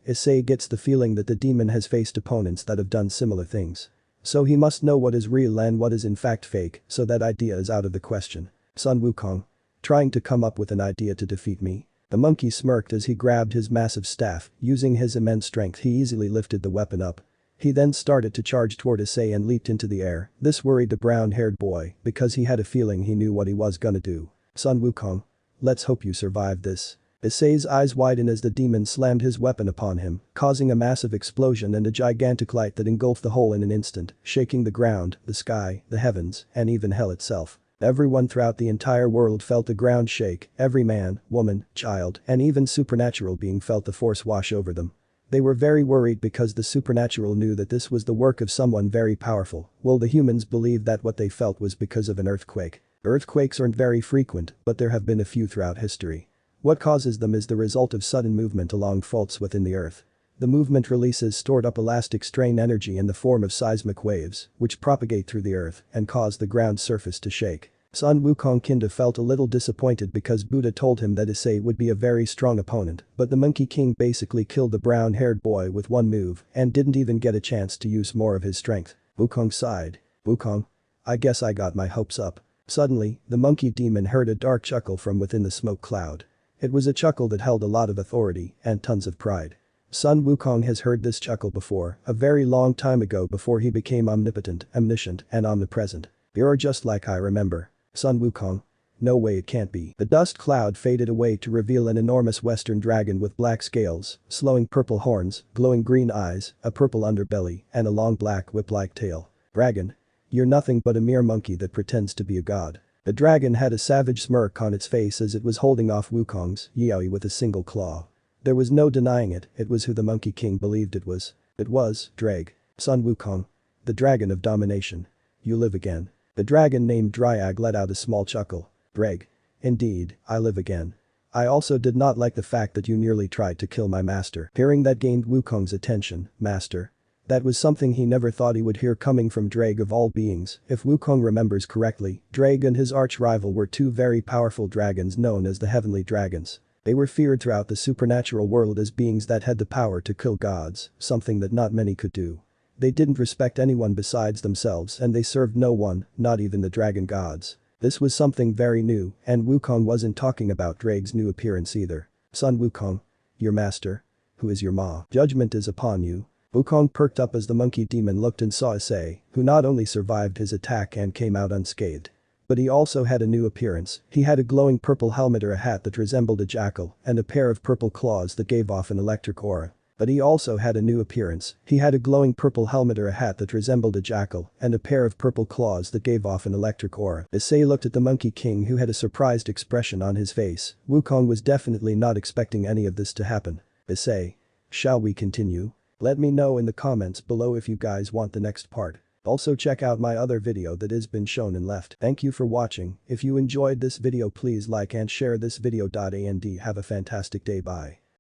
Issei gets the feeling that the demon has faced opponents that have done similar things. So he must know what is real and what is in fact fake, so that idea is out of the question. Sun Wukong. Trying to come up with an idea to defeat me? The monkey smirked as he grabbed his massive staff. Using his immense strength, he easily lifted the weapon up. He then started to charge toward Issei and leaped into the air. This worried the brown-haired boy because he had a feeling he knew what he was gonna do. Sun Wukong. Let's hope you survive this. Issei's eyes widened as the demon slammed his weapon upon him, causing a massive explosion and a gigantic light that engulfed the hole in an instant, shaking the ground, the sky, the heavens, and even hell itself. Everyone throughout the entire world felt the ground shake. Every man, woman, child, and even supernatural being felt the force wash over them. They were very worried because the supernatural knew that this was the work of someone very powerful, while the humans believed that what they felt was because of an earthquake. Earthquakes aren't very frequent, but there have been a few throughout history. What causes them is the result of sudden movement along faults within the earth. The movement releases stored up elastic strain energy in the form of seismic waves, which propagate through the earth and cause the ground surface to shake. Sun Wukong kinda felt a little disappointed because Buddha told him that Issei would be a very strong opponent, but the Monkey King basically killed the brown-haired boy with one move and didn't even get a chance to use more of his strength. Wukong sighed. Wukong? I guess I got my hopes up. Suddenly, the monkey demon heard a dark chuckle from within the smoke cloud. It was a chuckle that held a lot of authority and tons of pride. Sun Wukong has heard this chuckle before, a very long time ago before he became omnipotent, omniscient, and omnipresent. You're just like I remember. Sun Wukong. No way, it can't be. The dust cloud faded away to reveal an enormous western dragon with black scales, slowing purple horns, glowing green eyes, a purple underbelly, and a long black whip-like tail. Dragon. You're nothing but a mere monkey that pretends to be a god. The dragon had a savage smirk on its face as it was holding off Wukong's Yaoi with a single claw. There was no denying it, it was who the Monkey King believed it was. It was Drag. Sun Wukong. The dragon of domination. You live again. The dragon named Dryag let out a small chuckle. Drag. Indeed, I live again. I also did not like the fact that you nearly tried to kill my master. Hearing that gained Wukong's attention. Master. That was something he never thought he would hear coming from Drag of all beings. If Wukong remembers correctly, Drag and his arch-rival were two very powerful dragons known as the Heavenly Dragons. They were feared throughout the supernatural world as beings that had the power to kill gods, something that not many could do. They didn't respect anyone besides themselves and they served no one, not even the dragon gods. This was something very new, and Wukong wasn't talking about Drag's new appearance either. Son Wukong. Your master. Who is your ma? Judgment is upon you. Wukong perked up as the monkey demon looked and saw Issei, who not only survived his attack and came out unscathed. But he also had a new appearance. He had a glowing purple helmet or a hat that resembled a jackal and a pair of purple claws that gave off an electric aura. But he also had a new appearance. He had a glowing purple helmet or a hat that resembled a jackal and a pair of purple claws that gave off an electric aura. Issei looked at the Monkey King who had a surprised expression on his face. Wukong was definitely not expecting any of this to happen. Issei. Shall we continue? Let me know in the comments below if you guys want the next part. Also check out my other video that has been shown and left. Thank you for watching. If you enjoyed this video please like and share this video. And have a fantastic day. Bye.